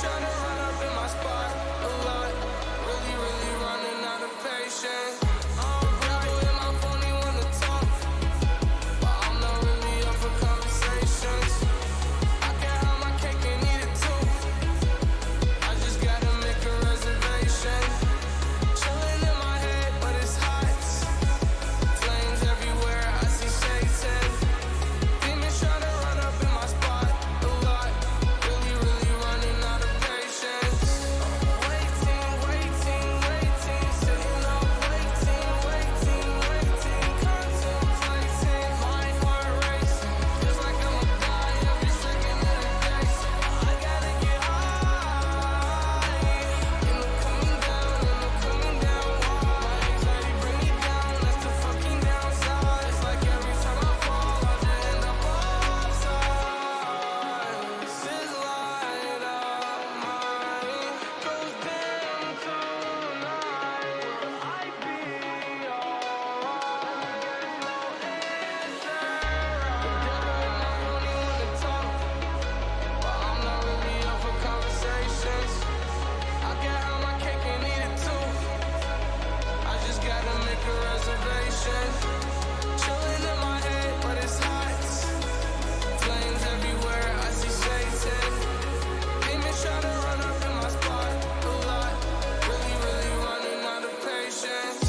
tryna run up in my spot a lot. Really, really running out of patience. People in my phone, they wanna talk, but I'm not really up for conversations. I can have my cake and eat it too. I just gotta make a reservation. Chilling in my head, but it's hot. Flames everywhere, I see Satan. Demons tryna run up in my spot a lot. Really, really running out of patience. Waiting, waiting, waiting. Sitting up, waiting, waiting, waiting. Contemplating, my heart racing. Feels like I'ma die every second of the day. So I gotta get high. And I'm coming down, and I'm coming down. My anxiety bring me down, that's the fucking downside. It's like every time I fall, I just end up upside. This is light up, mine goes down tonight. Will I be alright? There's no answer. The devil in my phone, he wanna talk, but I'm not really up for conversations. I can have my cake and eat it too. I just gotta make a reservation. Chilling in my head, but it's hot. Flames everywhere, I see Satan. Demons tryna run up in my spot a lot. Really, really running out of patience.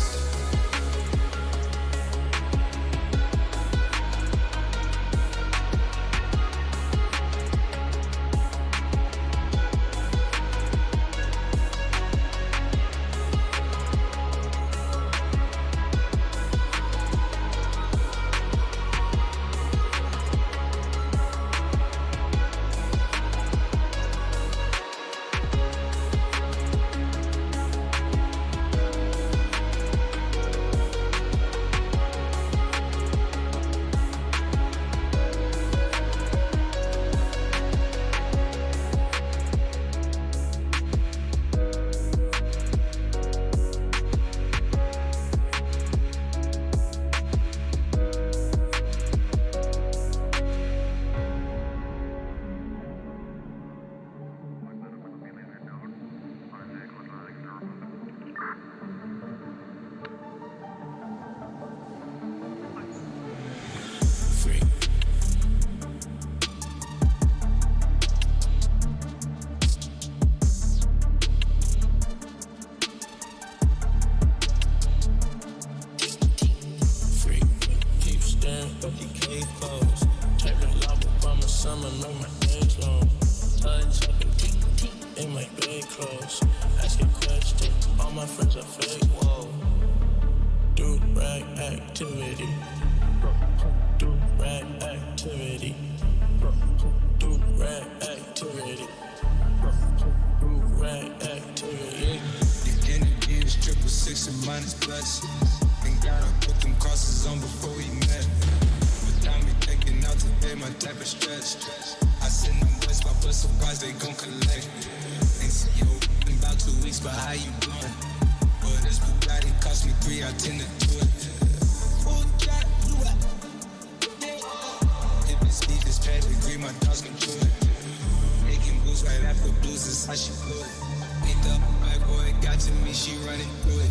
Keep staring, but the cave closed. Type of lava from the summer, know my days long. Touch in my bed clothes. Asking questions, all my friends are fake. Whoa. Do rag activity. Do rag activity. Do rag activity. Do rag activity. Your energy is 666 and minus plus. And gotta put them crosses on before we met. But time we taking out today, my type of stretch. I send them boys my bus surprise, they gon' collect. Ain't see you in about 2 weeks, but how you doing? Well, this Bugatti cost me 3, I tend to do it. Full jack, you up. If it's Steve, this pedigree, my dogs can do it. Making boots right after blues is how she blew it. Ain't the right boy got to me, she running through it.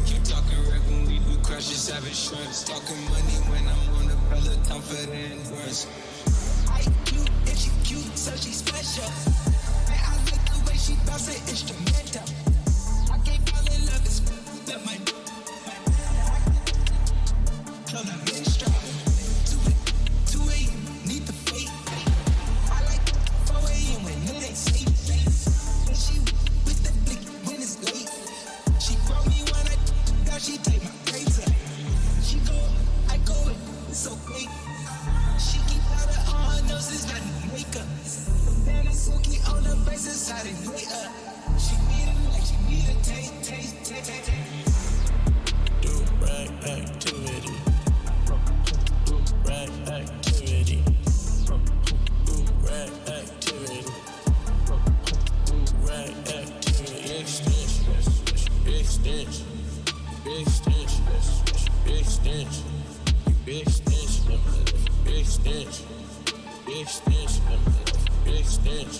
Keep talking rap when we do crushes, having shrimps. Talking money when I'm on the Peloton for the endurance. I cute and she cute, so she special. And I like the way she bounce it instrumental. I can't fall in love, it's that my club that minstrel. 2 a.m. need the fate. I like 4 a.m. when it ain't safe. And she with the blick when it's late. She brought me when now she take my braids up. She go, I go, it's okay. She keep powder on her noses, got no makeup. Then it's silky on the braces, how they play up. She beat it like she beat a taste. Do rag activity. Do rag activity. Do rag activity. Do rag activity. Big stench. Big stench. Big stench. Big stench. Big stench. Big stench. Big stench. Big stench.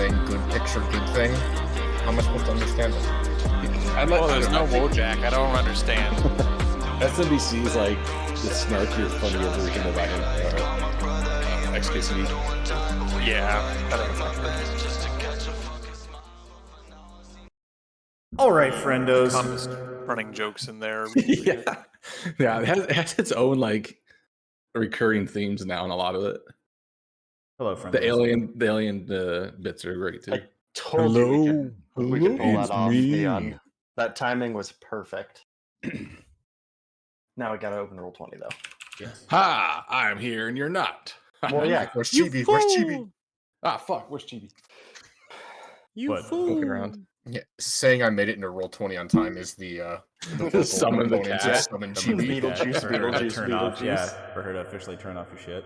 saying good picture, good thing. How am I supposed to understand it? Well, there's no Wojak. I don't understand. SMBC's like the snarkier, funnier version of XKCD. Yeah. All right, friendos. Thomas running jokes in there. Yeah, it has its own like recurring themes now in a lot of it. Hello, friendos. The alien bits are great too. I told you we could pull that off, Neon. That timing was perfect. Now we gotta open roll 20 though. Yes. Ha! I'm here and you're not. Well, yeah. Where's Chibi? Where's Chibi? Ah, fuck. Where's Chibi? You Looking around. Yeah, saying I made it into roll 20 on time is the Summon the component cat. to summon Chibi. For her to officially turn off your shit.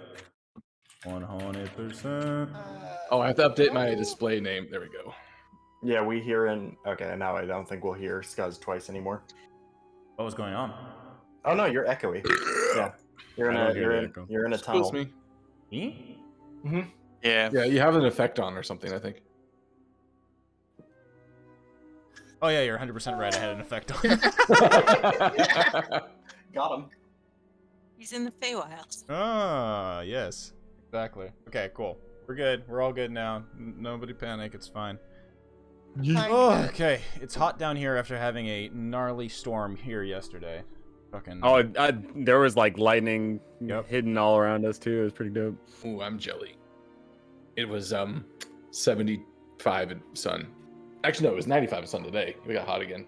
100%. Oh, I have to update my display name. There we go. Yeah, we hear in. Okay, now I don't think we'll hear Scuzz twice anymore. What was going on? Oh no, you're echoey. Yeah, you're in I a don't hear you're the in echo. you're in a Excuse tunnel. me. Me? Yeah. Yeah, you have an effect on or something, I think. Oh yeah, you're 100% right. I had an effect on. Got him. He's in the Feywilds. Ah, yes. Exactly. Okay, cool. We're good. We're all good now. Nobody panic. It's fine. Oh, okay. It's hot down here after having a gnarly storm here yesterday. Fucking. Oh, there was like lightning Yep. hidden all around us too. It was pretty dope. Ooh, I'm jelly. It was 75 in sun. Actually, no, it was 95 in sun today. We got hot again.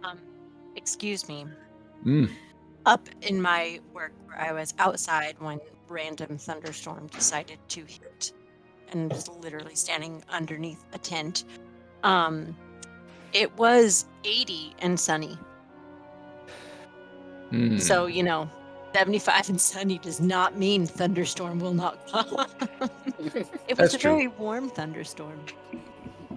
Excuse me. Mm. Up in my work where I was outside when random thunderstorm decided to hit and was literally standing underneath a tent. It was 80 and sunny. So, 75 and sunny does not mean thunderstorm will not come. It was That's a true. very warm thunderstorm.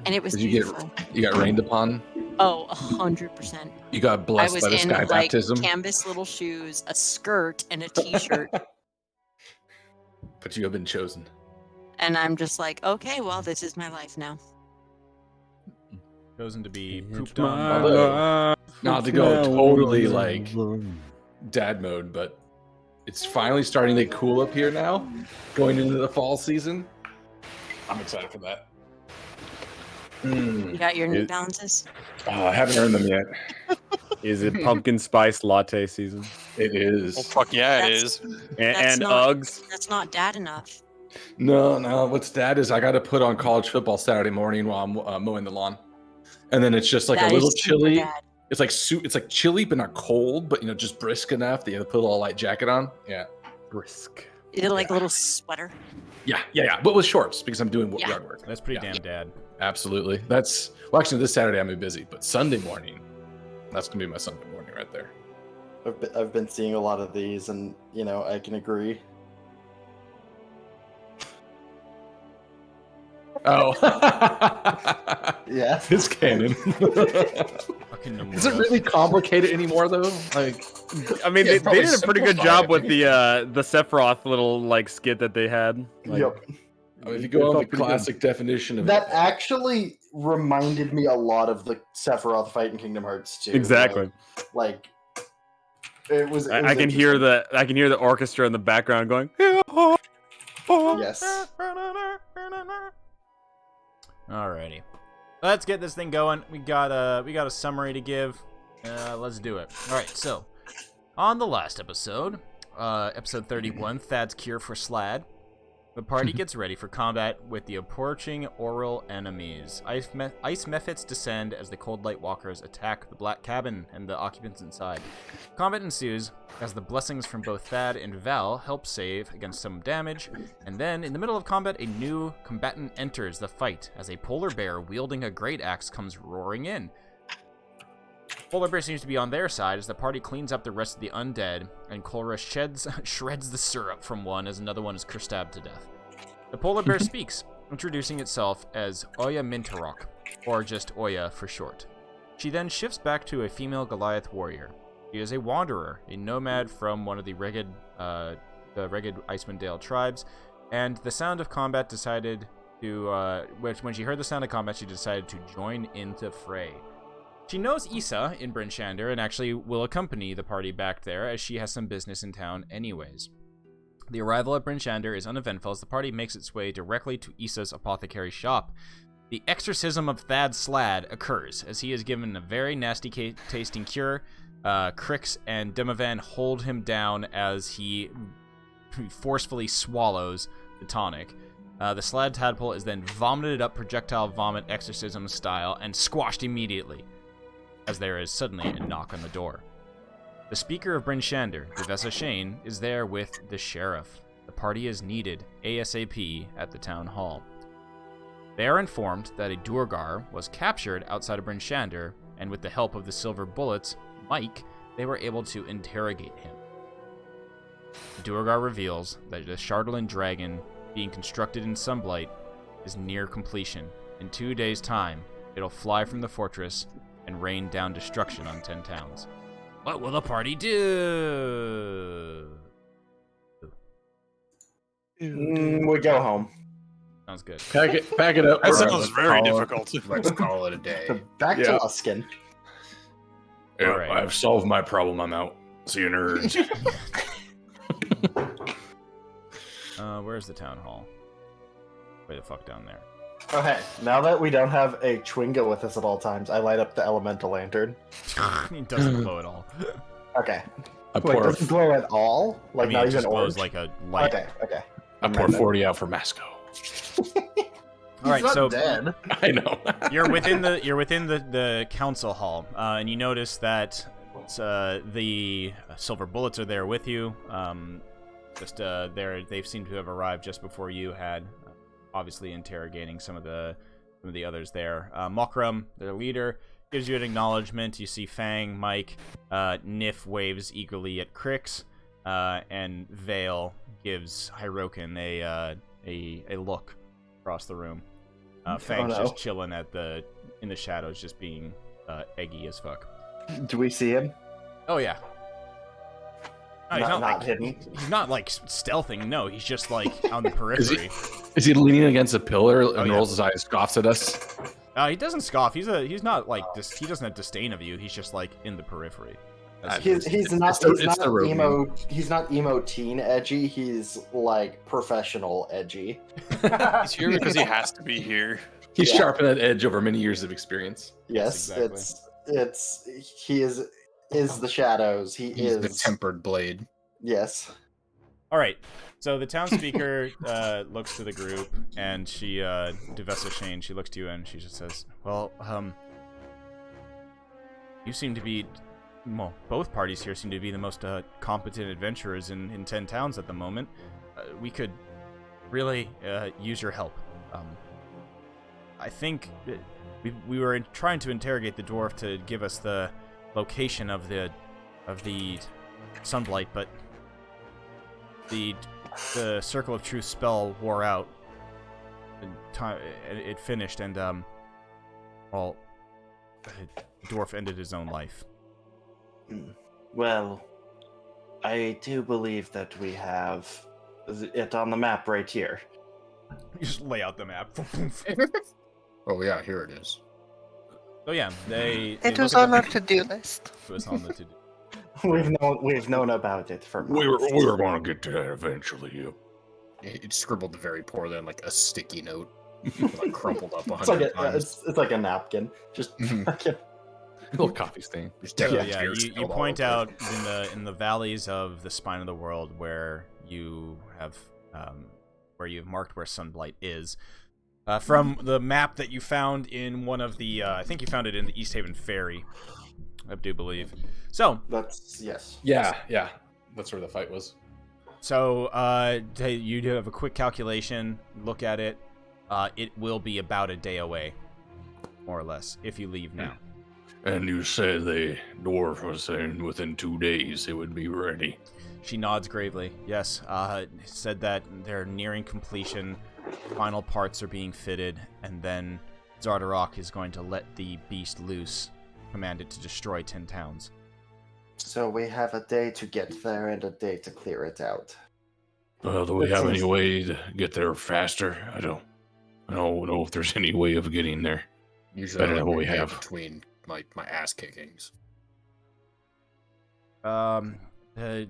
And it was Did you beautiful. you got rained upon? Oh, 100%. You got I blessed was by the in sky like baptism? canvas little shoes, a skirt, and a t-shirt. But you have been chosen. And I'm just like, okay, well, this is my life now. Chosen to be pooped my on. Although, not to go totally like dad mode, but it's finally starting to cool up here now, going into the fall season. I'm excited for that. You got your New Balances? Oh, I haven't earned them yet. Is it pumpkin spice latte season? It is. Oh, fuck yeah, it That's- is. And not- Uggs. That's not dad enough. No. What's dad is I got to put on college football Saturday morning while I'm mowing the lawn, and then it's just like That a little is super chilly. dad. It's like it's like chilly but not cold, but just brisk enough that you have to put a little light jacket on. Yeah, Brisk. Is it like a little sweater? yeah. But with shorts because I'm doing Yeah. yard work. That's pretty Yeah. damn dad. Absolutely. Actually this Saturday I'm gonna be busy, but Sunday morning, that's gonna be my Sunday morning right there. I've been seeing a lot of these, and I can agree. Oh, Yeah. it's canon. Fucking Is it really complicated anymore though? Like, I mean, Yeah, they probably did a pretty good simplify job it. with the Sephiroth little like skit that they had. Like, Yep. if you it go on felt the pretty good. classic definition of That actually reminded me a lot of the Sephiroth fight in Kingdom Hearts 2. Exactly. Like it was. I can hear the orchestra in the background going. Yes. Alrighty. Let's get this thing going. We got a summary to give. Let's do it. Alright, so on the last episode, episode 31, Thad's Cure for Slad, the party gets ready for combat with the approaching oral enemies. Ice mephits descend as the Cold Light Walkers attack the Black Cabin and the occupants inside. Combat ensues as the blessings from both Thad and Val help save against some damage, and then in the middle of combat, a new combatant enters the fight as a polar bear wielding a great axe comes roaring in. Polar Bear seems to be on their side as the party cleans up the rest of the undead, and Korra shreds the syrup from one as another one is stabbed to death. The Polar Bear speaks, introducing itself as Oya Mintarok, or just Oya for short. She then shifts back to a female Goliath warrior. She is a wanderer, a nomad from one of the ragged Icewind Dale tribes, and the sound of combat decided which when she heard the sound of combat, she decided to join into fray. She knows Issa in Bryn Shander and actually will accompany the party back there as she has some business in town anyways. The arrival at Bryn Shander is uneventful as the party makes its way directly to Issa's apothecary shop. The exorcism of Thad Slad occurs as he is given a very nasty tasting cure. Crix and Demovan hold him down as he forcefully swallows the tonic. The Slad tadpole is then vomited up projectile vomit exorcism style and squashed immediately as there is suddenly a knock on the door. The speaker of Bryn Shander, Devessa Shane, is there with the sheriff. The party is needed ASAP at the town hall. They are informed that a Durgar was captured outside of Bryn Shander, and with the help of the Silver Bullets, Mike, they were able to interrogate him. Durgar reveals that the Chardalyn dragon being constructed in Sunblight is near completion. In 2 days' time, it'll fly from the fortress and rain down destruction on 10 towns. What will the party do? We go home. Sounds good. Pack it up. That sounds very difficult. Let's call it a day. Back to Luskin. Yeah, All right. I've solved my problem. I'm out. See you, nerds. Where's the town hall? Way the fuck down there. Okay, now that we don't have a Chwinga with us at all times, I light up the elemental lantern. It doesn't glow at all. Okay. I Wait, pour, doesn't glow at all? Like I mean, not it even just glows orange? like a light. Okay. I pour 40 out for Masco. All right, so dead. I know. you're within the council hall, and you notice that the Silver Bullets are there with you. They seem to have arrived just before you had, obviously interrogating some of the others there. Mokram, their leader, gives you an acknowledgement. You see Fang, Mike, Nif waves eagerly at Crix, and Vale gives Hirokin a look across the room. Fang's just chilling in the shadows, just being eggy as fuck. Do we see him? Oh yeah. No, he's not hidden. He's not like stealthing. No, he's just like on the periphery. Is he leaning against a pillar and yeah. rolls his eyes, scoffs at us? He doesn't scoff. He's not like he doesn't have disdain of you. He's just like in the periphery. He's not emo teen edgy. He's like professional edgy. He's here because he has to be here. He's sharpened that edge over many years of experience. Yes, exactly. He is the shadows. He's the tempered blade. Yes. All right. So the town speaker looks to the group, and she, Devessa Shane, she looks to you and she just says, "Well, you seem to be, well, both parties here seem to be the most competent adventurers in 10 towns at the moment. We could really use your help. I think that we were trying to interrogate the dwarf to give us the location of the Sunblight, but the Circle of Truth spell wore out. It finished, and the dwarf ended his own life." Well, I do believe that we have it on the map right here. You just lay out the map. Oh yeah, here it is. Oh yeah, it was on our to-do list. It was on the to-do. We've known about it for months. We were going to get to that eventually. It scribbled very poorly on like a sticky note, like crumpled up 100 It's like times. it's like a napkin. Just A little coffee stain. You point out in the valleys of the spine of the world where you have marked where Sunblight is. From the map that you found in one of the, I think you found it in the East Haven Ferry, I do believe. So that's yes. Yeah, that's where the fight was. So you do have a quick calculation. Look at it. It will be about a day away, more or less, if you leave now. And you said the dwarf was saying within 2 days it would be ready. She nods gravely. Yes, said that they're nearing completion. Final parts are being fitted, and then Zardarok is going to let the beast loose, command it to destroy 10 towns. So we have a day to get there and a day to clear it out. Well, do we have any way to get there faster? I don't. I don't know if there's any way of getting there. Usually, Better I than like what we my day have. between my ass kickings. The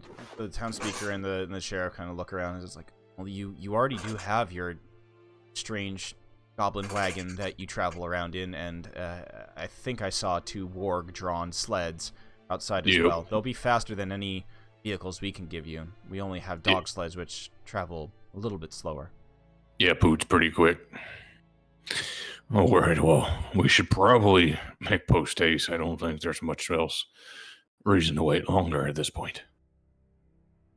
town speaker and the sheriff kind of look around and it's like, well, you already do have your strange goblin wagon that you travel around in, and I think I saw 2 warg-drawn sleds outside as well. They'll be faster than any vehicles we can give you. We only have dog sleds, which travel a little bit slower. Yeah, Poot's pretty quick. All right, well, we should probably make post haste. I don't think there's much else reason to wait longer at this point.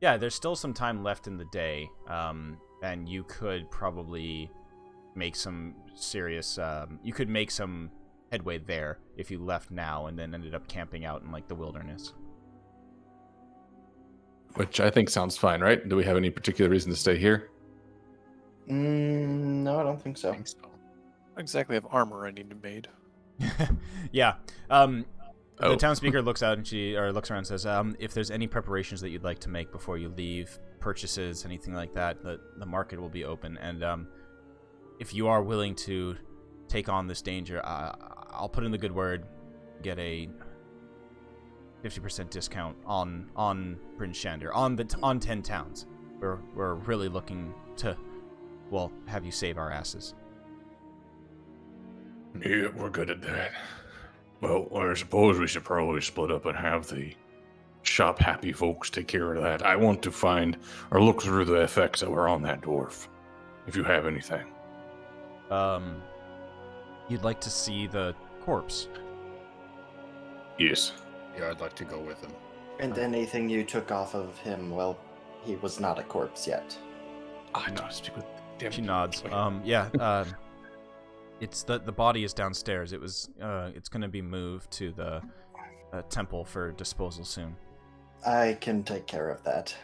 Yeah, there's still some time left in the day, and you could probably make some serious, you could make some headway there if you left now and then ended up camping out in, like, the wilderness. Which I think sounds fine, right? Do we have any particular reason to stay here? No, I don't think so. Not exactly have armor I need to made. Yeah. The town speaker looks out and looks around and says, if there's any preparations that you'd like to make before you leave, purchases, anything like that, the market will be open. And if you are willing to take on this danger, I'll put in the good word, get a 50% discount on Prince Shander, on 10 towns. We're really looking to, well, have you save our asses. Yeah, we're good at that. Well, I suppose we should probably split up and have the shop happy folks take care of that. I want to find or look through the effects that were on that dwarf, if you have anything. You'd like to see the corpse? Yes. Yeah, I'd like to go with him. And anything you took off of him, well, he was not a corpse yet. I know. Speak with. Damn She nods. Yeah. It's the body is downstairs. It was. It's going to be moved to the temple for disposal soon. I can take care of that.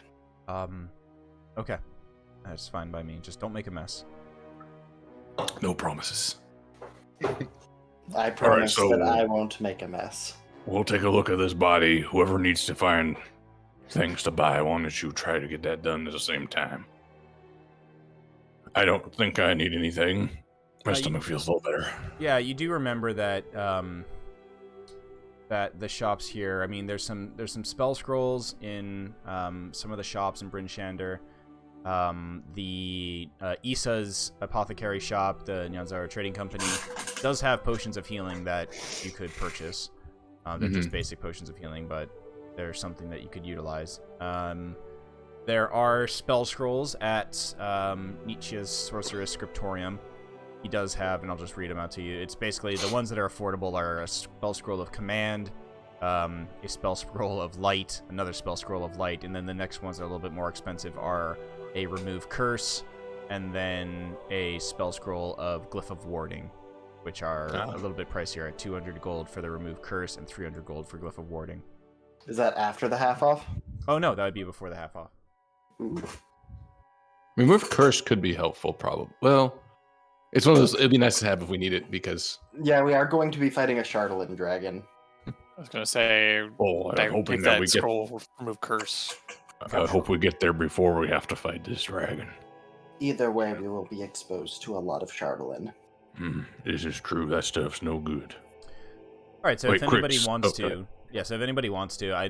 Okay. That's fine by me. Just don't make a mess. No promises. I promise so that I won't make a mess. We'll take a look at this body. Whoever needs to find things to buy, why don't you try to get that done at the same time? I don't think I need anything. My stomach feels a little better. Yeah, you do remember that that the shops here. I mean, there's some spell scrolls in some of the shops in Bryn Shander. The Issa's apothecary shop, the Nyanzara Trading Company, does have potions of healing that you could purchase. They're just basic potions of healing, but they're something that you could utilize. There are spell scrolls at Nietzsche's Sorcerer's Scriptorium. He does have, and I'll just read them out to you. It's basically the ones that are affordable are a spell scroll of command, a spell scroll of light, another spell scroll of light, and then the next ones that are a little bit more expensive are a remove curse, and then a spell scroll of glyph of warding, which are a little bit pricier at 200 gold for the remove curse and 300 gold for glyph of warding. Is that after the half off? Oh no, that would be before the half off. Ooh. Remove curse could be helpful, probably. Well, it's one of those. It'd be nice to have if we need it because. Yeah, we are going to be fighting a Charlatan dragon. I was gonna say. I'm hoping take that we scroll, remove curse. I hope we get there before we have to fight this dragon. Either way, we will be exposed to a lot of Charlatan. This is true. That stuff's no good. All right, so if anybody crits. wants to, so if anybody wants to, I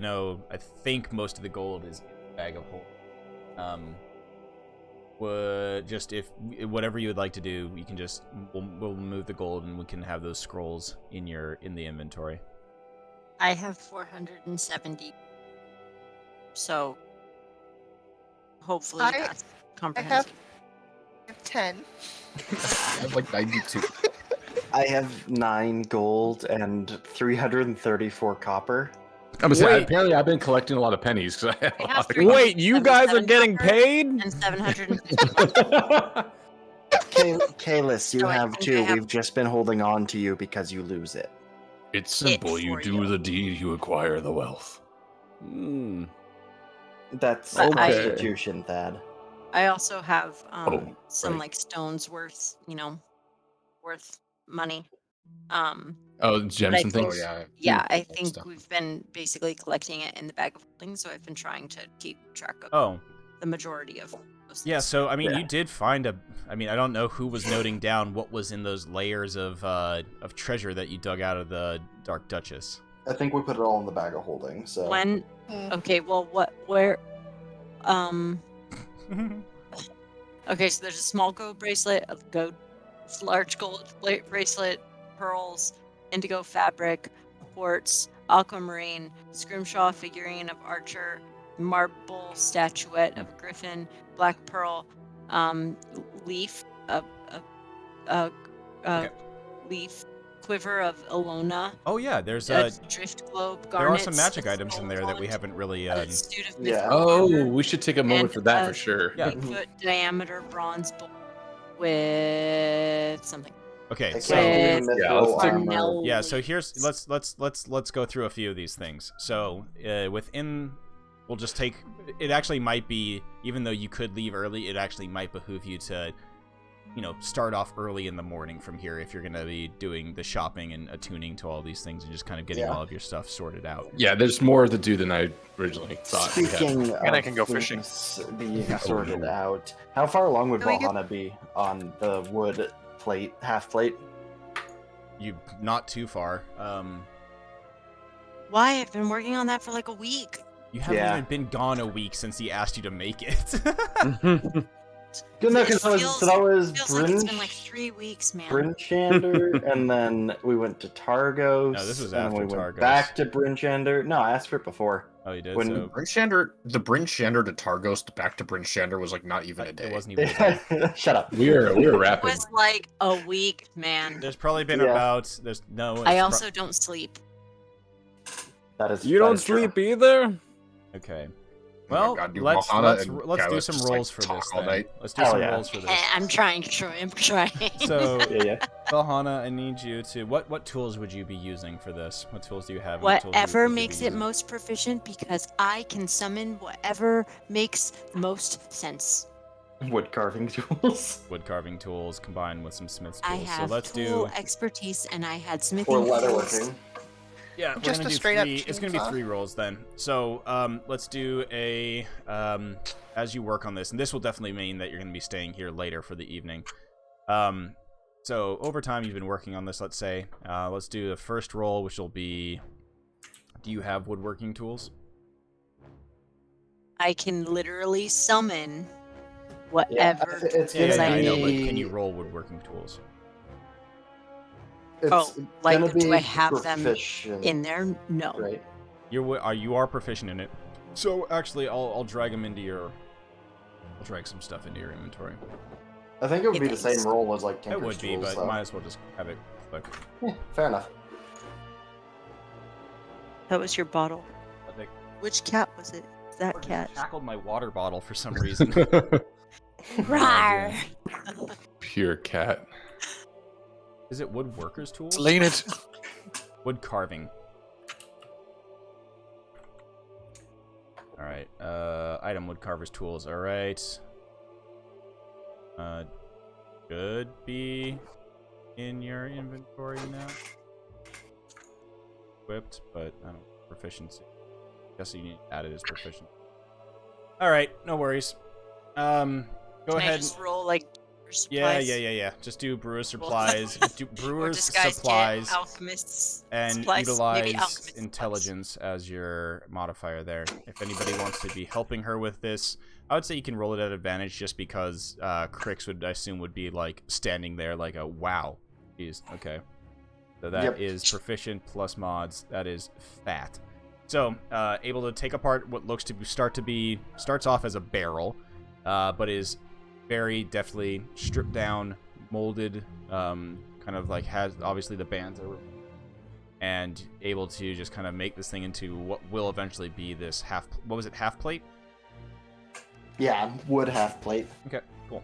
think most of the gold is in the bag of holding. Would just if whatever you would like to do, you can just we'll move the gold and we can have those scrolls in the inventory. I have 470, so hopefully that's comprehensive. I have 10. I have like 92. I have 9 gold and 334 copper. I'm gonna say, apparently I've been collecting a lot of pennies because I have a lot of. Wait, you guys are getting paid? And 750. Kalis, you have 2. We've just been holding on to you because you lose it. It's simple. You do the deed, you acquire the wealth. That's But prostitution, Thad. I also have some right. like stones worth money. Gems and things. Yeah, I think we've been basically collecting it in the bag of holding, so I've been trying to keep track of the majority of those Yeah, so I mean, you did find a. I mean, I don't know who was noting down what was in those layers of treasure that you dug out of the Dark Duchess. I think we put it all in the bag of holding. So When? Okay, well, where? Okay, so there's a small gold bracelet, large gold bracelet, pearls, indigo fabric, quartz, aquamarine, scrimshaw figurine of archer, marble statuette of a griffin, black pearl, leaf, leaf, quiver of Alona. Oh yeah, there's a drift globe. There are Garnets, some magic items in there that we haven't really. Suit of Yeah. Oh, we should take a moment for that for sure. Yeah. 8-foot diameter bronze bowl with something. Okay, With so Cornell so here's let's go through a few of these things. So within, we'll just take. It actually might be, even though you could leave early, it actually might behoove you to, start off early in the morning from here if you're going to be doing the shopping and attuning to all these things and just kind of getting all of your stuff sorted out. Yeah, there's more to do than I originally thought. Speaking of And I can go fishing. Being sorted out, how far along would Valhalla be on the wood plate, half plate? You not too far. Why? I've been working on that for like a week. You haven't even been gone a week since he asked you to make it. Good enough, because that was feels like it's been like 3 weeks, man. Brinchander, and then we went to Targos. No, this was and after we Targos. went back to Brinchander. No, I asked for it before. Oh, you did? When So... the Brinchander to Targos back to Brinchander was like not even a day. It wasn't even a day. Shut up. We were It rapping. was like a week, man. There's probably been about... There's no... I also don't sleep. That is. You don't sleep either? Okay. Oh Well, my God, let's do some rolls for this then. Let's do some rolls for this. I'm trying, Troy. I'm trying. So, Valhana, I need you to... What tools would you be using for this? What tools do you have? Whatever makes it most proficient, because I can summon whatever makes most sense. Wood carving tools. Wood carving tools combined with some smith's tools. I have so let's tool do... expertise, and I had smithing Or tools. leatherworking. Yeah, Just we're gonna a do straight up three. It's gonna be 3 rolls then. So let's do a as you work on this, and this will definitely mean that you're gonna be staying here later for the evening. So over time you've been working on this. Let's say let's do the first roll, which will be. Do you have woodworking tools? I can literally summon whatever. It's Yeah, gonna I know, but be- can you roll woodworking tools? It's like, gonna do be I have proficient, them in there? No. Right. You are proficient in it. So actually, I'll drag them into your. I'll drag some stuff into your inventory. I think it would be the same roll as like Tinker's It would be, tools, but though. might as well just have it quick. Yeah, fair enough. That was your bottle. Which cat was it? That cat. Tackled my water bottle for some reason. Rawr. Pure cat. Is it woodworkers tools? Lean it. Wood carving. All right. Item woodcarver's tools. All right. Should be in your inventory now. Equipped, but I don't know, proficiency. Guess you need to add it as proficient. All right, no worries. Go Can ahead. I just roll like brewer's Yeah. supplies? Just do brewer's supplies. Do Or brewer's disguised supplies. cat, alchemist's And supplies. Maybe utilize alchemist's intelligence as your modifier there. If anybody wants to be helping her with this, I would say you can roll it at advantage just because Crix would, I assume, would be like standing there like a wow. Jeez, okay. So that is proficient plus mods. That is fat. So, able to take apart what looks to starts off as a barrel, but is very deftly stripped down, molded, kind of like has, obviously the bands are, and able to just kind of make this thing into what will eventually be this half plate? Yeah, wood half plate. Okay, cool.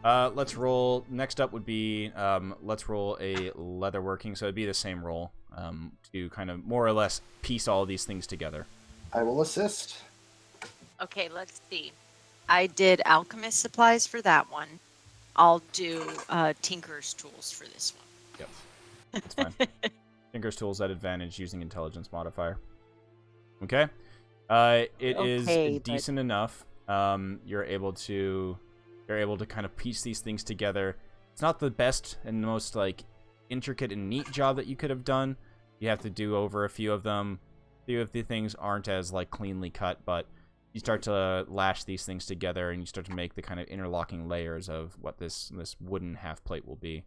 Let's roll, next up would be, let's roll a leatherworking, so it'd be the same roll, to kind of more or less piece all these things together. I will assist. Okay, let's see. I did alchemist supplies for that one. I'll do tinker's tools for this one. Yep, that's fine. Tinker's tools at advantage using intelligence modifier. Okay. It is decent enough you're able to kind of piece these things together. It's not the best and most like intricate and neat job that you could have done. You have to do over a few of them. A few of the things aren't as like cleanly cut, but you start to lash these things together and you start to make the kind of interlocking layers of what this wooden half plate will be.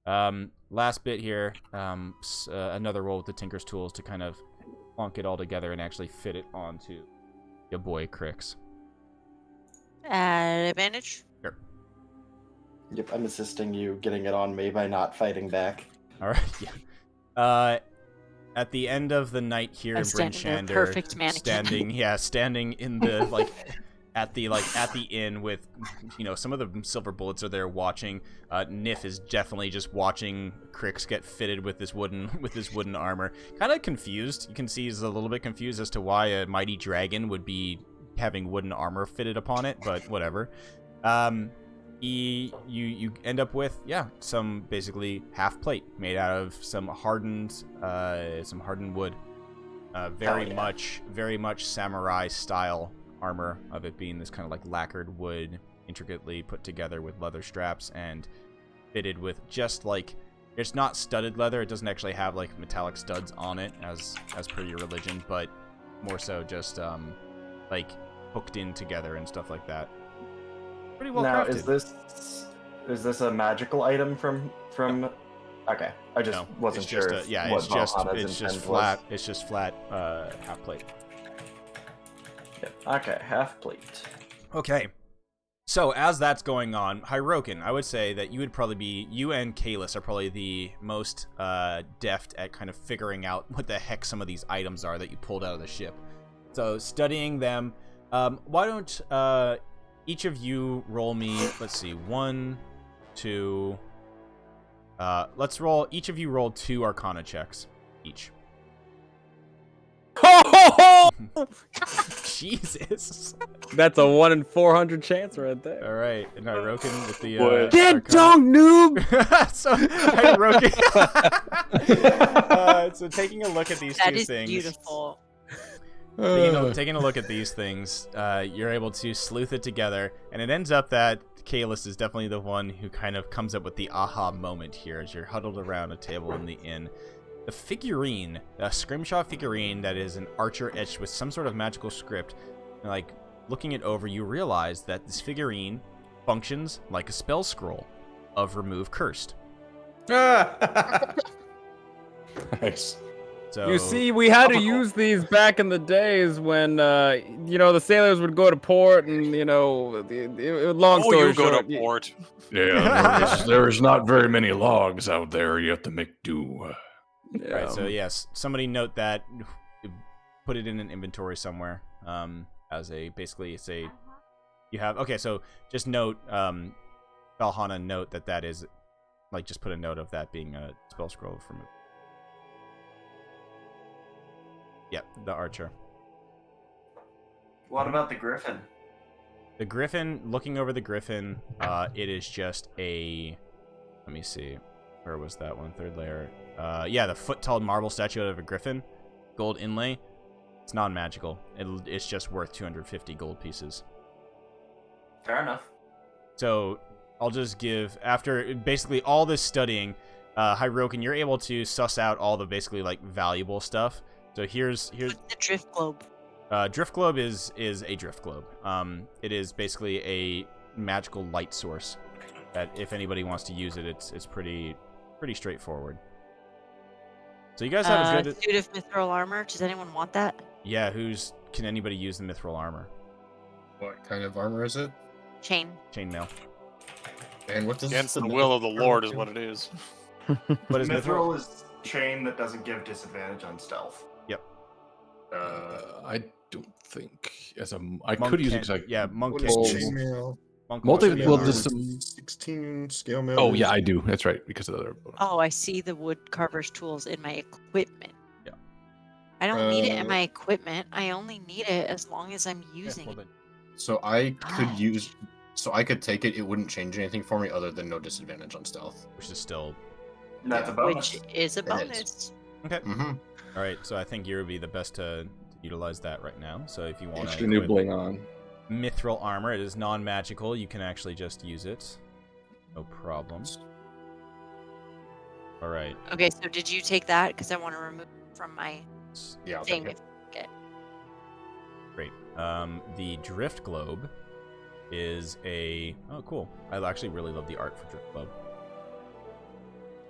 Last bit here, another roll with the Tinker's Tools to kind of plonk it all together and actually fit it onto your boy Crix. Advantage? Sure. Yep, I'm assisting you getting it on me by not fighting back. All right, yeah. At the end of the night here in Bryn standing Shander, there, perfect mannequin. standing in the like at the inn with, you know, some of the silver bullets are there watching. Nif is definitely just watching Crix get fitted with this wooden armor. Kind of confused. You can see he's a little bit confused as to why a mighty dragon would be having wooden armor fitted upon it, but whatever. You end up with some basically half plate made out of some hardened wood. Very much samurai style armor of it being this kind of like lacquered wood, intricately put together with leather straps and fitted with just like, it's not studded leather. It doesn't actually have like metallic studs on it as per your religion, but more so just like hooked in together and stuff like that. Pretty well now, crafted. Is this a magical item from? No. Okay, I just wasn't sure. It's just flat. It's just flat half plate. Yeah. Okay, half plate. Okay. So as that's going on, Hyrokin, I would say that you and Kalis are probably the most deft at kind of figuring out what the heck some of these items are that you pulled out of the ship. So studying them, why don't each of you roll me, let's see, 1, 2, let's roll, each of you roll 2 Arcana checks, each. Jesus. That's a 1 in 400 chance right there. All right, and Hyrokin with the Get dong, noob! So Hyrokin. So taking a look at these two things. That is beautiful. Taking a look at these things, you're able to sleuth it together, and it ends up that Kalis is definitely the one who kind of comes up with the aha moment here as you're huddled around a table in the inn. The figurine, a Scrimshaw figurine that is an archer etched with some sort of magical script, and like looking it over, you realize that this figurine functions like a spell scroll of Remove Cursed. Nice. So, you see, we had to use these back in the days when, the sailors would go to port and, long story go short. to port. Yeah, there is not very many logs out there. You have to make do. Right, so yes, somebody note that, put it in an inventory somewhere, as a, basically, say, you have, okay, so just note, Valhalla, note that is, like, just put a note of that being a spell scroll from it. Yep, the archer. What about the griffin? The griffin, looking over the griffin, it is just a, let me see, where was that one? Third layer. Yeah, the foot-tall marble statue of a griffin, gold inlay. It's non-magical. It's just worth 250 gold pieces. Fair enough. So I'll just give, after basically all this studying, Hyrokin, you're able to suss out all the basically like valuable stuff. So here's the drift globe. Drift globe is a drift globe. It is basically a magical light source that if anybody wants to use it, it's pretty straightforward. So you guys have a good suit of mithril armor. Does anyone want that? Yeah, can anybody use the mithril armor? What kind of armor is it? Chainmail. And what does Against the will of the Lord is what it is. What is mithril? Is chain that doesn't give disadvantage on stealth. Yep. I don't think I Monk could use can't- exactly. Yeah, monk What can't is use- chainmail? monk Multi- wants to be well, able this- to- 16 scale mail. Oh yeah, I do. That's right, because of the other. Oh, I see the wood carver's tools in my equipment. Yeah. I don't need it in my equipment. I only need it as long as I'm using it. So I could God. use. So I could take it. It wouldn't change anything for me other than no disadvantage on stealth. Which is still. That's a bonus. Which is a It is. bonus. Okay. Mm-hmm. All right, so I think you would be the best to utilize that right now. So if you want Extra new bling on. mithril armor. It is non-magical. You can actually just use it. No problem. All right. Okay, so did you take that? Because I want to remove it from my Yeah, I'll thing. take it. Okay. Great. The drift globe is a... Oh, cool. I actually really love the art for drift globe.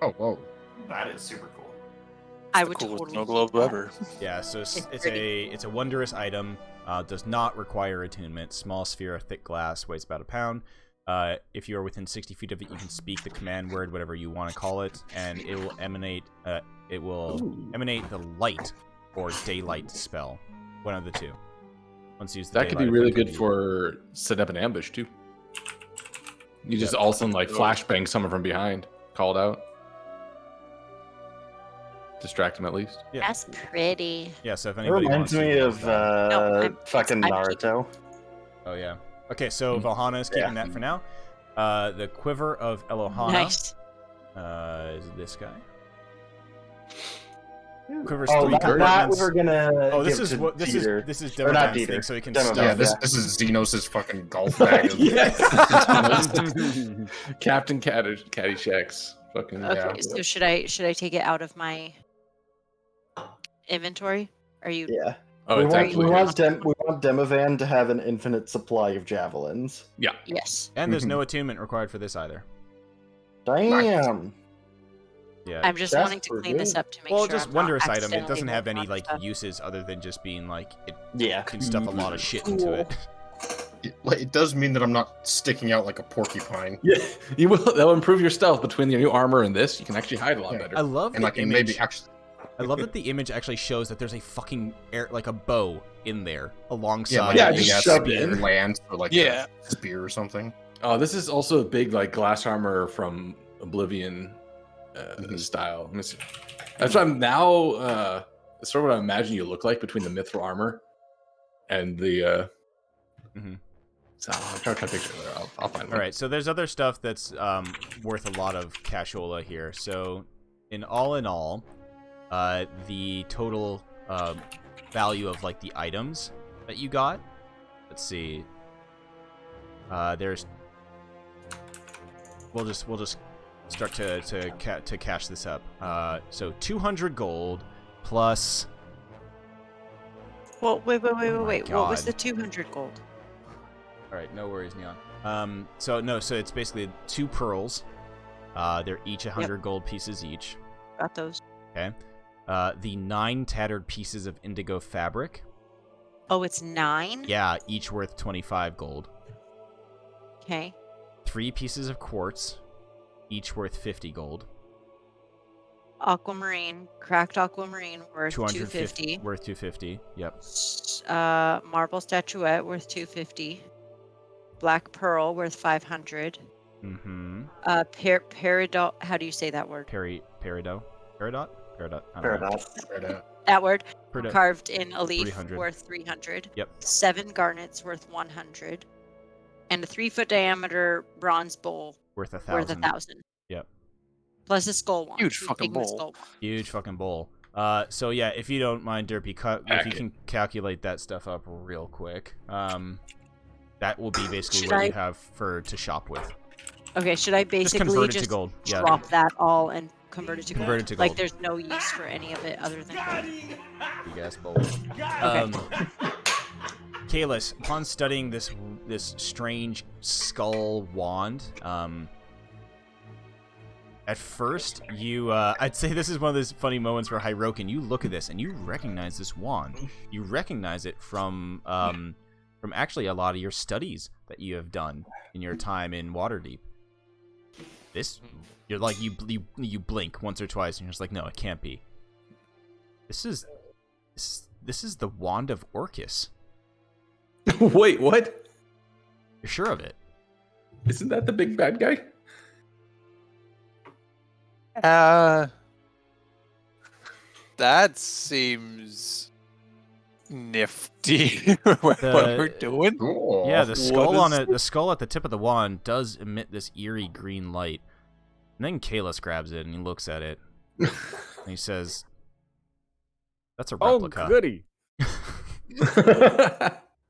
Oh, whoa. That is super cool. I would Coolest totally snow keep globe that. ever. Yeah, so It's it's pretty. a wondrous item. Does not require attunement. Small sphere of thick glass, weighs about a pound. If you are within 60 feet of it, you can speak the command word, whatever you want to call it, and it will emanate. Emanate the light or daylight spell. One of the two. Once used. That could be really good for set up an ambush too. You just all of a sudden like flashbang someone from behind, called out, distract them at least. Yeah. That's pretty. Yeah. So if It anybody reminds wants to me use of that- fucking I'm Naruto. Oh yeah. Okay, so Valhana is keeping that for now. The quiver of Elohana. Nice. Is it this guy? Quivers Oh, three that compartments. we're gonna. Oh, this give is to what this Dieter. is. This is Or not Demoman's Dieter. thing, so he can Demoman, stuff. Yeah, this is Xenos' fucking golf bag. Captain Caddyshack's fucking Okay, so should I take it out of my inventory? Are you? Yeah. Oh, we it's want, actually we, good. want Demovan to have an infinite supply of javelins. Yeah. Yes. And there's no attunement required for this either. Damn. Yeah. I'm just That's wanting to pretty clean this good. up to make Well, sure. just I'm not wondrous item. It accidentally doesn't have any moving like stuff. uses other than just being like it Yeah. can stuff a lot of shit into it. It does mean that I'm not sticking out like a porcupine. Yeah, you will. That'll improve your stealth between your new armor and this. You can actually hide a lot better. I love And the I can image. maybe actually. I love that the image actually shows that there's a fucking like a bow in there alongside. Yeah, like Yeah, a just shove it spear in. land or like Yeah. a spear or something. Oh, this is also a big like glass armor from Oblivion Mhm. style. Let me see. That's what I'm now. It's sort of what I imagine you look like between the mithril armor and the. Mhm. So I'm trying to picture it. I'll find one. All right, so there's other stuff that's worth a lot of cashola here. So, in all, the total value of like the items that you got. Let's see. There's. We'll just start to cash this up. So 200 gold plus. Well, wait. my What was God. the 200 gold? All right, no worries, Neon. So it's basically 2 pearls. They're each 100 gold pieces each. Got those. Okay. The 9 tattered pieces of indigo fabric. Oh, it's 9. Yeah, each worth 25 gold. Okay. 3 pieces of quartz, each worth 50 gold. Aquamarine, cracked aquamarine worth 250. Worth 250. Yep. Marble statuette worth 250. Black pearl worth 500. Mm-hmm. Peridot. How do you say that word? Peridot. Peridot. I don't know. Paradox. That word. Peridot. Carved in a leaf 300. worth 300. Yep. 7 garnets worth 100. And a 3-foot diameter bronze bowl Worth 1,000. worth 1,000. Yep. Plus a skull one. Huge Who's fucking taking the bowl. skull one? Huge fucking bowl. So yeah, if you don't mind, Derpy, if you can calculate that stuff up real quick, that will be basically Should what you I- have to shop with. Okay, should I Just basically convert it just to gold. Yeah. drop that all and convert it to gold? Convert it to Like gold. there's no use for any of it other than gold. Big ass bowl. Kalis, upon studying this strange skull wand, at first you I'd say this is one of those funny moments where Hyrokin, you look at this and you recognize this wand. You recognize it from actually a lot of your studies that you have done in your time in Waterdeep. This, you're like you blink once or twice and you're just like, no, it can't be. This is the wand of Orcus. Wait, what? You're sure of it? Isn't that the big bad guy? That seems nifty. what we're doing. Cool. Yeah, the skull What is- on it, the skull at the tip of the wand does emit this eerie green light. And then Kalis grabs it and he looks at it. And he says, "That's a Oh, replica." goody.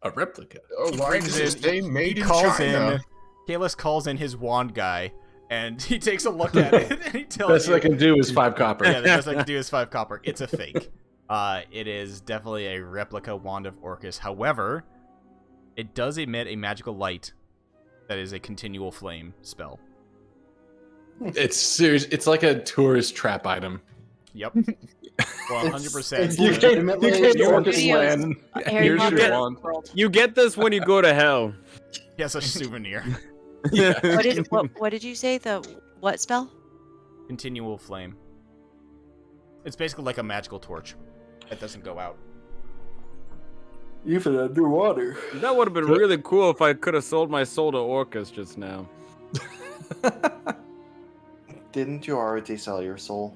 A replica. Oh, why does it say made in calls China? in. Kalis calls in his wand guy, and he takes a look at it, and he tells Best you. I can do is 5 copper. Yeah, the best I can do is 5 copper. It's a fake. It is definitely a replica wand of Orcus. However, it does emit a magical light that is a continual flame spell. It's serious. It's like a tourist trap item. Yep. Well, 100%. It's You legitimately came to Orcus Videos. land. Harry Here's Potter your wand. world. You get this when you go to hell. Yes, a souvenir. Yeah. What did you say? The what spell? Continual flame. It's basically like a magical torch. It doesn't go out. Even underwater. That would have been really cool if I could have sold my soul to Orcus just now. Didn't you already sell your soul?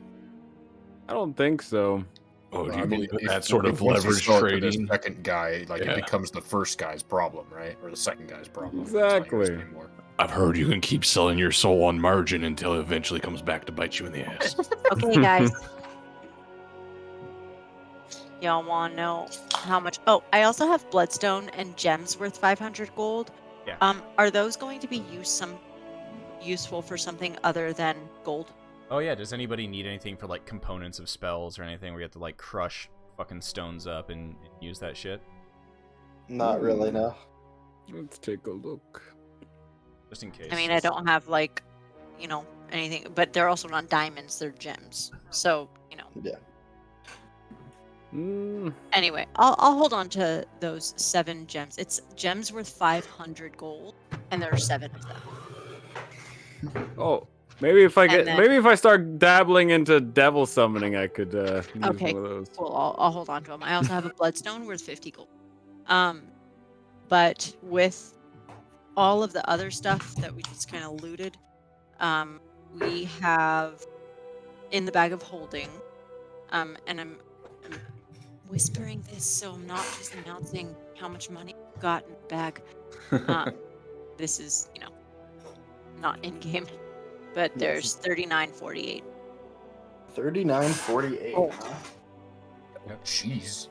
I don't think so. Oh, do you I mean, believe if- that sort of if once you leverage start with trading? The second guy, like Yeah. it becomes the first guy's problem, right? Or the second guy's problem. Exactly. I've heard you can keep selling your soul on margin until it eventually comes back to bite you in the ass. Okay, guys. Y'all want to know how much? Oh, I also have bloodstone and gems worth 500 gold. Yeah. Are those going to be useful for something other than gold? Oh yeah, does anybody need anything for like components of spells or anything where you have to like crush fucking stones up and use that shit? Not really, no. Let's take a look. Just in case. I mean, I don't have like, anything, but they're also not diamonds; they're gems. So, Yeah. Anyway, I'll hold on to those 7 gems. It's gems worth 500 gold, and there are 7 of them. Oh, maybe if I And get, then- maybe if I start dabbling into devil summoning, I could use Okay, one of those. cool. I'll hold on to them. I also have a bloodstone worth 50 gold. But with all of the other stuff that we just kind of looted, we have in the bag of holding, and I'm whispering this so I'm not just announcing how much money I've got in the bag. This is, not in game, but there's 39.48. 39.48. Oh. Huh? Jeez.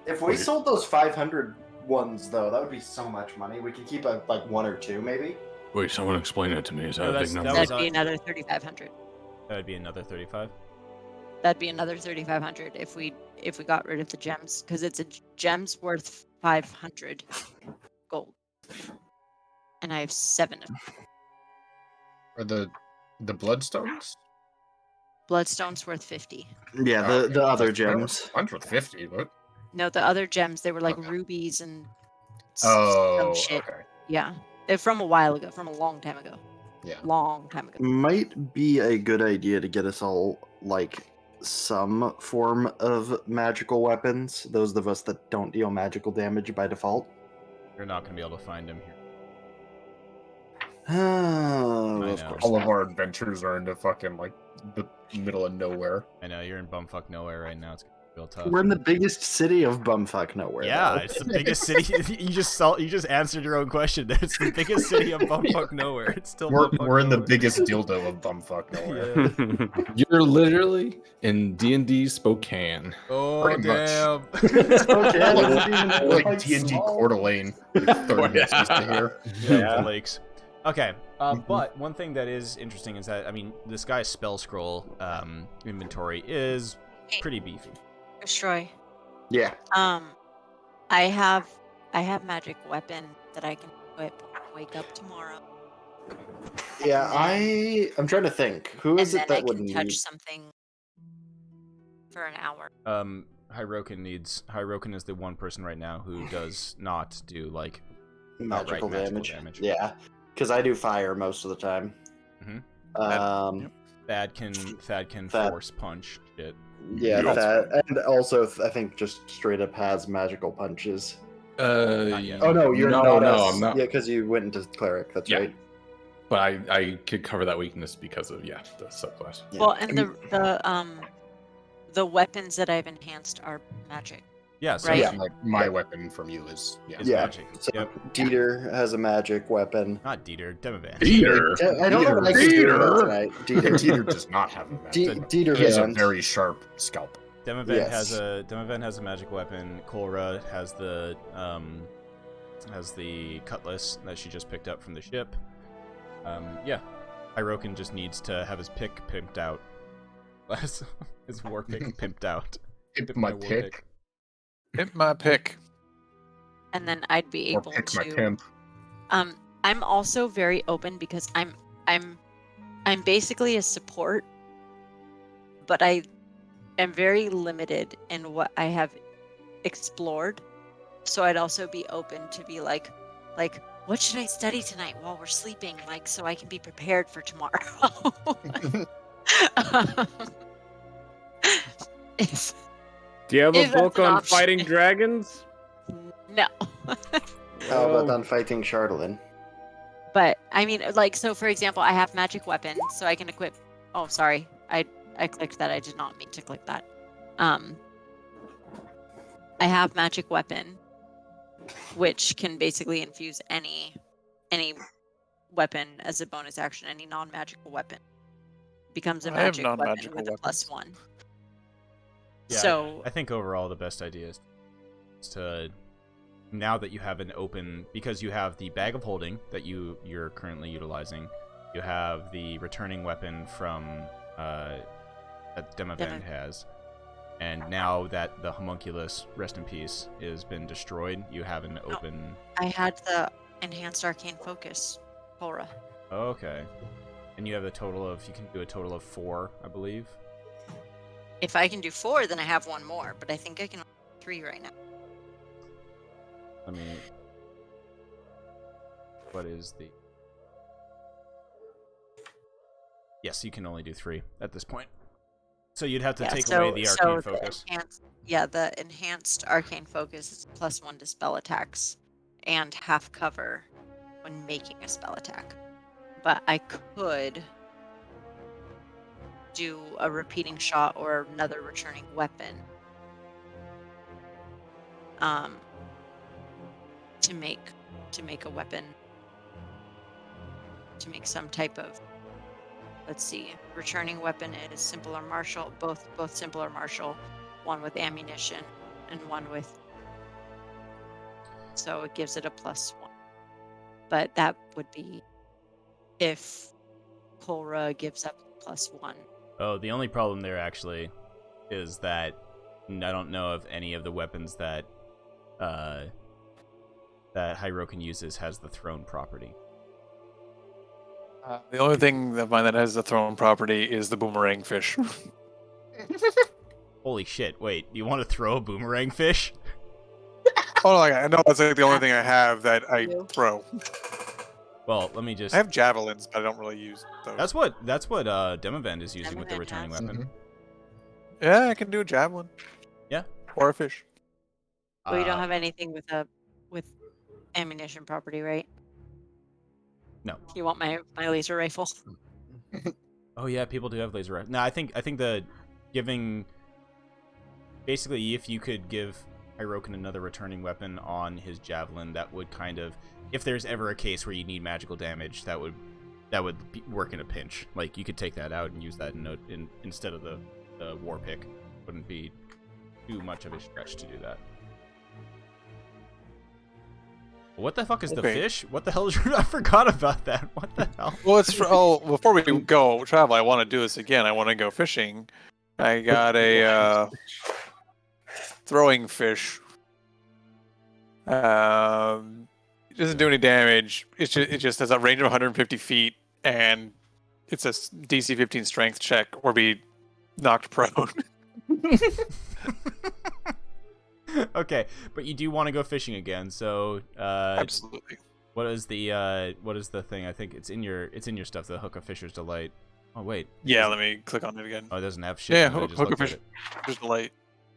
If we sold those 500 ones, though, that would be so much money. We could keep like 1 or 2, maybe. Wait, someone explain it to me. Is that a big number? That'd be another 3,500. That would be another 35. That'd be another 3,500 if we got rid of the gems, because it's a gems worth 500 gold, and I have 7 of them. Are the bloodstones? Bloodstone's worth 50. Yeah, the other gems. Mine's worth 50, but No, the other gems, they were like rubies and some oh, shit. okay. Yeah, they're from a while ago, from a long time ago. Yeah. Long time ago. Might be a good idea to get us all like some form of magical weapons. Those of us that don't deal magical damage by default. You're not gonna be able to find him here. Oh, I of know. course. All of our adventures are into fucking like the middle of nowhere. I know you're in bumfuck nowhere right now. It's gonna be real tough. We're in the biggest city of bumfuck nowhere. Yeah, though. it's the biggest city. You just answered your own question. It's the biggest city of bumfuck nowhere. It's still We're in the nowhere. biggest dildo of bumfuck nowhere. Yeah. You're literally in D&D Spokane. Oh Pretty much. damn. We're like D&D Coeur d'Alene. Like 30 minutes east of here. Yeah. Lakes. Okay, but one thing that is interesting is that, I mean, this guy's spell scroll inventory is pretty beefy. Destroy. Yeah. I have magic weapon that I can equip when I wake up tomorrow. Yeah, I'm trying to think. Who is and it then that I would can need? touch something for an hour. Hyroken is the one person right now who does not do like Magical outright damage. Yeah, because I do fire most of the time. Mhm. Thad can Thad. force punch shit. Yeah, Yeah. that, and also I think just straight up has magical punches. Not yet. Oh no, you're no, not. I'm not. Yeah, because you went into cleric. That's Yeah. right. But I could cover that weakness because of the subclass. Yeah. Well, and the weapons that I've enhanced are magic. Yeah, so Right. Yeah, like my weapon from you is Is Yeah. magic. So Yep. Dieter has a magic weapon. Not Dieter, Demovan. Dieter. I don't know what I can do about tonight. Dieter. Dieter does not have a magic. Dieter He has a Vance. very sharp scalp. Demovan Yes. has a magic weapon. Korra has the has the cutlass that she just picked up from the ship. Yeah, Hirokin just needs to have his pick pimped out. His war pick pimped out. Pimp my war pick. Pimp my pick. And then I'd be Or able pick my to. pimp. I'm also very open because I'm basically a support, but I am very limited in what I have explored. So I'd also be open to be like, what should I study tonight while we're sleeping, like, so I can be prepared for tomorrow. If Do you have If a that's book an on option. fighting dragons? no, How about on fighting Charlatan? but I mean, like, so for example, I have magic weapon, so I can equip. Oh, sorry, I clicked that. I did not mean to click that. I have magic weapon, which can basically infuse any weapon as a bonus action. Any non-magical weapon becomes a I have magic weapon non-magical with a +1. Yeah, So I think overall the best idea is to, now that you have an open, because you have the bag of holding that you're currently utilizing, you have the returning weapon from that Demavend has, and now that the homunculus, rest in peace, has been destroyed, you have an open. I had the enhanced arcane focus, Cora. Oh, okay, and you have a total of, you can do a total of 4, I believe. If I can do 4, then I have one more, but I think I can only do 3 right now. Let me. What is the? Yes, you can only do 3 at this point. So you'd have to take away the arcane focus. The enhanced arcane focus is +1 to spell attacks and half cover when making a spell attack. But I could do a repeating shot or another returning weapon to make a weapon, to make some type of, let's see, returning weapon is simple or martial, both simple or martial, one with ammunition and one with, so it gives it a +1. But that would be if Cora gives up +1. Oh, the only problem there actually is that I don't know if any of the weapons that Hirokin uses has the throne property. The only thing of mine that has the throne property is the boomerang fish. Holy shit! Wait, you want to throw a boomerang fish? Oh, I know that's like the only thing I have that I throw. Well, let me just. I have javelins, but I don't really use those. That's what Demavend is using with the returning weapon. Mm-hmm. Yeah, I can do a javelin. Yeah. Or a fish. But you don't have anything with ammunition property, right? No. You want my laser rifle? Oh yeah, people do have laser rifles. No, I think the giving, basically, if you could give Hirokin another returning weapon on his javelin, that would kind of, if there's ever a case where you need magical damage, that would work in a pinch. Like, you could take that out and use that instead of the war pick. Wouldn't be too much of a stretch to do that. What the fuck is the fish? What the hell is I forgot about that. What the hell? Well, before we go travel, I want to do this again. I want to go fishing. I got a throwing fish. It doesn't do any damage. It just has a range of 150 feet, and it's a DC 15 strength check or be knocked prone. Okay, but you do want to go fishing again, so absolutely. What is the thing? I think it's in your stuff. The Hook of Fisher's Delight. Oh wait. Yeah, let me click on it again. Oh, it doesn't have shit. Yeah, Hook of Fisher's Delight.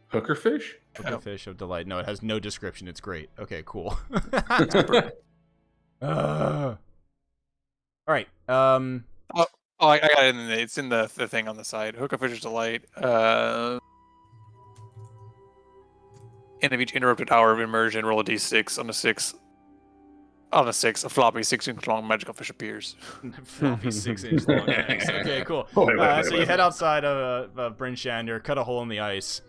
Hooker fish? Hooker fish of delight. No, it has no description. It's great. Okay, cool. All right. I got it. It's in the thing on the side. Hook of Fisher's Delight. End of each interrupted hour of immersion, roll a d6. On a 6, a floppy 6-inch long magical fish appears. Floppy 6-inch long. Nice. Okay, cool. So you head outside of Bryn Shander, cut a hole in the ice,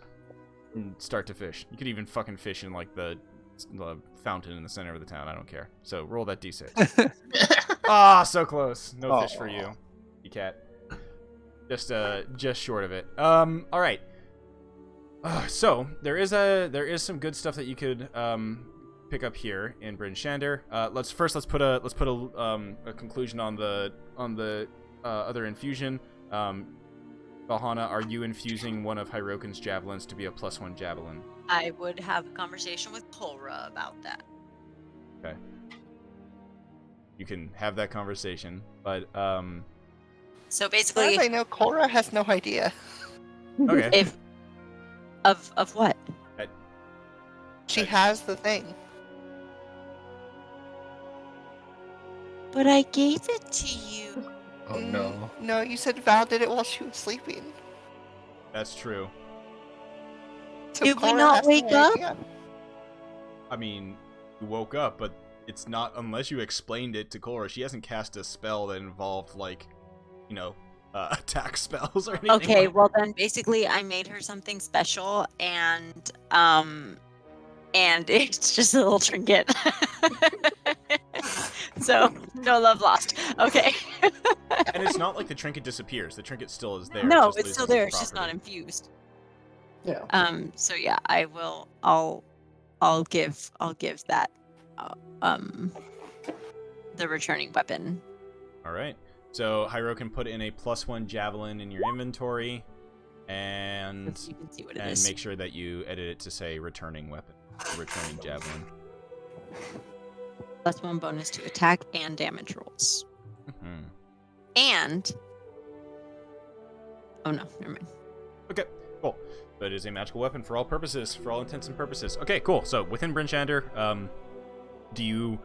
and start to fish. You could even fucking fish in like the fountain in the center of the town. I don't care. So roll that d6. Ah, so close. No fish for you, you cat. Just short of it. All right. So there is some good stuff that you could pick up here in Bryn Shander. Let's put a conclusion on the other infusion. Valhana, are you infusing one of Hirokin's javelins to be a +1 javelin? I would have a conversation with Cora about that. Okay. You can have that conversation, but So As basically, far as I know, Cora has no idea. okay. if of what? She has the thing. But I gave it to you. Oh no. No, you said Val did it while she was sleeping. That's true. So Did we Cora not has no wake up? idea. I mean, you woke up, but it's not unless you explained it to Cora. She hasn't cast a spell that involved attack spells or anything. Okay, like well then basically I made her something special and it's just a little trinket. So no love lost. Okay. And it's not like the trinket disappears. The trinket still is there. No, just it's still loses there. its It's just not property. infused. Yeah. So yeah, I'll give that the returning weapon. All right. So Hirokin put in a +1 javelin in your inventory, and You can see what it is. make sure that you edit it to say returning weapon, or returning javelin. +1 bonus to attack and damage rolls. Mhm. And oh no, never mind. Okay, cool. So it is a magical weapon for all purposes, for all intents and purposes. Okay, cool. So within Bryn Shander, do you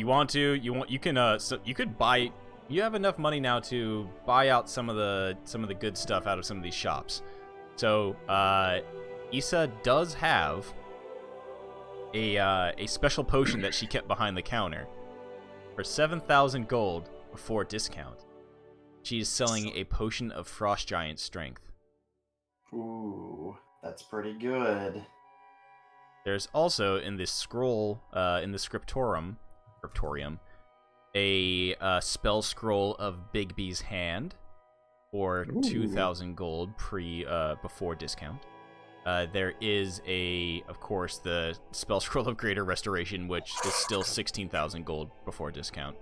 want to? You can so you could buy. You have enough money now to buy out some of the good stuff out of some of these shops. So Issa does have a special potion that she kept behind the counter for 7,000 gold before discount. She is selling a potion of frost giant strength. Ooh, that's pretty good. There's also in this scroll, in the scriptorium, a spell scroll of Bigby's hand for 2,000 gold before discount. There is of course, the spell scroll of Greater Restoration, which is still 16,000 gold before discount.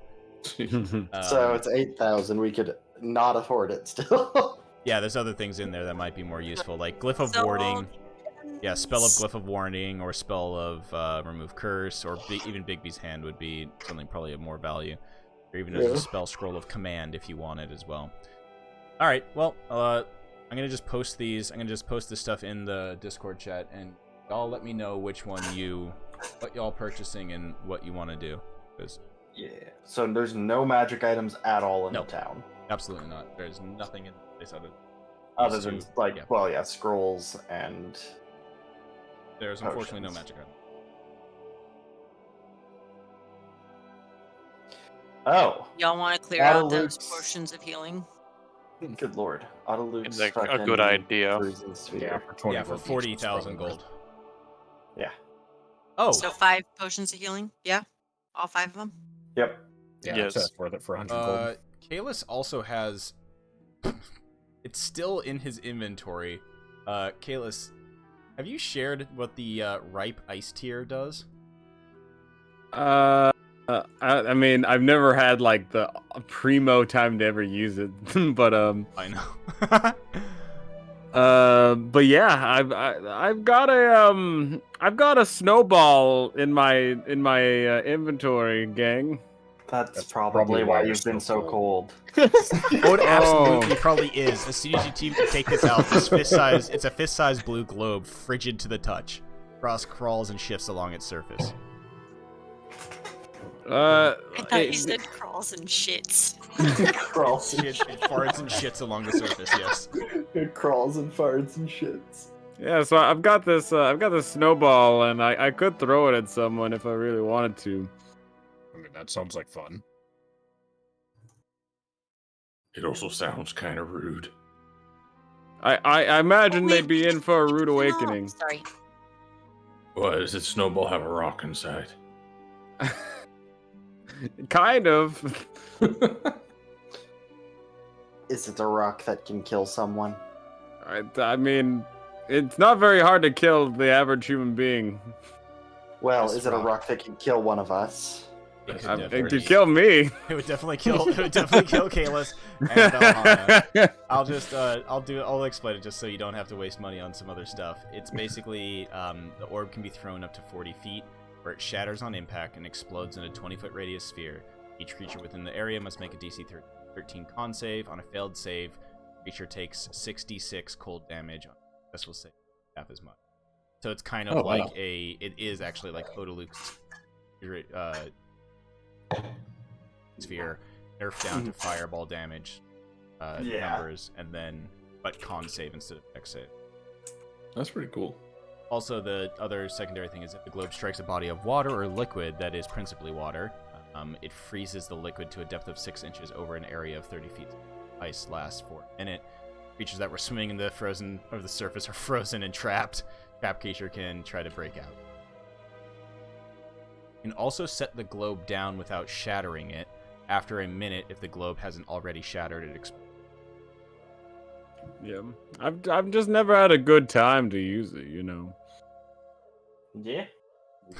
So it's 8,000. We could not afford it still. Yeah, there's other things in there that might be more useful, like Glyph of So- Warding. Yeah, spell of Glyph of Warning, or spell of Remove Curse, or even Bigby's Hand would be something probably of more value. Or even a spell scroll of Command if you want it as well. Alright, well, I'm gonna just post these. I'm gonna just post this stuff in the Discord chat, and y'all let me know which one what y'all purchasing and what you want to do. 'Cause Yeah. So there's no magic items at all in No. the town. absolutely not. There's nothing in this Other than, two, like, yeah. well, yeah, scrolls and... There's unfortunately no potions. magic item. Oh, Y'all want to clear out those Luke's- portions of healing? good lord. Autoluke's It's like a fucking good idea. Bruising sphere. for 20 Yeah, for gold each, 40,000 that's probably gold. Yeah. Oh, So 5 potions of healing? Yeah? All 5 of them? Yep. worth it. Yeah, Yes. that's worth it for 100 gold. Kalis also has. It's still in his inventory. Kalis, have you shared what the ripe ice tier does? I mean, I've never had like the primo time to ever use it, but I know. but yeah, I've got a snowball in my inventory, gang. That's That's probably probably why why you've you're been so so cold. cold. Oh, it absolutely probably is. As soon as you take this out, it's a fist-sized blue globe, frigid to the touch. Frost crawls and shifts along its surface. I thought you said crawls and shits. Crawls and It farts and shits along the surface. Yes. It crawls and farts and shits. Yeah, so I've got this snowball, and I could throw it at someone if I really wanted to. I mean, that sounds like fun. It also sounds kind of rude. I imagine Oh, they'd wait, be in for a rude no, awakening. Sorry. What, does its snowball have a rock inside? Kind of. Is it a rock that can kill someone? I mean, it's not very hard to kill the average human being. Well, This is it a rock. rock that can kill one of us? It could It definitely- could kill me. It would definitely kill. It would definitely kill Kalis and Valhalla. I'll explain it just so you don't have to waste money on some other stuff. It's basically the orb can be thrown up to 40 feet, where it shatters on impact and explodes in a 20-foot radius sphere. Each creature within the area must make a DC 13 con save. On a failed save, creature takes 6d6 cold damage. On a successful save, half as much. So it's kind of like it is actually like Odaluk's sphere nerfed down to fireball damage numbers, and then but con save instead of dex save. That's pretty cool. Also, the other secondary thing is if the globe strikes a body of water or liquid that is principally water, it freezes the liquid to a depth of 6 inches over an area of 30 feet. Ice lasts for a minute. Creatures that were swimming in the surface are frozen and trapped. Trapped creature can try to break out. You can also set the globe down without shattering it. After a minute, if the globe hasn't already shattered, it explodes. Yeah, I've just never had a good time to use it, you know. Yeah.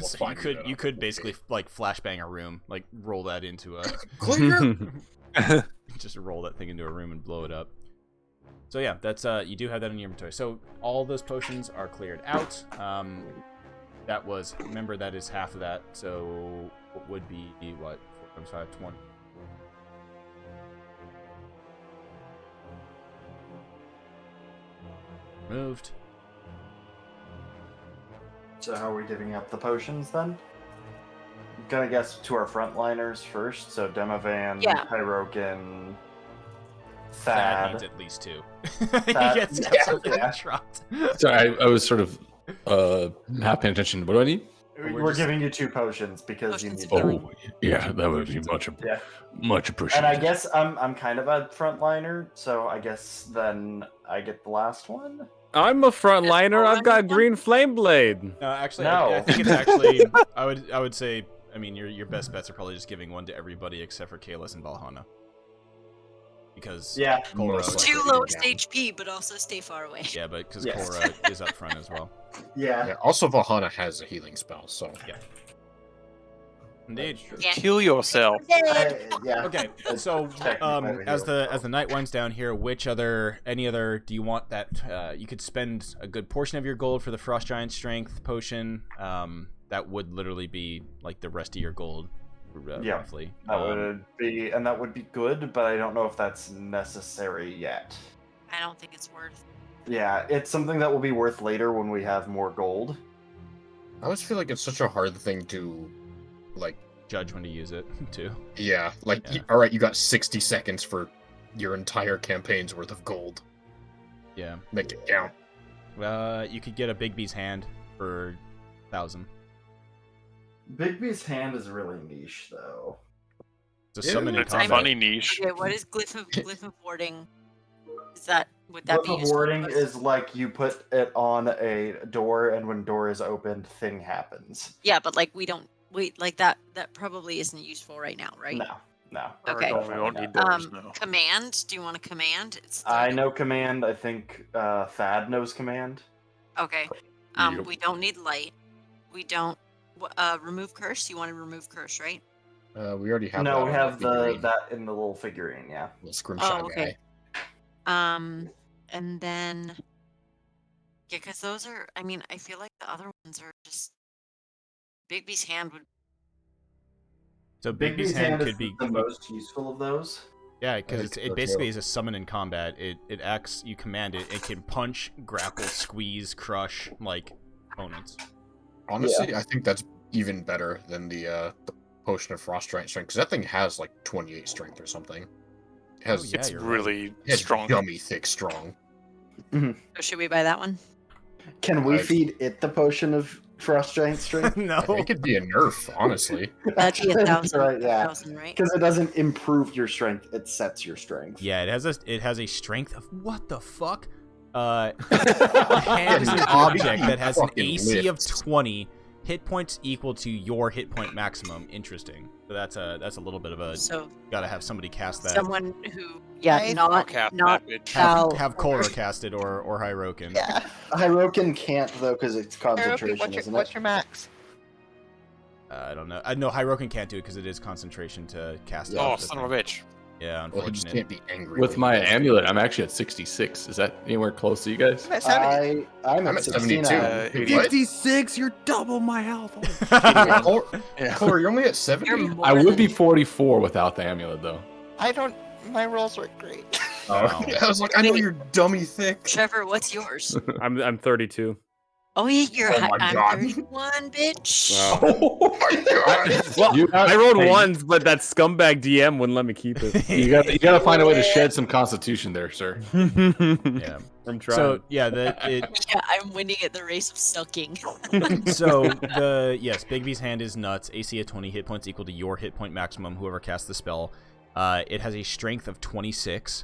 So you could basically like flashbang a room, like roll that into a just roll that thing into a room and blow it up. So yeah, that's you do have that in your inventory. So all those potions are cleared out. That was, remember, that is half of that. So what would be what 4 times 5, 20. Moved. So how are we divvying up the potions then? I'm gonna guess to our frontliners first. So Demovan, Yeah. Pyrokin, Thad needs Thad. at least 2. Thad- He gets yeah, absolutely yeah. dropped. Sorry, I was sort of not paying attention. What do I need? We're giving you 2 potions because Potions you of need healing. them. Oh, yeah, that would be much Yeah. appreciated. And I guess I'm kind of a frontliner, so I guess then I get the last one. I'm a frontliner. I've got green flame blade. No, actually, No. I think it's actually. I would say. I mean, your best bets are probably just giving one to everybody except for Kalis and Valhalla. Because Yeah. Korra, Most Two likely. lowest HP, but also stay far away. yeah, but because Yes. Korra is up front as well. Yeah. Yeah, also Valhalla has a healing spell, so Indeed. Yeah. Kill yourself. Yeah. Okay, so as the night winds down here, any other do you want that you could spend a good portion of your gold for the Frost Giant Strength potion? That would literally be like the rest of your gold, Yeah. roughly. That would be good, but I don't know if that's necessary yet. I don't think it's worth. Yeah, it's something that will be worth later when we have more gold. I always feel like it's such a hard thing to, like, Judge when to use it too. yeah, like, Yeah. all right, you got 60 seconds for your entire campaign's worth of gold. Yeah. Make it count. You could get a Big B's hand for 1,000. Bigby's hand is really niche, though. It's a summon in It's a combat. funny niche. Okay, what is glyph of warding? Would that be Glyph of useful? warding is like you put it on a door, and when door is opened, thing happens. Yeah, but like we like that probably isn't useful right now, right? No. Okay. We don't need those now. Command. Do you want a command? It's I know command. I think Thad knows command. Okay. Yep. We don't need light. We don't remove curse. You want to remove curse, right? We already have No, that we on have figurine. that in the little figurine. Yeah. Little scrimshaw Oh, okay. guy. And then yeah, because those are. I mean, I feel like the other ones are just. Bigby's hand would. So Big B's hand could be the most useful of those. Yeah, because think it so, basically too. is a summon in combat. It acts. You command it. It can punch, grapple, squeeze, crush like opponents. Honestly, I think that's even better than the potion of Frost Giant Strength, because that thing has like 28 strength or something. It has, yeah, It's you're really it has strong. yummy, thick, strong. So should we buy that one? Can we I- feed it the potion of Frost Giant Strength? No. It could be a nerf, honestly. That'd be 1,000. Right, yeah. 1,000, right? Because it doesn't improve your strength; it sets your strength. Yeah, it has a strength of what the fuck? The hand is an object that has an Fucking AC of lifts. 20, hit points equal to your hit point maximum. Interesting. So that's a little bit of a. So Gotta have somebody cast that. someone who, yeah, Nice. not Cast not that bitch. Have Kohler cast it or Hyroken. Yeah. Hiroken can't though because it's Haruki, concentration, isn't what's it? your max? I don't know. No, Hyroken can't do it because it is concentration to cast it. Oh, off the son of thing. a bitch. Yeah, Well, he just unfortunate. can't be angry. With when my he does it. amulet, I'm actually at 66. Is that anywhere close to you guys? I'm at 70. I'm I'm at at 69. 72. What? 56, you're double my health. Kohler, you're only at 70? You're more I would be than- 44 without the amulet, though. I don't. My rolls were great. Oh, I was like, I know you're dummy thick. Trevor, what's yours? I'm 32. Oh, yeah, you're Oh my I'm God. 31, bitch. Oh my god. Well, You got- I rolled hey, ones, but that scumbag DM wouldn't let me keep it. You got to find a way to shed some constitution there, sir. Yeah. I'm trying. So yeah, Yeah, I'm winning at the race of sucking. So Bigby's hand is nuts. AC of 20, hit points equal to your hit point maximum. Whoever casts the spell, it has a strength of 26,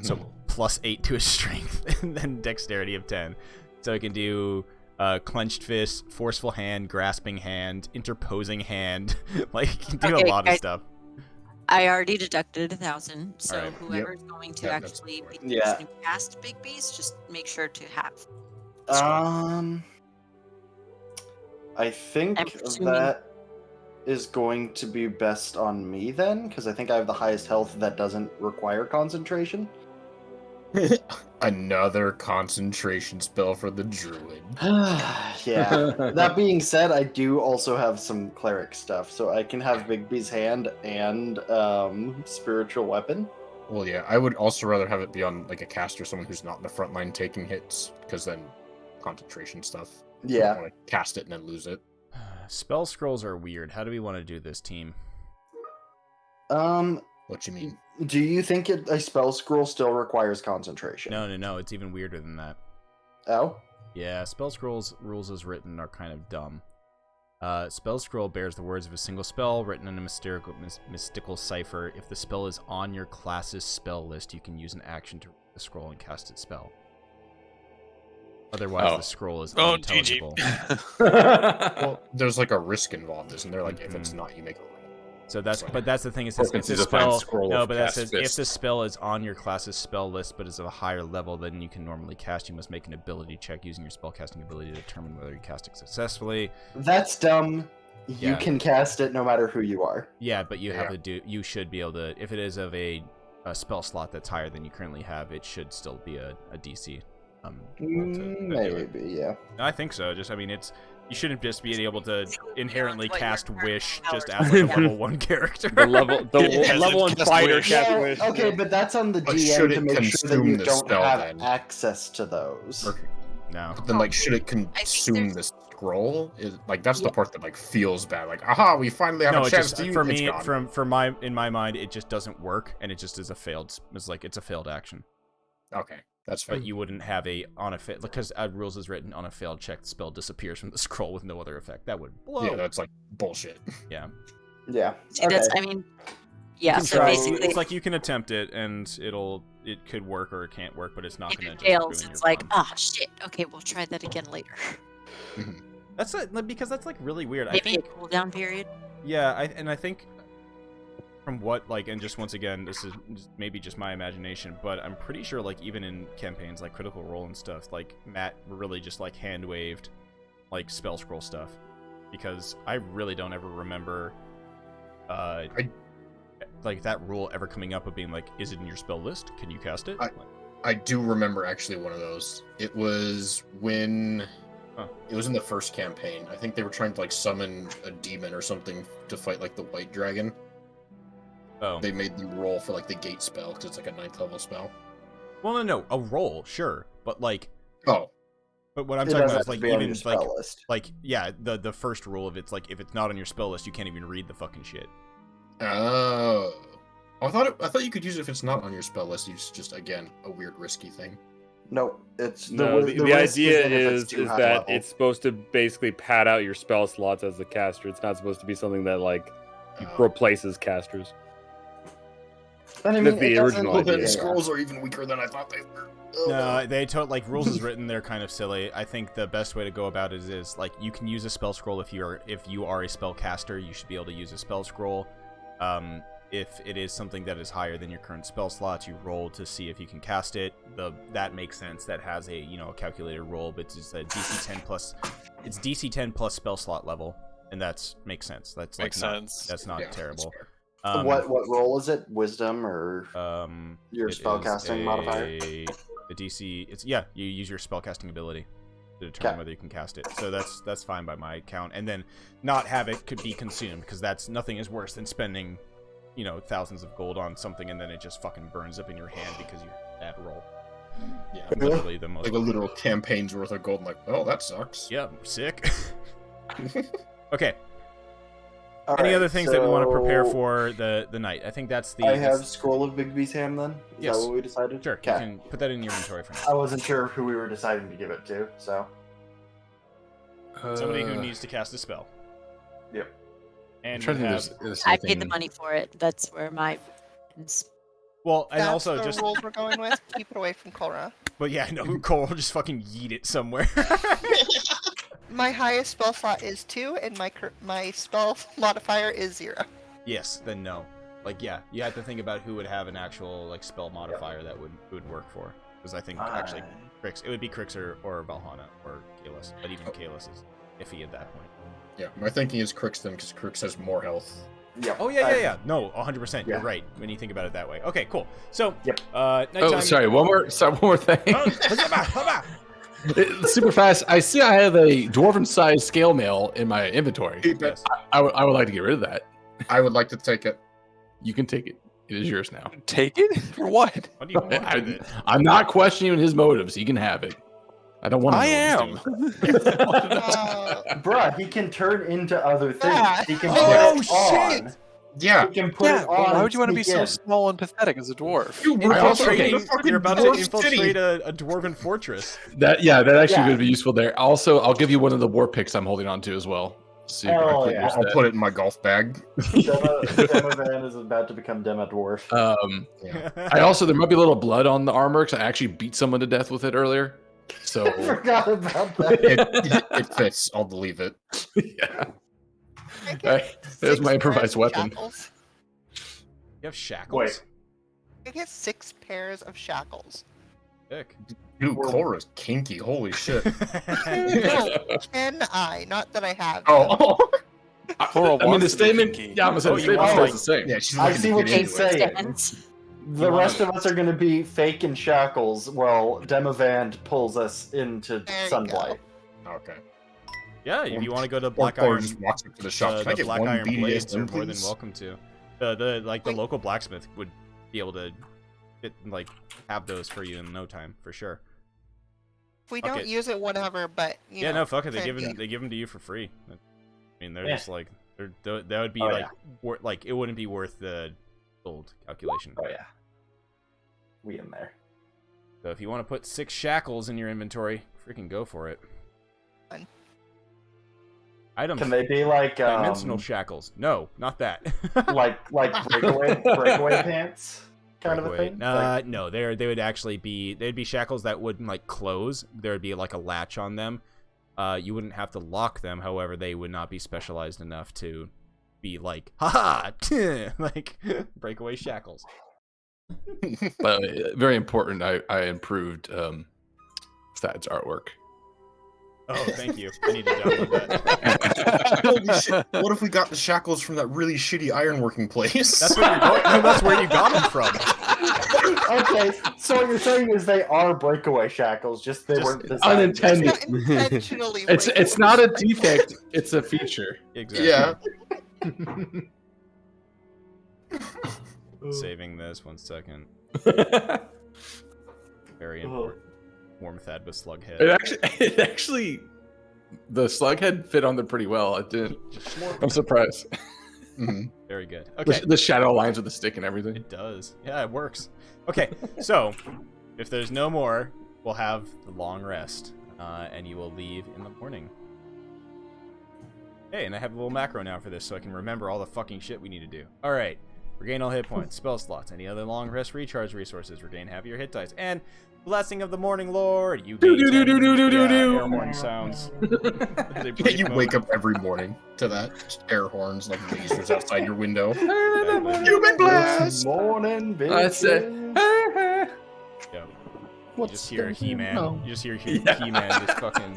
so plus 8 to his strength, and then dexterity of 10. So it can do clenched fist, forceful hand, grasping hand, interposing hand. Like it can do Okay, a lot of guys. stuff. I already deducted 1,000, so Alright. whoever's going to Yeah, that's actually be fine. Yeah. using cast Big Beast, just make sure to have. I think I'm presuming- that is going to be best on me then, because I think I have the highest health that doesn't require concentration. Another concentration spell for the druid. Yeah. That being said, I do also have some cleric stuff, so I can have Bigby's hand and spiritual weapon. Well, yeah, I would also rather have it be on like a caster, someone who's not in the front line taking hits, because then concentration stuff. I Yeah. don't want to cast it and then lose it. Spell scrolls are weird. How do we want to do this, team? What you mean? Do you think a spell scroll still requires concentration? No. It's even weirder than that. Oh? Yeah, spell scrolls rules as written are kind of dumb. Spell scroll bears the words of a single spell written in a mystical cipher. If the spell is on your class's spell list, you can use an action to read the scroll and cast its spell. Otherwise, the scroll is Oh, unintelligible. Well, there's like a risk involved, isn't there? Like if it's not, you make a roll. So that's the thing is Or if the consider find spell scroll no, of but that cast says if fist. the spell is on your class's spell list but is of a higher level than you can normally cast, you must make an ability check using your spellcasting ability to determine whether you cast it successfully. That's dumb. You Yeah. can cast it no matter who you are. Yeah, but you have Yeah. to do. You should be able to. If it is of a spell slot that's higher than you currently have, it should still be a DC. roll to do it. Maybe, yeah. I think so. I mean, it's you shouldn't just be able to inherently What your cast current Wish powers just are. as like a level 1 character. the level Yeah, level one cast fighter wish. cast Well, wish. okay, but that's on the But DM should to it make sure that consume you the don't spell, have then? access to those. Or- No. But then, like, should it consume the scroll? Is like that's the part that like feels bad. Like, aha, we finally have No, a it chance just to use for it's me, gone. in my mind, it just doesn't work, and it just is a failed. It's a failed action. Okay, that's fine. But you wouldn't have a on a fail because rules is written on a failed check. The spell disappears from the scroll with no other effect. That would blow. Yeah, that's like bullshit. Yeah. Yeah. See, that's, I mean, yeah, so So basically, it's like you can attempt it, and it could work or it can't work, but it's not if going it to fails, ruin it's your like, fun. ah, shit. Okay, we'll try that again later. That's because that's like really weird. I Maybe think a cooldown period. yeah, I think from what like and just once again this is maybe just my imagination, but I'm pretty sure like even in campaigns like Critical Role and stuff, like Matt really just like hand waved like spell scroll stuff because I really don't ever remember like that rule ever coming up of being like, is it in your spell list? Can you cast it? I do remember actually one of those. It was when it was in the first campaign. I think they were trying to like summon a demon or something to fight like the white dragon. Oh. They made them roll for like the gate spell because it's like a 9th level spell. Well, no, a roll, sure, but like, Oh, but what I'm It talking doesn't about is have to like be on even your spell like list. like yeah, the first rule of it's like if it's not on your spell list, you can't even read the fucking shit. oh. I thought you could use it if it's not on your spell list. It's just again a weird risky thing. No, it's No, the risk idea that if it's is too high that level. it's supposed to basically pad out your spell slots as a caster. It's not supposed to be something that like Oh. replaces casters. But I That's mean, the it doesn't- original Well, idea. then Yeah. scrolls are even weaker than I thought they were. Oh, No, they like rules is written. They're kind of silly. I think the best way to go about it is like you can use a spell scroll if you are a spellcaster. You should be able to use a spell scroll. If it is something that is higher than your current spell slots, you roll to see if you can cast it. That makes sense. That has a a calculated roll, but it's a DC 10 plus. It's DC 10 plus spell slot level, and makes sense. That's Makes sense. That's not Yeah, that's terrible. fair. what roll is it? Wisdom or your it is spellcasting modifier? The DC. You use your spellcasting ability to determine Okay. whether you can cast it. So that's fine by my count. And then not have it could be consumed because nothing is worse than spending thousands of gold on something and then it just fucking burns up in your hand because you had roll. Yeah, Literally the most. like a literal campaign's worth of gold. I'm like, oh, that sucks. Yeah, sick. Okay. All Any right, other things that we want to prepare so for the night? I think that's the. I have Scroll of Bigby's Ham then? Is Yes. that what we decided? Sure. You Okay. can put that in your inventory for now. I wasn't sure who we were deciding to give it to, so. Somebody who needs to cast a spell. Yep. And trying we to have, think there's I paid the anything- money for it. That's where my. well, and That's also the just, rules we're going with. Keep it away from Cora. but yeah, no, Cole will just fucking yeet it somewhere. My highest spell slot is 2, and my spell modifier is 0. Yes, then no. Like, yeah, you have to think about who would have an actual like spell modifier that would work for. Because I think actually, Crix, it would be Crix or Valhalla or Kalis, but even Kalis is iffy at that point. Yeah, my thinking is Crix then because Crix has more health. Yep. Oh yeah. No, 100%. You're Yeah. right when you think about it that way. Okay, cool. So, Yep. nighttime. Oh, sorry. One more thing. Oh, Super fast. I see I have a dwarven-sized scale mail in my inventory. Keep it. yes. I would like to get rid of that. I would like to take it. You can take it. It is yours now. Take it for what? What do you want with it? I'm not questioning his motives. He can have it. I don't want to. I know am. what he's doing. Bruh, he can turn into other things. Yeah. He can Oh, put it on. Yeah. He can put Yeah, it but on. why would you want to be sneak so in. small and pathetic as a dwarf? I also You're about to infiltrate a dwarven fortress. That actually Yeah. would be useful there. Also, I'll give you one of the war picks I'm holding on to as well. So you can Hell quickly yeah. use I'll that. put it in my golf bag. Demovan is about to become Demo Dwarf. Yeah. I also there might be a little blood on the armor because I actually beat someone to death with it earlier. So I forgot about that. It fits. I'll leave it. yeah, I get Right, there's 6 my improvised pairs of weapon. shackles. You have shackles. Wait. I get 6 pairs of shackles. Sick. Dude, Cora's kinky. Holy shit. No, can I? Not that I have. Oh. Cora I mean wants the to be statement. kinky. Yeah, I'm gonna Oh, say you the want, statement like- stays the same. Yeah, she's I looking see to what get she's into it. saying. The rest of us are going to be fake in shackles while Demovand pulls us into There you Sunblight. Okay. Yeah, if you want to go to Or Black Cora Iron, just walks up to the shop. Can I the get Black one Iron Blades, you're BDSM, more than please? welcome to. The Wait. local blacksmith would be able to have those for you in no time for sure. If we Fuck don't it. use it, whatever. But you Yeah, know, no, fuck it. They fair give them. game. They give them to you for free. I mean, they're Yeah. just like that would be Oh, like yeah. it wouldn't be worth the gold calculation. Oh, yeah. We in there. So if you want to put 6 shackles in your inventory, freaking go for it. Fine. Items. Can they be like Dimensional shackles. No, not that. like breakaway pants kind of a Breakaway. thing? Like, No, they would actually be they'd be shackles that wouldn't like close. There would be like a latch on them. You wouldn't have to lock them. However, they would not be specialized enough to be like haha like breakaway shackles. Very important. I improved Thad's artwork. Oh, thank you. I need to download that. Holy shit. What if we got the shackles from that really shitty ironworking place? That's where you're going. No, that's where you got them from. okay, so what you're saying is they are breakaway shackles, just they weren't designed. Unintended. Not intentionally. It's not a defect. It's a feature. Exactly. Yeah. Saving this 1 second. Very important. Warm Thad with slug head. It actually, the slug head fit on there pretty well. It did. I'm surprised. Mhm. Very good. Okay. The shadow lines with the stick and everything. It does. Yeah, it works. Okay, so if there's no more, we'll have the long rest, and you will leave in the morning. Hey, and I have a little macro now for this, so I can remember all the fucking shit we need to do. All right. Regain all hit points, spell slots, any other long rest recharge resources. Regain half your hit dice. And Blessing of the Morning Lord. You gain 10 air horn sounds. There's a brief You wake moment up every morning to that just air horns like lasers outside your window. Exactly. Human blast! Morning, bitch. I say, Yeah. You what's just hear the- He-Man. no. You just hear He-Man just fucking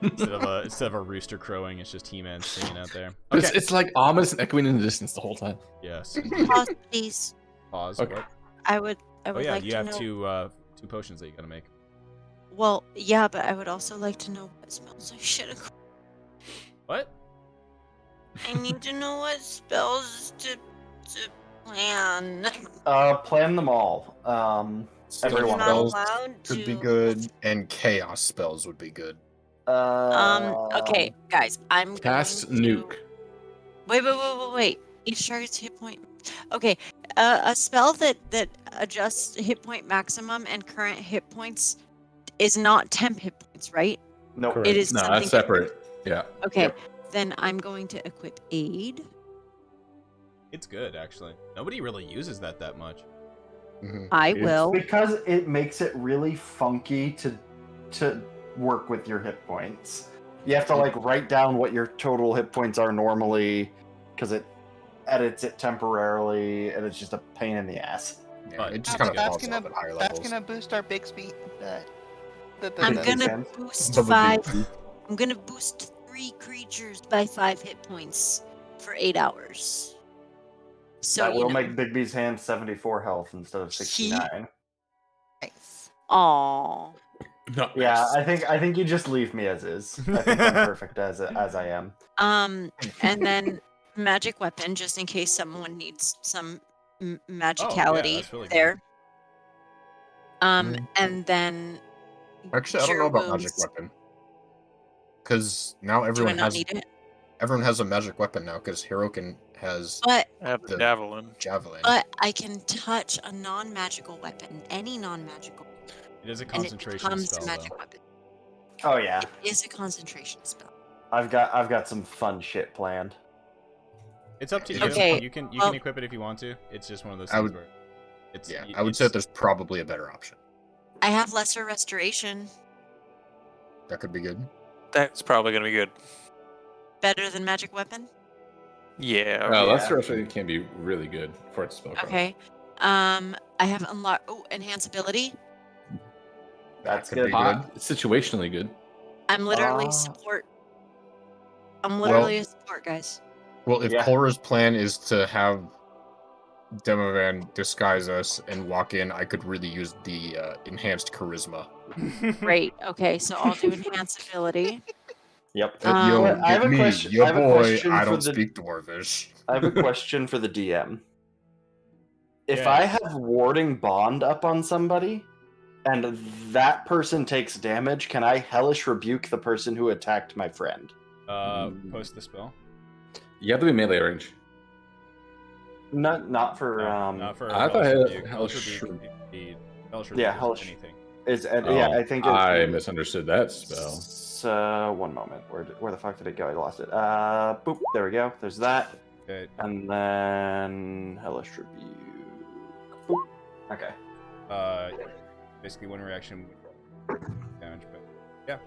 instead of a rooster crowing, it's just He-Man singing out there. But Okay. it's like ominous and echoing in the distance the whole time. Yes. Pause, please. Pause. Okay. What? I would Oh yeah, like you to have know. two potions that you gotta make. Well, yeah, but I would also like to know what spells I should have. What? I need to know what spells to plan. Plan them all. Everyone I'm not Spells allowed could be to. good, and chaos spells would be good. Okay, guys, I'm Cast going to... nuke. Wait. Each target's hit point. Okay, a spell that adjusts hit point maximum and current hit points is not temp hit points, right? Nope. Correct. It is No, something that's separate. Yeah. Okay, then I'm going to equip aid. It's good actually. Nobody really uses that much. I It's will. Because it makes it really funky to work with your hit points. You have to like write down what your total hit points are normally, because it edits it temporarily, and it's just a pain in the ass. Yeah, But it just kind of That's falls gonna off at higher that's levels. gonna boost our big speed. I'm the- gonna the- boost Double 5. duty. I'm gonna boost 3 creatures by 5 hit points for 8 hours. So that you will know. make Bigby's hand 74 health instead of 69. Nice. Aw. Not Yeah, nice. I think you just leave me as is. I think I'm perfect as I am. And then magic weapon, just in case someone needs some magicality that's really good. there. And then Actually, I don't know Cure about magic wounds. weapon. Because now Do I everyone not has need it? everyone has a magic weapon now, because Hirokin has But I have the The- javelin. javelin. I can touch a non-magical weapon, any non-magical, It is a and it concentration becomes spell a magic though. weapon. Oh yeah, It is a concentration spell. I've got some fun shit planned. It's up to you. Okay, You can well- equip it if you want to. It's just one of those I things would- where it's Yeah, y- I would say it's- that there's probably a better option. I have lesser restoration, That could be good. That's probably gonna be good. better than magic weapon. Yeah. Oh, Yeah. that's actually can be really good for its spell. Okay. I have enhanceability. That's Could good. be good. Situationally good. I'm literally Ah. support. I'm literally a support, guys. Well, if Yeah. Cora's plan is to have Demovan disguise us and walk in, I could really use the enhanced charisma. Great. Okay, so I'll do enhanceability. Yep. Yo, I have a me, question. your I have a boy, question I for don't the- speak Dwarvish. I have a question for the DM. If Yes. I have warding bond up on somebody, and that person takes damage, can I hellish rebuke the person who attacked my friend? Post the spell. You have to be melee range. Not for Not for I thought Hellish it- Rebuke. Hellish Hellish Yeah, Rebuke is Hellish- anything. yeah, I think I misunderstood that spell. So one moment, where the fuck did it go? I lost it. Boop. There we go. There's that, Okay. and then hellish rebuke. Boop. Okay. Basically one reaction damage, but yeah.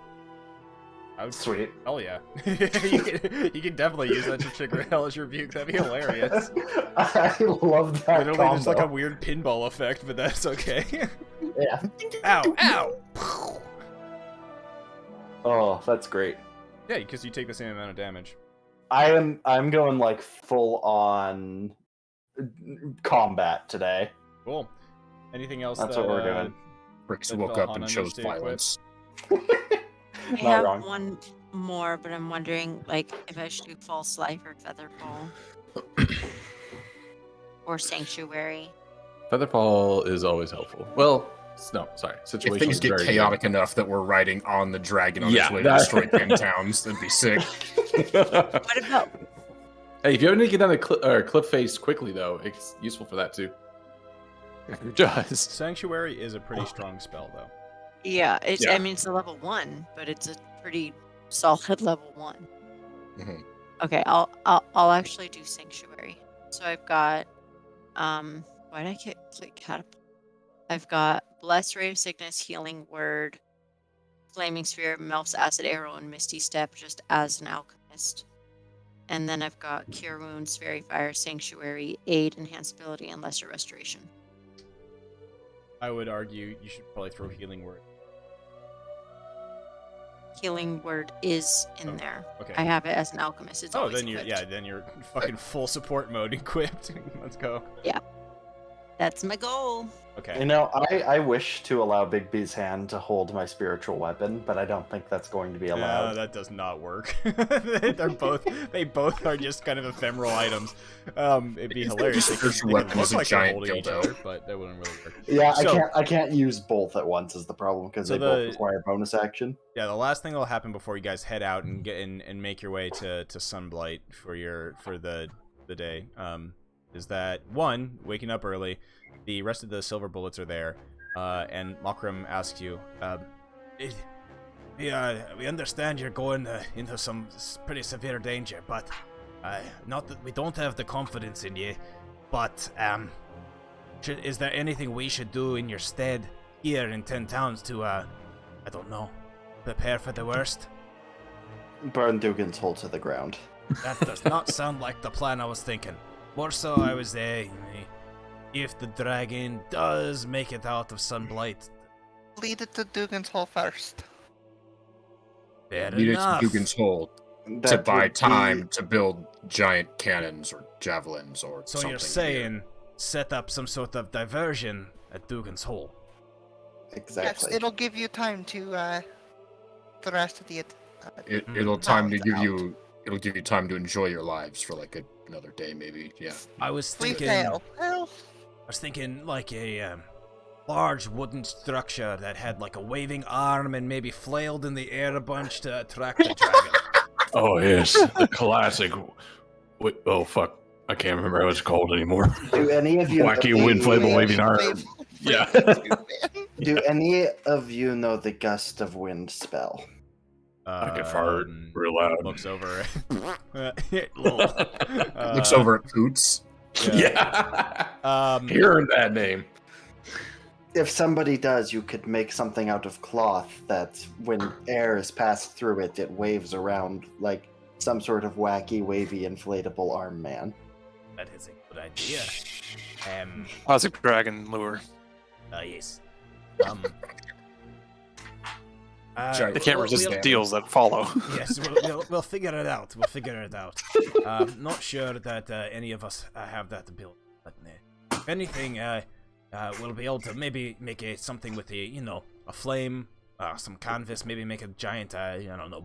I would Sweet. Hell yeah. you can definitely use that to trigger Hellish Rebuke. That'd be hilarious. I love that Literally combo. just like a weird pinball effect, but that's okay. Yeah. Ow! Ow! Oh, that's great. Yeah, because you take the same amount of damage. I'm going like full on combat today. Cool. Anything else? That's that, what we're doing. Bricks that woke up Valhalla and needs chose to equip? violence. I Not have wrong. one more, but I'm wondering, like, if I should do False Life or Featherfall. Or Sanctuary. Featherfall is always helpful. Well, no, sorry. If Situation things is get very chaotic enough that we're riding on the dragon on Yeah, its way to that- destroy 10 towns, that'd be sick. good. What about Hey, if you ever need to get down the cliff face quickly, though, it's useful for that too. It does. Sanctuary is a pretty strong spell, though. Yeah, Yeah. I mean it's a level 1, but it's a pretty solid level 1. Mhm. Okay, I'll actually do sanctuary. So I've got why did I click catapult? I've got bless, ray of sickness, healing word, flaming sphere, melts acid arrow, and misty step just as an alchemist. And then I've got cure wounds, fairy fire, sanctuary, aid, enhanced ability, and lesser restoration. I would argue you should probably throw healing word. Healing word is in there. Okay. I have it as an alchemist. It's always then you're equipped. then you're fucking full support mode equipped. Let's go. Yeah. That's my goal. Okay. You know, I wish to allow Big B's hand to hold my spiritual weapon, but I don't think that's going to be allowed. That does not work. They both are just kind of ephemeral items. It'd be hilarious. Spiritual weapon is a giant holding each dildo. other, but that wouldn't really work. Yeah, So- I can't use both at once is the problem because So they both require bonus action. Yeah, the last thing that'll happen before you guys head out and get in and make your way to Sunblight for the day, is that one, waking up early, the rest of the silver bullets are there, and Makram asks you, we understand you're going into some pretty severe danger, but not that we don't have the confidence in you, but is there anything we should do in your stead here in 10 towns to I don't know, prepare for the worst? Burn Dugan's hole to the ground. That does not sound like the plan I was thinking. More so, I was if the dragon does make it out of Sunblight. Lead it to Dugan's hole first. Fair Lead it to enough. Dugan's hole to That buy would time be- to build giant cannons or javelins or So something. you're saying set up some sort of diversion at Dugan's Hole. Exactly. Yes, it'll give you time to the rest of the. It'll give you time to enjoy your lives for like another day, maybe. Yeah. I was We thinking. fail. Well, I was thinking like a large wooden structure that had like a waving arm and maybe flailed in the air a bunch to attract the dragon. Oh yes, the classic. Wait, oh fuck, I can't remember what it's called anymore. Do any of you Wacky know wind the- flable waving arm. wave- Yeah. Do any of you know the gust of wind spell? I can fart real loud. Looks over. Looks over at Poots. Yeah. Hearing that name. If somebody does, you could make something out of cloth that, when air is passed through it, it waves around like some sort of wacky, wavy, inflatable arm man. That is a good idea. Classic dragon lure. Yes. Giant- They can't resist the deals that follow. Yes, we'll figure it out. Not sure that any of us have that ability, but if anything, we'll be able to maybe make something with a flame, some canvas, maybe make a giant,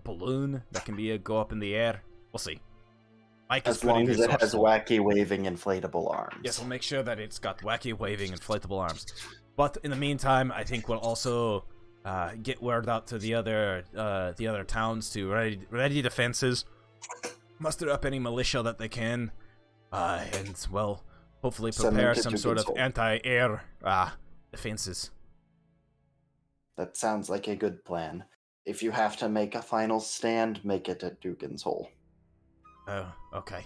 balloon that can go up in the air. We'll see. Mike is As long pretty as it has resourceful. wacky, waving, inflatable arms. Yes, we'll make sure that it's got wacky, waving, inflatable arms. But in the meantime, I think we'll also get word out to the other towns to ready defenses, muster up any militia that they can, and well, hopefully Send them prepare to some sort of Dugan's Hole. anti-air defenses. That sounds like a good plan. If you have to make a final stand, make it at Dugan's Hole. Oh, okay.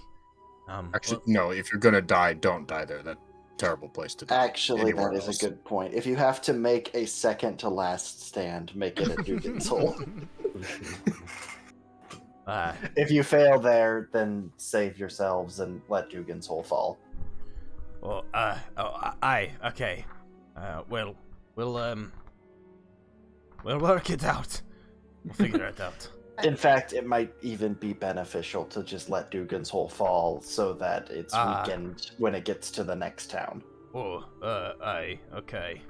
Actually, no. If you're gonna die, don't die there. That's a terrible place to die. Actually, Anywhere that is else. a good point. If you have to make a second to last stand, make it at Dugan's Hole. If you fail there, then save yourselves and let Dugan's Hole fall. Well, okay. We'll work it out. We'll figure it out. In fact, it might even be beneficial to just let Dugan's Hole fall so that it's weakened when it gets to the next town. Oh, okay.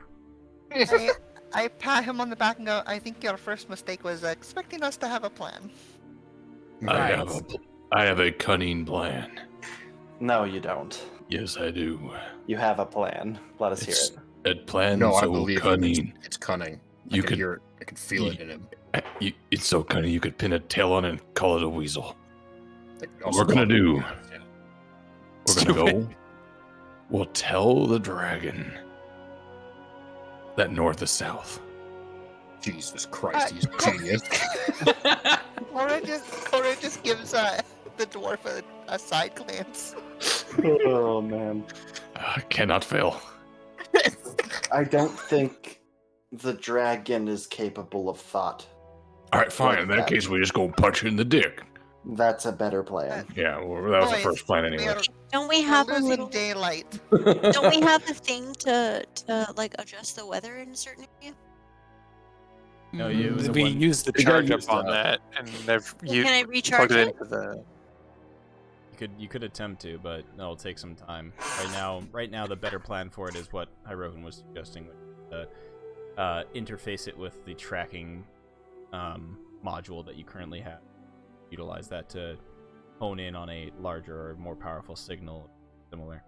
I pat him on the back and go, I think your first mistake was expecting us to have a plan. I have a cunning plan. No, you don't. Yes, I do. You have a plan. Let us hear it. That plan No, I so believe cunning. it's cunning. You I could hear it. I could feel it in him. It's so cunning. You could pin a tail on it and call it a weasel. Like, What also we're gonna call it- do? Yeah. We're gonna go. We'll tell the dragon that north is south. Jesus Christ, he's a genius. Cora just gives the dwarf a side glance. Oh man. Cannot fail. I don't think the dragon is capable of thought. All right, fine. Like In that that. case, we just go punch you in the dick. That's a better plan. Yeah, well, that was the Boys, first plan anyway. Don't we We're have a losing little? daylight. Don't we have a thing to like adjust the weather in a certain area? No, it was a we one- used the You gotta charge up use on that. that, and they've Well, can I recharge plugged it it? into the. You could attempt to, but that'll take some time. Right now, the better plan for it is what Hirogen was suggesting. Interface it with the tracking module that you currently have. Utilize that to hone in on a larger or more powerful signal. Similar.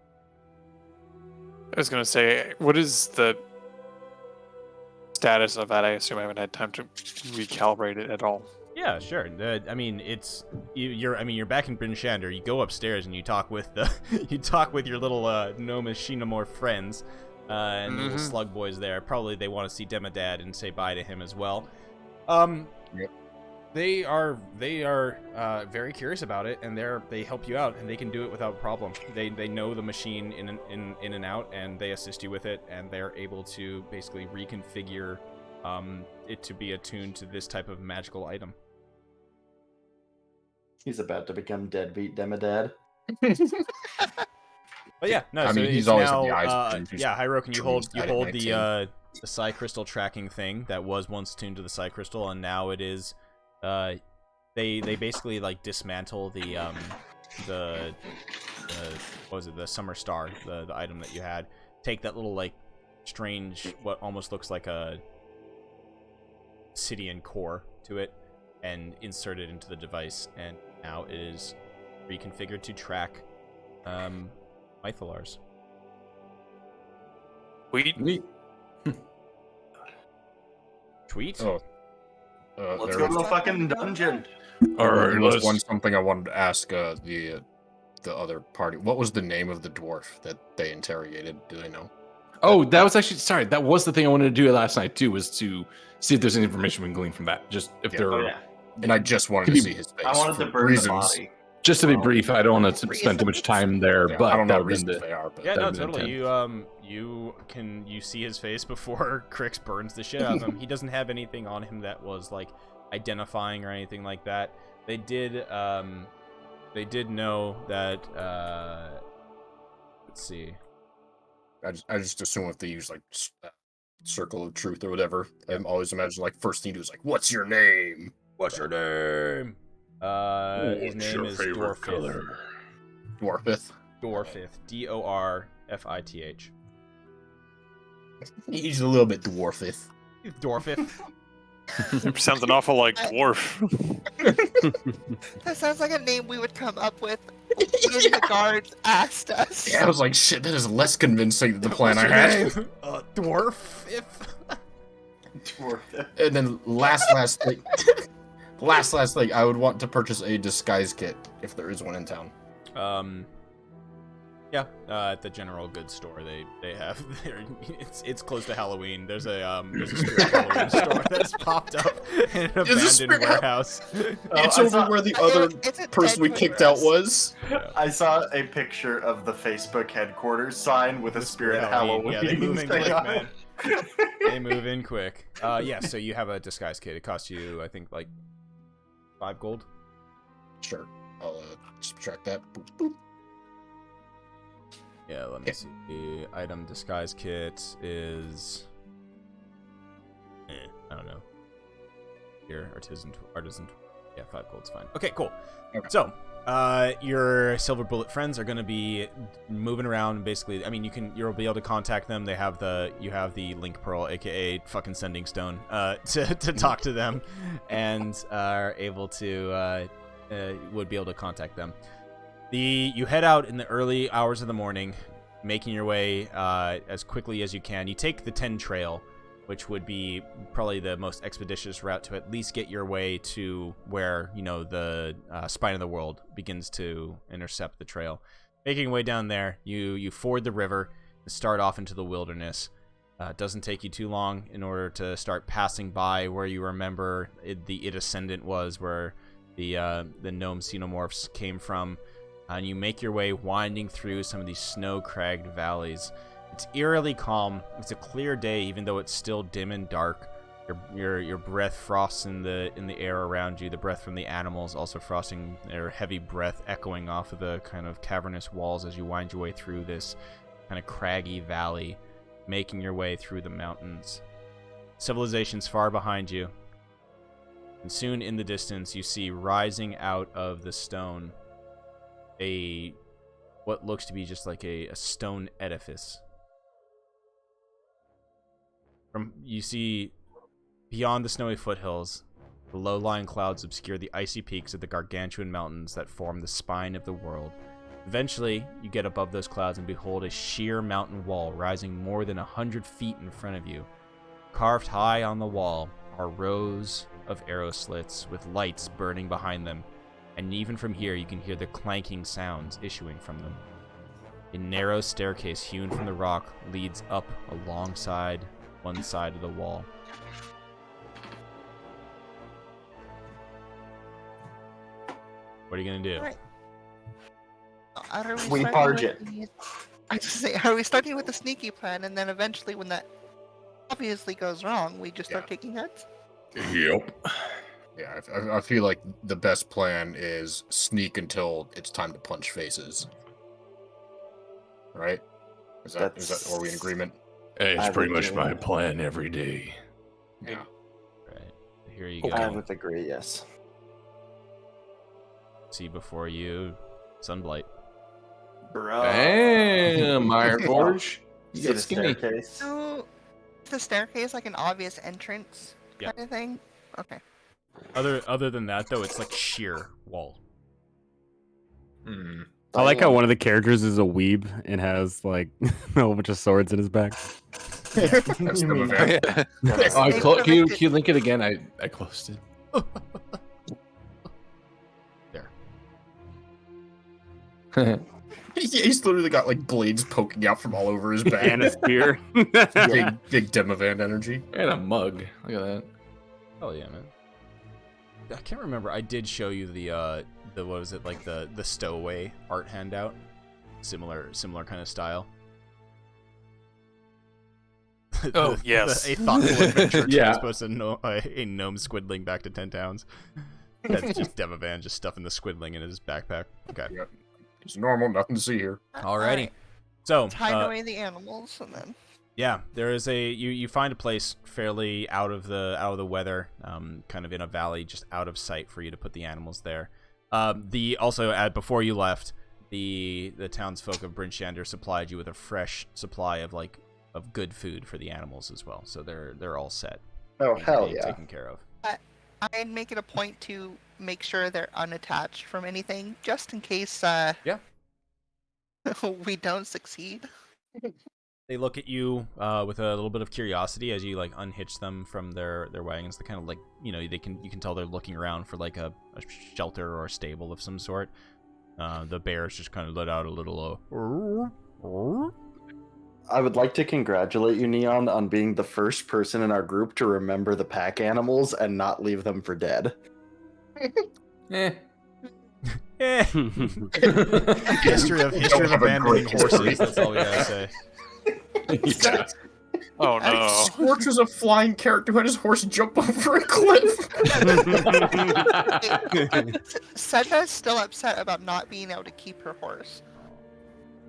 I was gonna say, what is the status of that? I assume I haven't had time to recalibrate it at all. Yeah, sure. I mean, it's you're back in Bryn Shander. You go upstairs and you talk with your little gnomish xenomorph friends, and the little slug boys there. Probably they want to see Demodad and say bye to him as well. Yep. They are very curious about it, and they help you out, and they can do it without problem. They know the machine in and out, and they assist you with it, and they're able to basically reconfigure it to be attuned to this type of magical item. He's about to become deadbeat Demodad. But yeah, no. I so mean, he's it's always now, in the eyes. yeah, Hiroken, you hold Dreams the psi crystal tracking thing that was once tuned to the psi crystal, and now it is. They basically like dismantle the what was it, the summer star, the item that you had. Take that little like strange, what almost looks like a obsidian core to it, and insert it into the device, and now it is reconfigured to track Mythalars. Neat. Tweet? Oh. Let's there go to was- the fucking dungeon. All right, there was let's. one something I wanted to ask the other party. What was the name of the dwarf that they interrogated? Do they know? Oh, that was actually sorry. That was the thing I wanted to do last night too, was to see if there's any information we can glean from that. Just if Yeah. there Oh are, yeah. And I just wanted to see his face. I wanted for to burn reasons. the body. just to be brief. I don't want to spend too much time there, Yeah, but I don't know that what would have been reasons the- they are, but Yeah, no, that'd be the totally. intent. You see his face before Crix burns the shit out of him. He doesn't have anything on him that was like identifying or anything like that. They did know that. Let's see. I just assume if they use like circle of truth or whatever, I'm always imagine like first thing to do is like, "What's your name?" What's your name? His What's name your is favorite Dwarfith. color? Dwarfith. Dorfith. Dorfith. He's a little bit dwarfith. Dorfith. Sounds an awful like dwarf. That sounds like a name we would come up with when the guards asked us. Yeah, I was like, shit, that is less convincing than the plan I had. Dwarfith. Dwarfith. And then last thing, last thing, I would want to purchase a disguise kit if there is one in town. Yeah, at the general goods store they have it's close to Halloween. There's a Spirit Halloween store that's popped up in an abandoned Spirit warehouse. It's I over saw- where the I other think it's a person we dead kicked Twin out Rose. was. I saw a picture of the Facebook headquarters sign with a Spirit Halloween. Yeah, they move in thing quick, on man. it. They move in quick. Yeah, so you have a disguise kit. It costs you, I think, like 5 gold. Sure, I'll subtract that. Boop, boop. Yeah, let me see. The item disguise kit is I don't know. Here, artisan. Yeah, 5 gold's fine. Okay, cool. Okay. So, your silver bullet friends are going to be moving around. Basically, I mean, you'll be able to contact them. You have the link pearl, aka fucking sending stone, to talk to them, and are able to would be able to contact them. You head out in the early hours of the morning, making your way as quickly as you can. You take the 10 trail, which would be probably the most expeditious route to at least get your way to where, the spine of the world begins to intercept the trail. Making your way down there, you ford the river and start off into the wilderness. It doesn't take you too long in order to start passing by where you remember the Ascendant was, where the gnome xenomorphs came from, and you make your way winding through some of these snow-cragged valleys. It's eerily calm. It's a clear day, even though it's still dim and dark. Your breath frosts in the air around you. The breath from the animals also frosting their heavy breath, echoing off of the kind of cavernous walls as you wind your way through this kind of craggy valley, making your way through the mountains. Civilization's far behind you, and soon in the distance you see rising out of the stone what looks to be just like a stone edifice. You see beyond the snowy foothills, the low-lying clouds obscure the icy peaks of the gargantuan mountains that form the spine of the world. Eventually, you get above those clouds and behold a sheer mountain wall rising more than 100 feet in front of you. Carved high on the wall are rows of arrow slits with lights burning behind them, and even from here you can hear the clanking sounds issuing from them. A narrow staircase hewn from the rock leads up alongside one side of the wall. What are you gonna do? Right. Are We starting barge with I just say, are we starting with a sneaky plan, and then eventually, when that obviously goes wrong, we just start taking hits? Yep. Yeah, I feel like the best plan is sneak until it's time to punch faces. Right? Is that are we in agreement? It's pretty much my plan every day. Yeah. Right. Here you go. I would agree, yes. See before you, Sunblight. Bro. Damn, Iron Forge. You See get the skinny. staircase? So, is the staircase like an obvious entrance kind of thing? Okay. Other than that, though, it's like sheer wall. I like how one of the characters is a weeb and has like a whole bunch of swords in his back. That's the event. Can you link it again? I closed it. There. He's literally got like blades poking out from all over his back. And a spear. big Demovan energy. And a mug. Look at that. Oh yeah, man. I can't remember. I did show you the what was it, like the stowaway art handout, similar kind of style. Oh, yes. A thoughtful adventure Yeah. transpose a gnome squidling back to 10 towns. That's just Demovan just stuffing the squidling in his backpack. Okay. Yep. It's normal, nothing to see here. Alrighty. Alright. So, Hide away the animals, and then yeah, there is you find a place fairly out of the weather, kind of in a valley, just out of sight for you to put the animals there. Before you left, the townsfolk of Brinchander supplied you with a fresh supply of good food for the animals as well, so they're all set. Oh, hell yeah. Taken care of. I'd make it a point to make sure they're unattached from anything, just in case we don't succeed. They look at you with a little bit of curiosity as you unhitch them from their wagons. They kind of you can tell they're looking around for a shelter or a stable of some sort. The bears just kind of let out a little. I would like to congratulate you, Neon, on being the first person in our group to remember the pack animals and not leave them for dead. History of abandoning horses. That's all we gotta say. Yeah. Oh no. Scorch was a flying character who had his horse jump over a cliff. Sedna's still upset about not being able to keep her horse.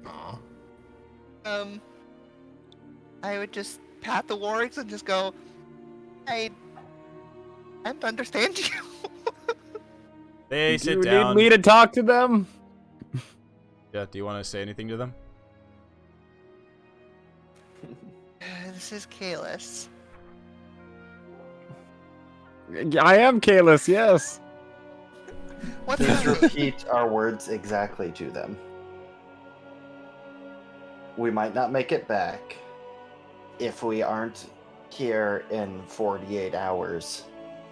Aw. I would just pat the wargs and just go, I don't understand you. They Do sit you down. need me to talk to them? Yeah, do you want to say anything to them? This is Kalis. I am Kalis, yes. What's Please that? repeat our words exactly to them. We might not make it back if we aren't here in 48 hours.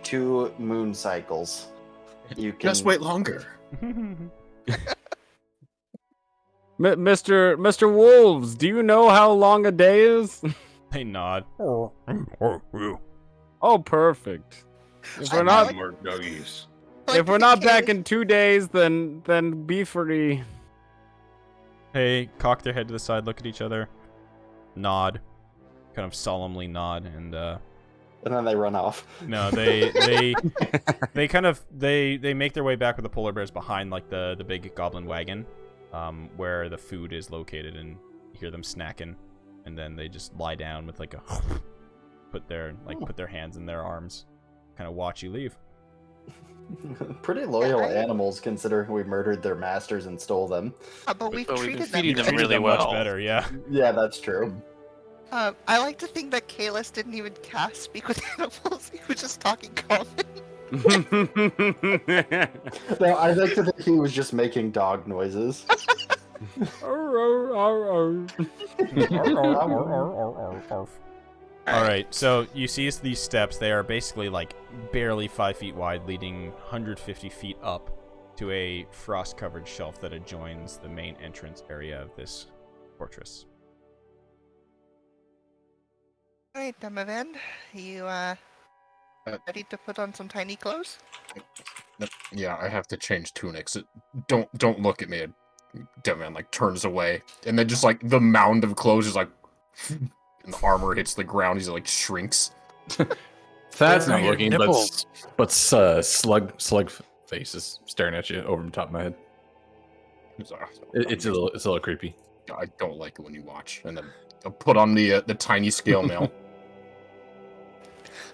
2 moon cycles. You can Just wait longer. Mr. Wolves, do you know how long a day is? They nod. Oh, perfect. If we're I not, More doggies. if we're not back in 2 days, then be free. Hey, cock their head to the side, look at each other, nod, kind of solemnly nod, and then they run off. no, they kind of they make their way back with the polar bears behind like the big goblin wagon, where the food is located, and you hear them snacking, and then they just lie down with like a put their hands in their arms, kind of watch you leave. Pretty loyal animals, considering we murdered their masters and stole them. But we've But we've treated been feeding them them really Much well. better, yeah. Yeah, that's true. I like to think that Kalis didn't even cast Speak with Animals. He was just talking common. No, I like to think he was just making dog noises. Alright, so you see these steps. They are basically like barely 5 feet wide, leading 150 feet up to a frost-covered shelf that adjoins the main entrance area of this fortress. Alright, Dumavan, you ready to put on some tiny clothes? Yeah, I have to change tunics. Don't look at me. Devin like turns away, and then just like the mound of clothes is like, and the armor hits the ground. He's like shrinks. Thad's not Your looking, nipples. but slug face is staring at you over the top of my head. It's a little creepy. I don't like it when you watch. And then I'll put on the tiny scale mail.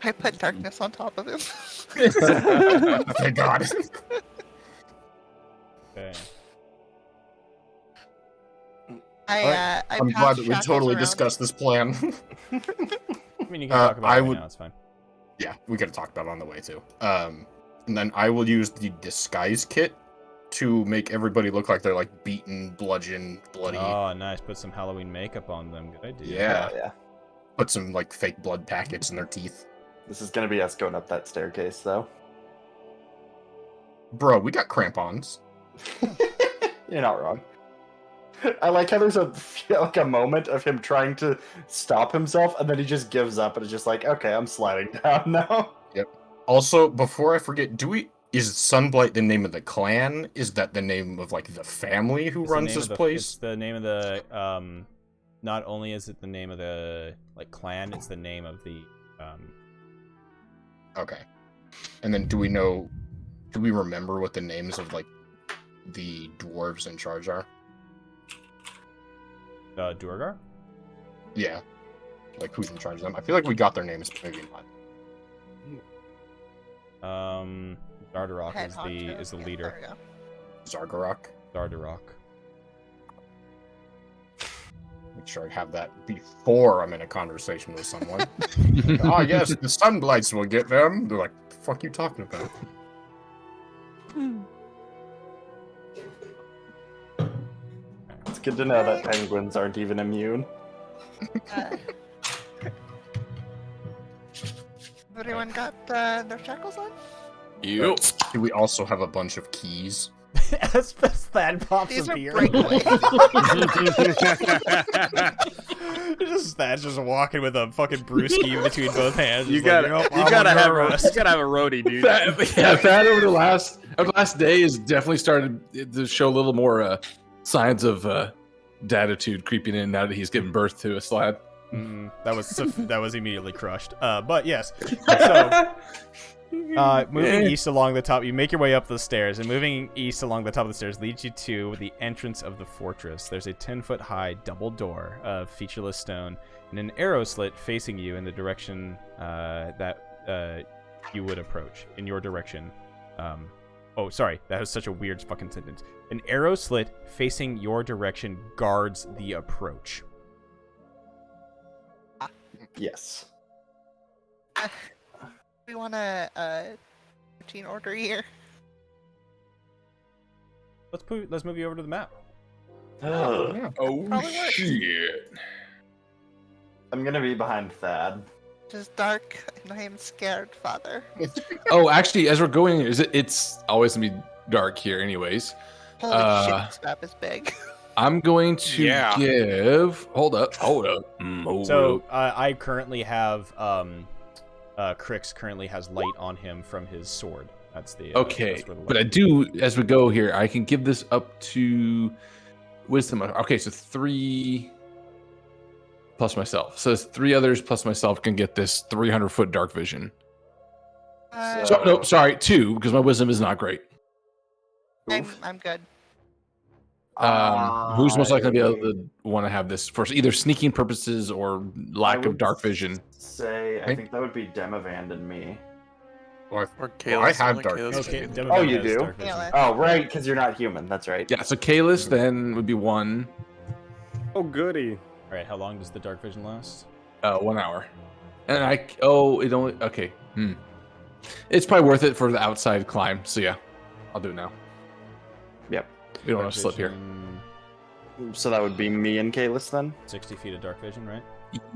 I put darkness on top of him. Thank God. Okay. I'm glad that we totally discussed this plan. I mean, you can talk about it right now, it's fine. Yeah, we could have talked about it on the way too. And then I will use the disguise kit to make everybody look like they're like beaten, bludgeoned, bloody. Oh, nice. Put some Halloween makeup on them. Good idea. Yeah. Yeah. Put some like fake blood packets in their teeth. This is gonna be us going up that staircase, though. Bro, we got crampons. You're not wrong. I like how there's a moment of him trying to stop himself, and then he just gives up, and it's just like, okay, I'm sliding down now. Yep. Also, before I forget, is Sunblight the name of the clan? Is that the name of like the family who runs this place? It's the name of the not only is it the name of the like clan, it's the name of the Okay. And then do we remember what the names of like the dwarves in charge are? Duergar? Yeah. Like who's in charge of them? I feel like we got their names, but maybe not. Dardarok Head is honcho. the Yeah, leader. there we go. Zargarok. Dardarok. Make sure I have that before I'm in a conversation with someone. Ah, yes, the Sunblights will get them. They're like, the fuck you talking about? It's good to know that penguins aren't even immune. Everyone got their shackles on? Yep. Do we also have a bunch of keys? As Thad pops These a are beer. breakaways. Thad's just walking with a fucking brewski between both hands. You just like, gotta, "Nope, you I'm gotta under have arrest." a roadie, dude. Thad over the last day has definitely started to show a little more signs of datitude creeping in now that he's given birth to a slab. That was immediately crushed. But yes, so moving east along the top, you make your way up the stairs, and moving east along the top of the stairs leads you to the entrance of the fortress. There's a 10-foot high double door of featureless stone and an arrow slit facing you in the direction that you would approach, in your direction. Oh, sorry, that was such a weird fucking sentence. An arrow slit facing your direction guards the approach. Yes. We want a routine order here. Let's move you over to the map. Yeah. Oh, Probably works. shit. I'm gonna be behind Thad. It is dark, and I am scared, Father. Oh, actually, as we're going, it's always going to be dark here anyways. Holy shit, this map is big. I'm going to give... Hold up. So I currently have Crix currently has light on him from his sword. That's the Okay, that's where the but I luck- do, as we go here, I can give this up to wisdom. Okay, so 3 plus myself. So it's 3 others plus myself can get this 300-foot dark vision. So, no, sorry, 2 because my wisdom is not great. I'm good. Who's most likely to be able to want to have this for either sneaking purposes or lack of dark vision? I think that would be Demavand and me. Or Well, Kalis. I have only dark Kalis vision. can Okay, do it. Demavand Oh, you has do? dark vision. Yeah, Oh, right, because you're not human. That's right. Yeah, so Kalis then would be 1, Oh, goody. All right, how long does the dark vision last? 1 hour. And it only, okay. It's probably worth it for the outside climb. So yeah, I'll do it now. Yep. We don't want to slip here. So that would be me and Kalis then? 60 feet of dark vision, right?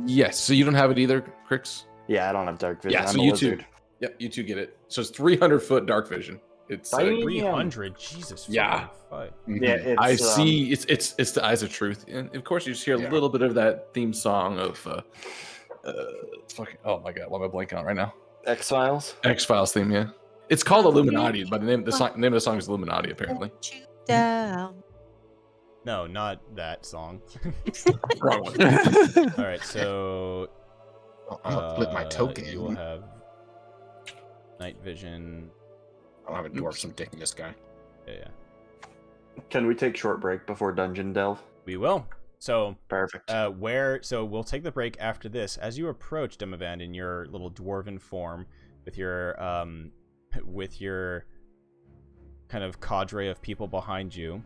Yes, so you don't have it either, Crix? Yeah, I don't have dark vision. Yeah, I'm so a you lizard. two. Yep, you two get it. So it's 300-foot dark vision. It's Damn. 300. Jesus. Yeah. fuck. Yeah, it's, I see. It's the eyes of truth, and of course you just hear a little bit of that theme song of fucking. Oh my god, what am I blanking on right now? X-Files? X-Files theme, yeah. It's called Illuminati, but the name of the song is Illuminati apparently. Down. No, not that song. Wrong one. All right, so I'm gonna flip my token. you will have night vision. I'll have a dwarf dicking this guy. Yeah. Can we take short break before Dungeon Delve? We will. So Perfect. so we'll take the break after this. As you approach Demavand in your little dwarven form with your kind of cadre of people behind you,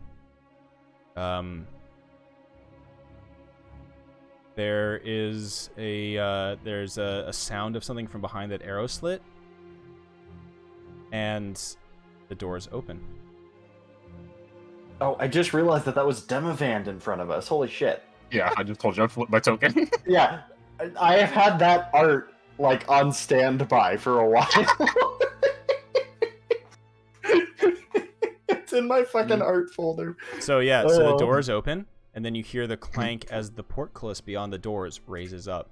there is there's a sound of something from behind that arrow slit, and the doors open. Oh, I just realized that was Demavand in front of us. Holy shit. Yeah, I just told you I flipped my token. Yeah, I have had that art, like, on standby for a while. It's in my fucking art folder. So yeah, so the doors open, and then you hear the clank as the portcullis beyond the doors raises up.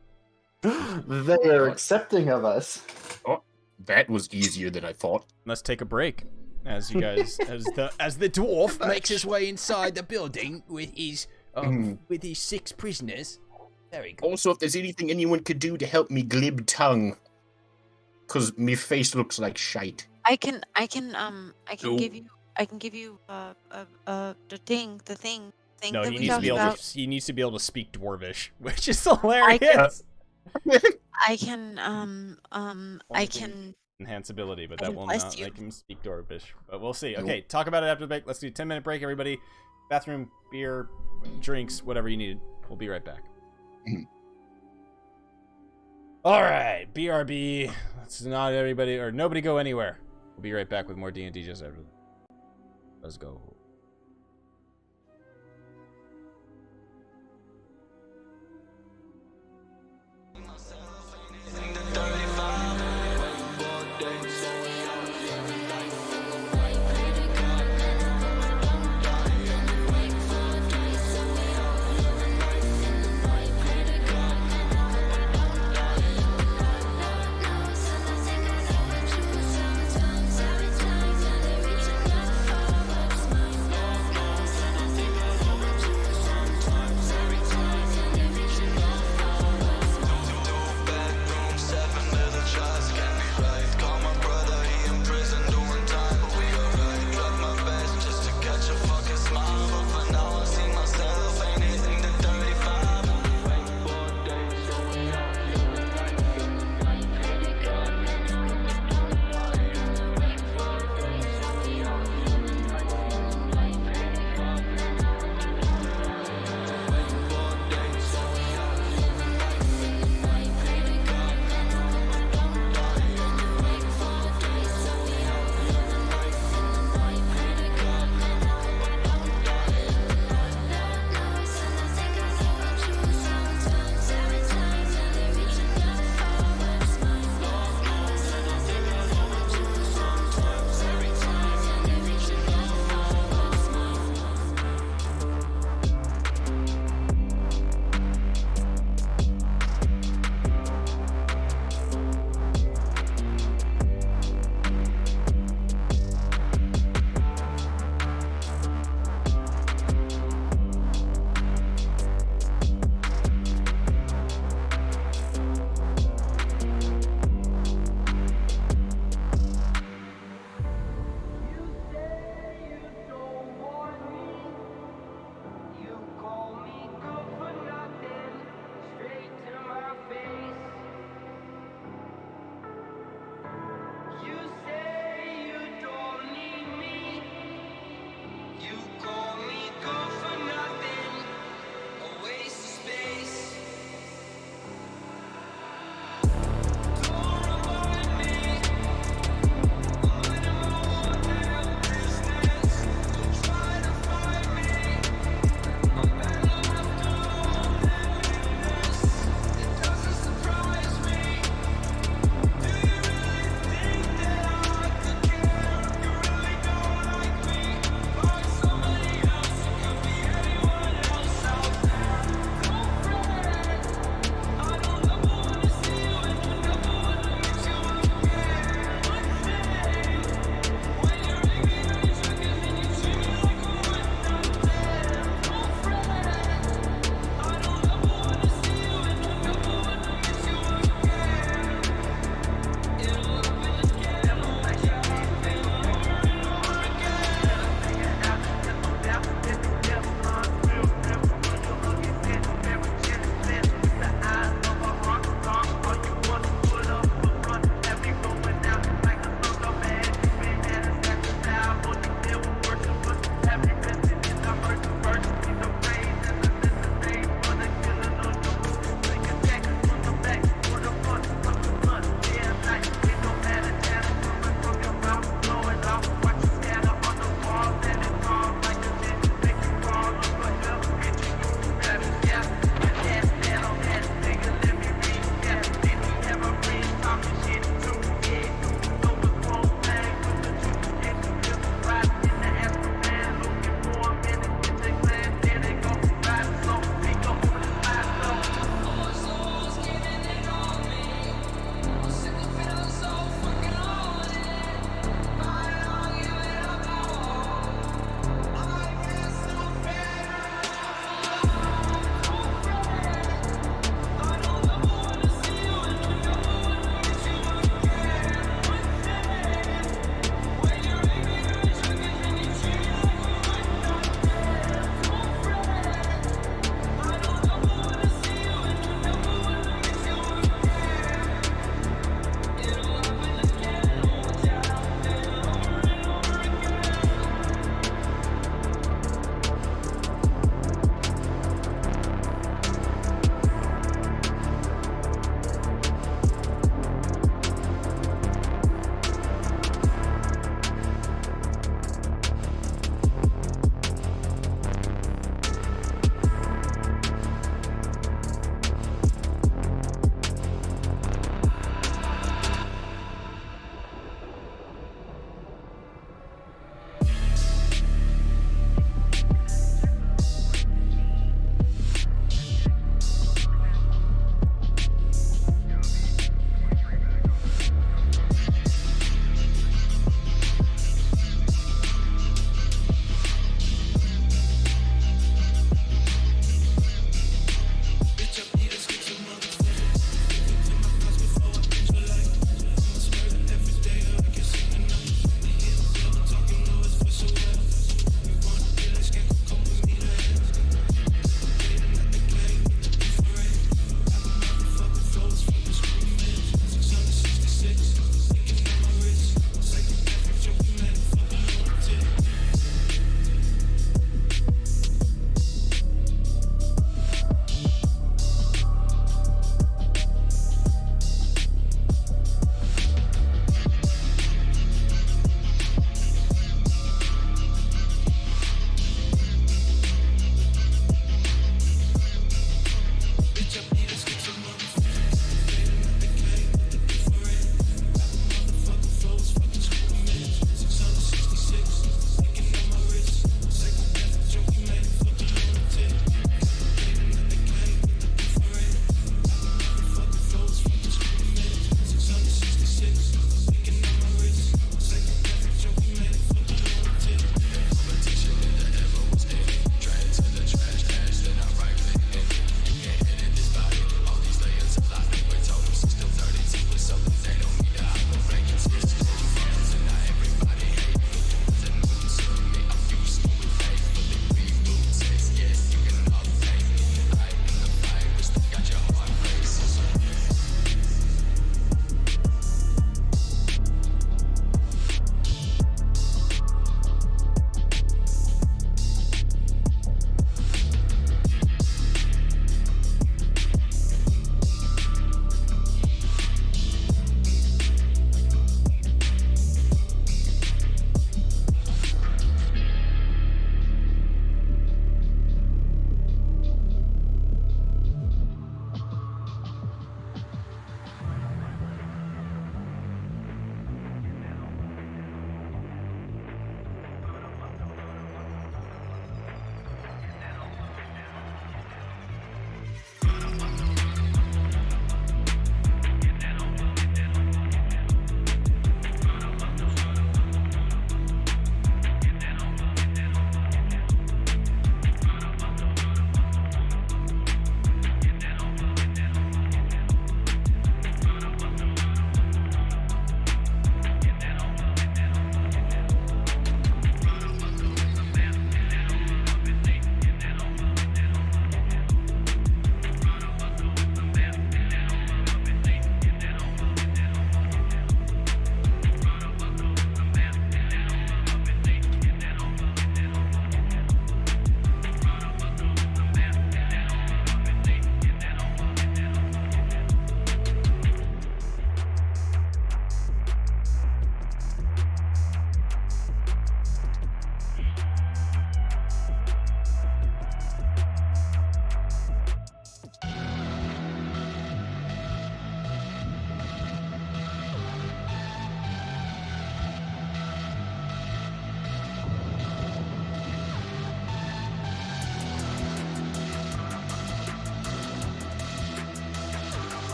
They are accepting of us. Oh, that was easier than I thought. Let's take a break. As you guys, as the dwarf makes his way inside the building with his 6 prisoners. Very good. Also, if there's anything anyone could do to help me glib tongue, cause me face looks like shite. I can give you the thing No, that he we needs to talked be able about. to. He needs to be able to speak Dwarvish, which is hilarious. I can Enhance ability, but I that can will bless not you. make him speak Dwarvish. But we'll see. Okay, talk about it after the break. Let's do a 10-minute break, everybody. Bathroom, beer, drinks, whatever you need. We'll be right back. All right, BRB. Let's not everybody or nobody go anywhere. We'll be right back with more D&D just after. Let's go.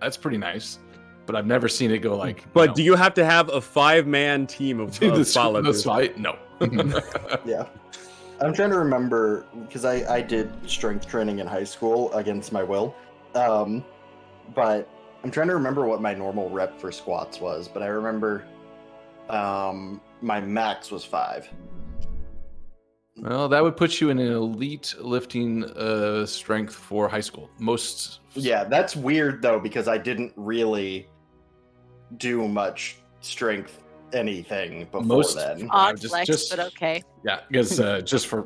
That's pretty nice. But I've never seen it go like. But do you have to have a 5-man team of followers? No. Yeah. I'm trying to remember, because I did strength training in high school against my will. But I'm trying to remember what my normal rep for squats was. But I remember my max was 5. Well, that would put you in an elite lifting strength for high school. Most. Yeah, that's weird, though, because I didn't really do much strength anything before then. Odd flex, but okay. Yeah, because just for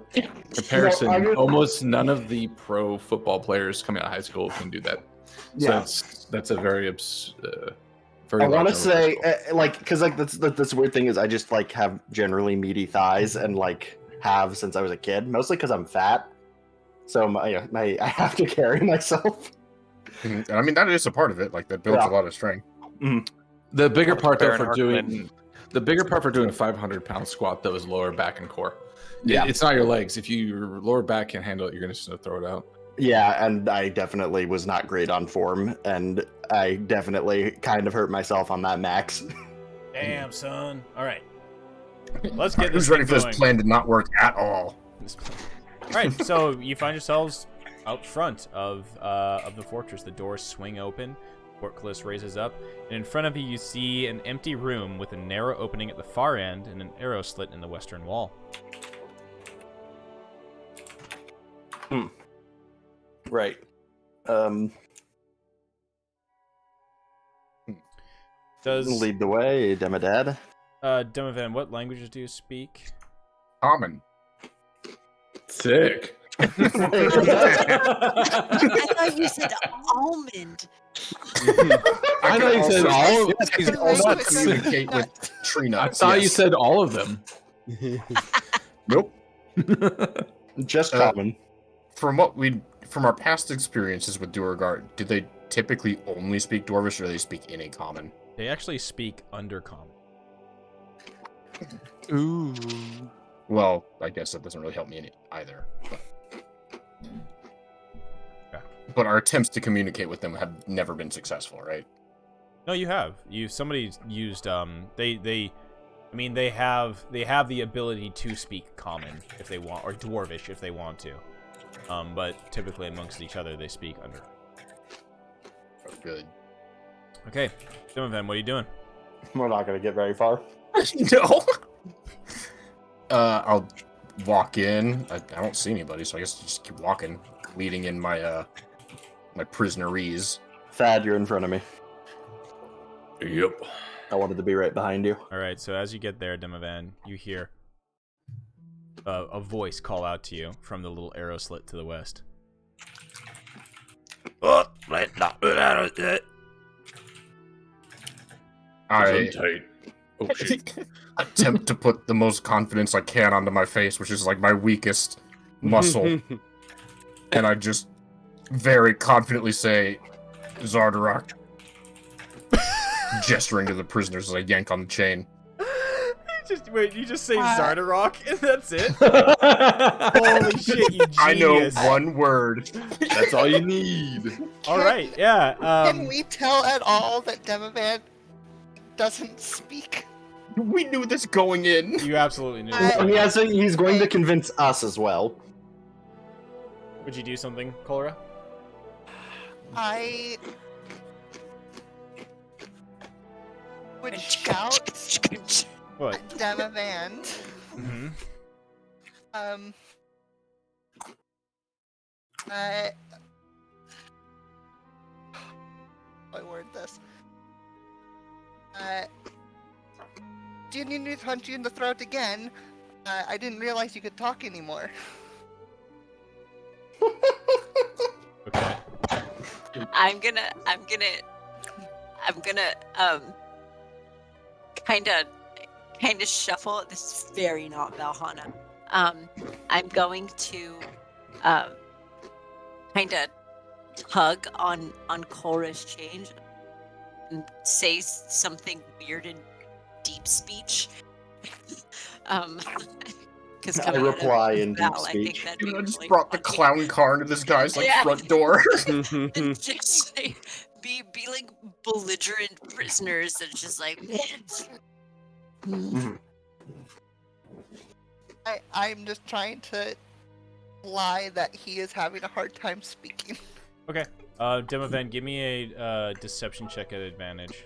comparison, almost none of the pro football players coming out of high school can do that. So Yeah. that's a very very. I want to large say, number. because that's the weird thing is I just like have generally meaty thighs and like have since I was a kid, mostly because I'm fat. So I have to carry myself. And I mean, that is a part of it. Like that builds a lot of strength. The bigger part though Baron for doing Harkonnen. the bigger part for doing a 500-pound squat though is lower back and core. Yeah. It's not your legs. If your lower back can handle it, you're gonna just throw it out. Yeah, and I definitely was not great on form, and I definitely kind of hurt myself on that max. Damn, son. All right. Let's get this Who's ready thing for going. this plan to not work at all? All right, so you find yourselves out front of the fortress. The doors swing open. Portcullis raises up, and in front of you, you see an empty room with a narrow opening at the far end and an arrow slit in the western wall. Right. Does Lead the way, Demadad. Demovan, what languages do you speak? Common. Sick. I thought you said almond. I thought you said all. He's also communicate with tree I nuts. thought you said all of them. Nope. Just common. From our past experiences with Duergar, do they typically only speak Dwarvish, or do they speak any common? They actually speak Undercommon. Ooh. Well, I guess that doesn't really help me either. But our attempts to communicate with them have never been successful, right? No, you have. Somebody's used they have the ability to speak common if they want, or dwarvish if they want to. But typically amongst each other they speak under. Oh, good. Okay. Demovan, what are you doing? We're not gonna get very far. No. I'll walk in. I don't see anybody, so I guess I'll just keep walking, leading in my my prisoneries. Thad, you're in front of me. Yep. I wanted to be right behind you. All right. So as you get there, Demovan, you hear a voice call out to you from the little arrow slit to the west. I Tight. Oh shit. attempt to put the most confidence I can onto my face, which is like my weakest muscle, and I just very confidently say, Zardarok, gesturing to the prisoners as I yank on the chain. You just say Zardarok, and that's it? Holy shit, you genius. I know one word. That's all you need. All right, yeah. Can we tell at all that Demovan doesn't speak? We knew this going in. You absolutely knew. He's going to convince us as well. Would you do something, Kolra? I would shout What? at Demovan. Mm-hmm. I word this. Do you need me to punch you in the throat again? I didn't realize you could talk anymore. Okay. I'm gonna kind of shuffle. This is very not Valhalla. I'm going to kind of tug on Kolra's chain and say something weird in deep speech. Because I reply in deep Val, speech. I think that'd be I just really brought the funny. clown car into this guy's like Yeah. front door. And just say, be like belligerent prisoners that's just like. I'm just trying to lie that he is having a hard time speaking. Okay. Demovan, give me a deception check at advantage.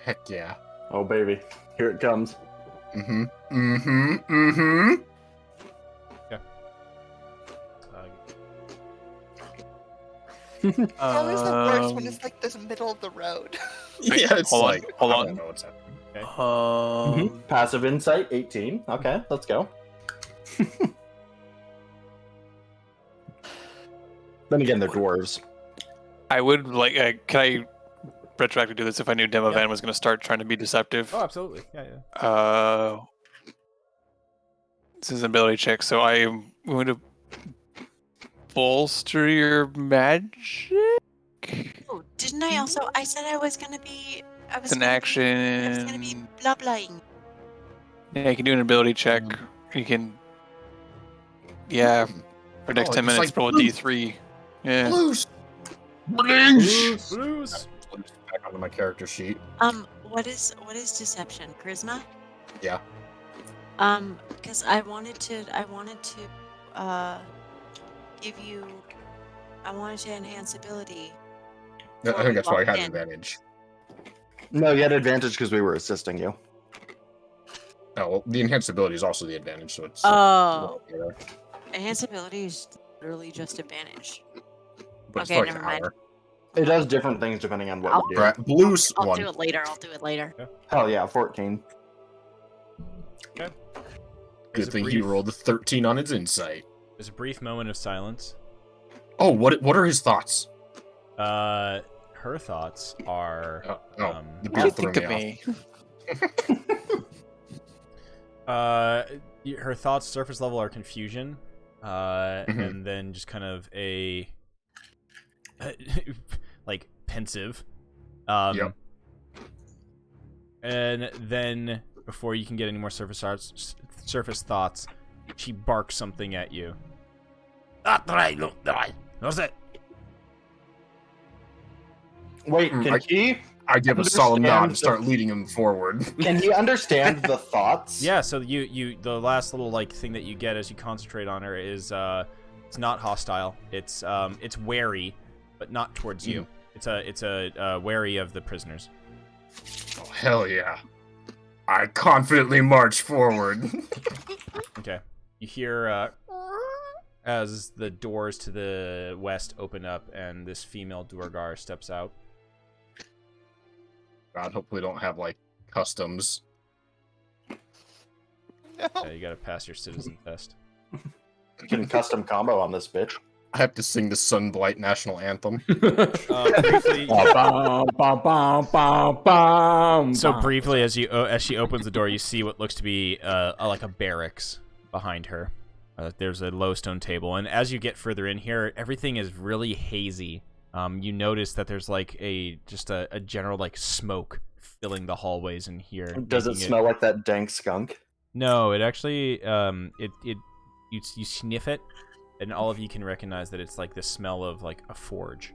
Heck yeah. Oh baby, here it comes. Okay. It's always the worst when it's like this middle of the road. Yeah, it's Hold on, like hold I on. don't know what's happening. Passive insight 18. Okay, let's go. Then again, they're dwarves. I would like. Can I retroactively do this if I knew Demovan was going to start trying to be deceptive? Oh, absolutely. Yeah. This is an ability check, so I am going to bolster your magic. Oh, didn't I also? I said I was gonna be. It's an action. I was gonna be blah blahing. Yeah, you can do an ability check. You can. Yeah, for next 10 it's minutes, like roll a blue. d3. Yeah. Blues. Blues. Back onto my character sheet. What is deception? Charisma? Yeah. Because I wanted to give you. I wanted to enhance ability. I think that's why I had in. advantage. No, you had advantage because we were assisting you. Oh, well, the enhanced ability is also the advantage, so it's. Oh. Enhance ability is literally just advantage. But it's Okay, for like never an mind. hour. It does different things depending on what I'll- you do. Right, blues I'll one. do it later. I'll do it later. Hell yeah, 14. Good thing he rolled a 13 on his insight. There's a brief moment of silence. Oh, what are his thoughts? Her thoughts are. The What do beer you threw think of me me? Her thoughts surface level are confusion, Mm-hmm. and then just kind of a like pensive. Yep. And then before you can get any more surface thoughts, she barks something at you. Wait, can he? I give a solemn nod and understand start leading him forward. Can he understand the thoughts? Yeah, so the last little like thing that you get as you concentrate on her is it's not hostile. It's wary, but not towards you. It's a wary of the prisoners. Oh, hell yeah. I confidently march forward. Okay. You hear as the doors to the west open up and this female Duergar steps out. God, hopefully don't have like customs. Yeah, you gotta pass your citizen test. You can custom combo on this bitch. I have to sing the Sunblight national anthem. Briefly, as she opens the door, you see what looks to be like a barracks behind her. There's a low stone table, and as you get further in here, everything is really hazy. You notice that there's like a general like smoke filling the hallways in here. Does it smell like that dank skunk? No, it actually you sniff it, and all of you can recognize that it's like the smell of like a forge,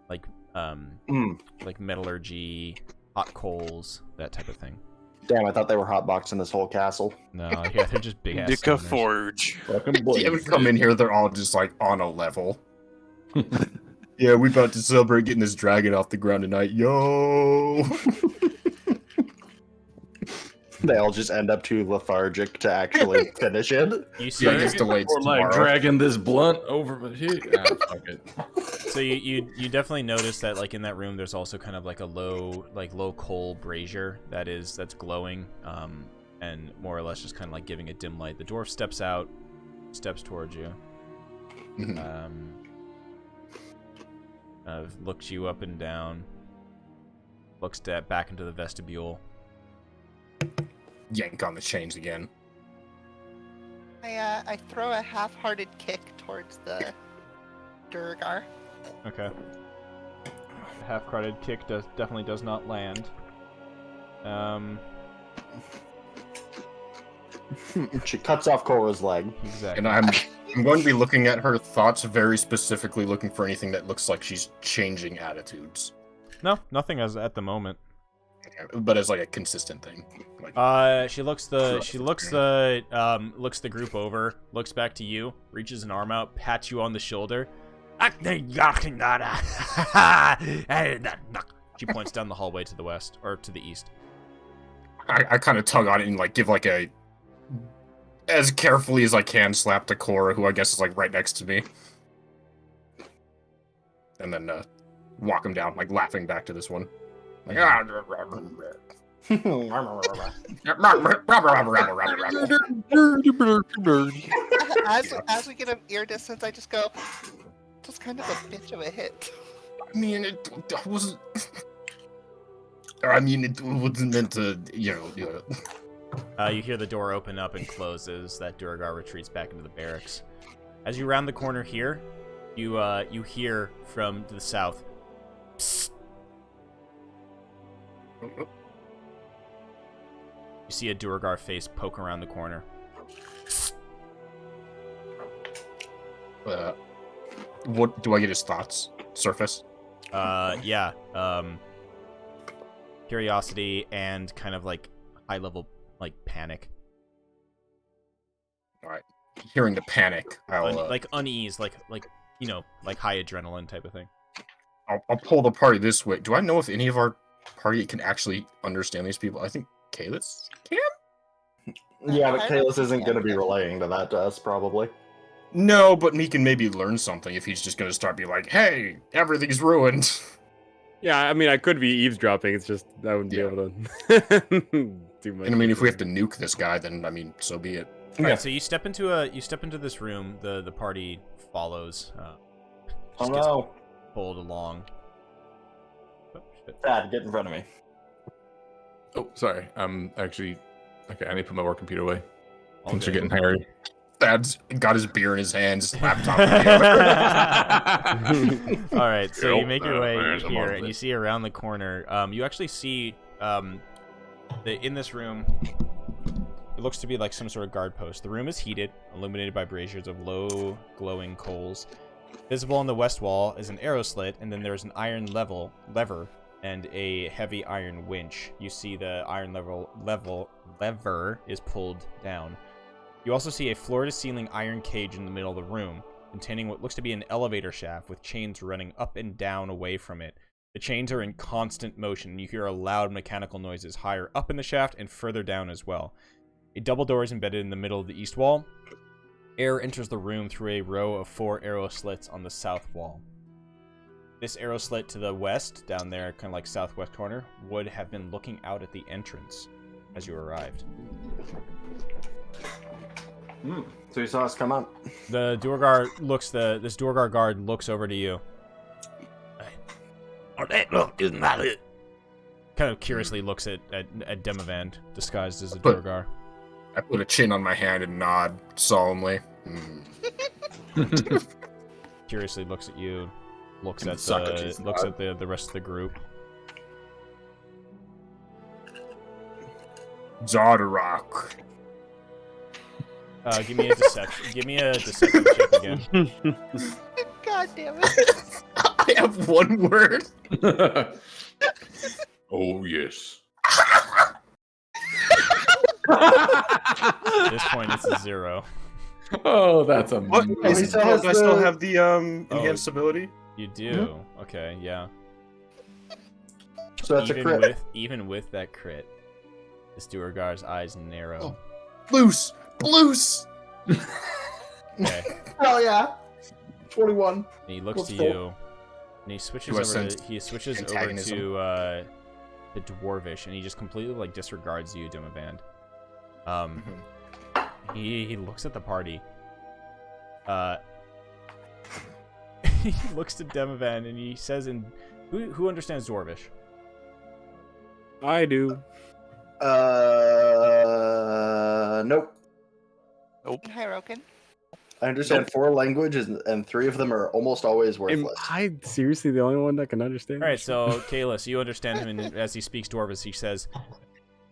like metallurgy, hot coals, that type of thing. Damn, I thought they were hotboxing this whole castle. No, yeah, they're just big ass. Dicka Forge. You haven't come in here, they're all just like on a level. Yeah, we about to celebrate getting this dragon off the ground tonight. Yo! They all just end up too lethargic to actually finish it. You see, Yeah, I guess delayed Or like tomorrow. dragging this blunt over here. Fuck it. so you definitely notice that like in that room, there's also kind of like a low coal brazier that's glowing, and more or less just kind of like giving a dim light. The dwarf steps towards you, looks you up and down, looks back into the vestibule. Yank on the chains again. I throw a half-hearted kick towards the Durgar. Okay. The half-crowded kick definitely does not land. She cuts off Cora's leg. Exactly. And I'm going to be looking at her thoughts very specifically, looking for anything that looks like she's changing attitudes. No, nothing as at the moment. But as like a consistent thing. Like, She looks the group over, looks back to you, reaches an arm out, pats you on the shoulder. She points down the hallway to the west or to the east. I kind of tug on it and like give like a, as carefully as I can, slap to Cora, who I guess is like right next to me, and then walk him down, like laughing back to this one. Like, as we get him ear distance, I just go, just kind of a bitch of a hit. I mean, it wasn't. I mean, it wasn't meant to, you know. You hear the door open up and close as that Durgar retreats back into the barracks. As you round the corner here, you hear from the south. Psst. You see a Durgar face poke around the corner. What do I get his thoughts? Surface? Yeah. Curiosity and kind of like high level like panic. Alright. Hearing the panic, I'll like unease, like you know, like high adrenaline type of thing. I'll pull the party this way. Do I know if any of our party can actually understand these people? I think Kalis can? Yeah, but Kalis isn't going to be relaying to that to us, probably. No, but he can maybe learn something if he's just going to start being like, hey, everything's ruined. Yeah, I mean, I could be eavesdropping. It's just I wouldn't be able to do much. And I mean, if we have to nuke this guy, then I mean, so be it. Alright, so you step into this room. The party follows. Oh no! Pulled along. Oh, shit. Dad, get in front of me. Oh, sorry. I'm actually... Okay, I need to put my work computer away. Things Okay. are getting hairy. Dad's got his beer in his hands, laptop in the other. Alright, so you Yep, make your way there's a here, lot of and you it. see around the corner, you actually see, in this room, it looks to be like some sort of guard post. The room is heated, illuminated by braziers of low, glowing coals. Visible on the west wall is an arrow slit, and then there's an iron lever and a heavy iron winch. You see the iron lever is pulled down. You also see a floor-to-ceiling iron cage in the middle of the room, containing what looks to be an elevator shaft with chains running up and down away from it. The chains are in constant motion, and you hear a loud mechanical noises higher up in the shaft and further down as well. A double door is embedded in the middle of the east wall. Air enters the room through a row of 4 arrow slits on the south wall. This arrow slit to the west, down there, kind of like southwest corner, would have been looking out at the entrance as you arrived. So you saw us come up. The Durgar looks. This Durgar guard looks over to you. Kind of curiously looks at Demavand, disguised as a Durgar. I put a chin on my hand and nod solemnly. Curiously looks at you. Looks And at Socrates the rest of the group. Zardarok. Give me a deception. Give me a deception check again. God damn it. I have one word. Oh, yes. At this point, it's a 0. Oh, that's What? amazing. Is it, still has do I still the- have the enhanced ability? You do. Okay, yeah. So that's a crit. Even with that crit, this Durgar's eyes narrow. Loose! Okay. Hell yeah! 21. And he looks What's to that? you, and he switches Do I over. sense He switches over antagonism? to the Dwarvish, and he just completely like disregards you, Dimaband. He looks at the party. He looks to Demavand and he says, "In who understands Dwarvish?" I do. Nope. Hi, Roken. I understand 4 languages, and 3 of them are almost always Am worthless. I seriously the only one that can understand? All right, this? so Kalis, you understand him, and as he speaks Dwarvish, he says,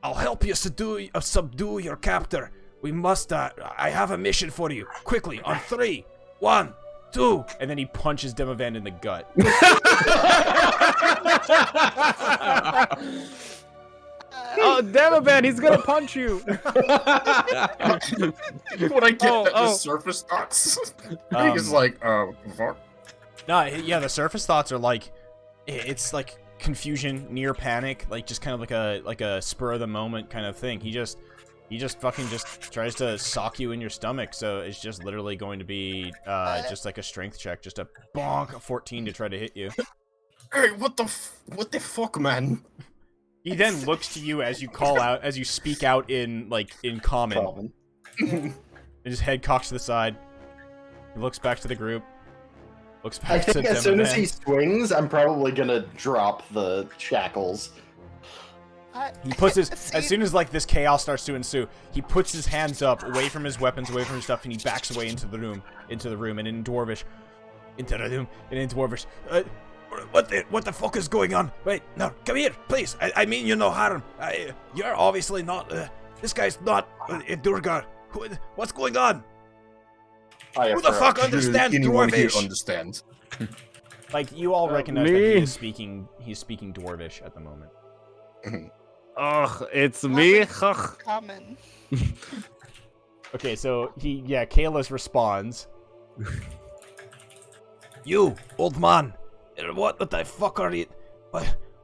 "I'll help you subdue your captor. We must. I have a mission for you. Quickly, on 3, 1, 2." And then he punches Demavand in the gut. Oh, damn it, man! He's gonna punch you. When I get the surface thoughts, he's like, fuck. No, yeah, the surface thoughts are like, it's like confusion, near panic, like just kind of like a spur of the moment kind of thing. He just fucking just tries to sock you in your stomach, so it's just literally going to be just like a strength check, just a bonk, a 14 to try to hit you. Hey, what the fuck, man? He then looks to you as you call out, as you speak out in common. And his head cocks to the side. He looks back to the group. Looks back I to think as soon as he swings, I'm probably gonna drop the shackles. He puts his, as soon as like this chaos starts to ensue, he puts his hands up, away from his weapons, away from his stuff, and he backs away into the room, and in Dwarvish, what the fuck is going on? Wait, no, come here, please. I mean you no harm. You're obviously not. This guy's not a Durgar. What's going on? Who the fuck understands Dwarvish? Understand. Like you all recognize that he is speaking. He's speaking Dwarvish at the moment. Ugh, it's me. Common. Okay, so Kalis responds. You, old man, what the fuck are you?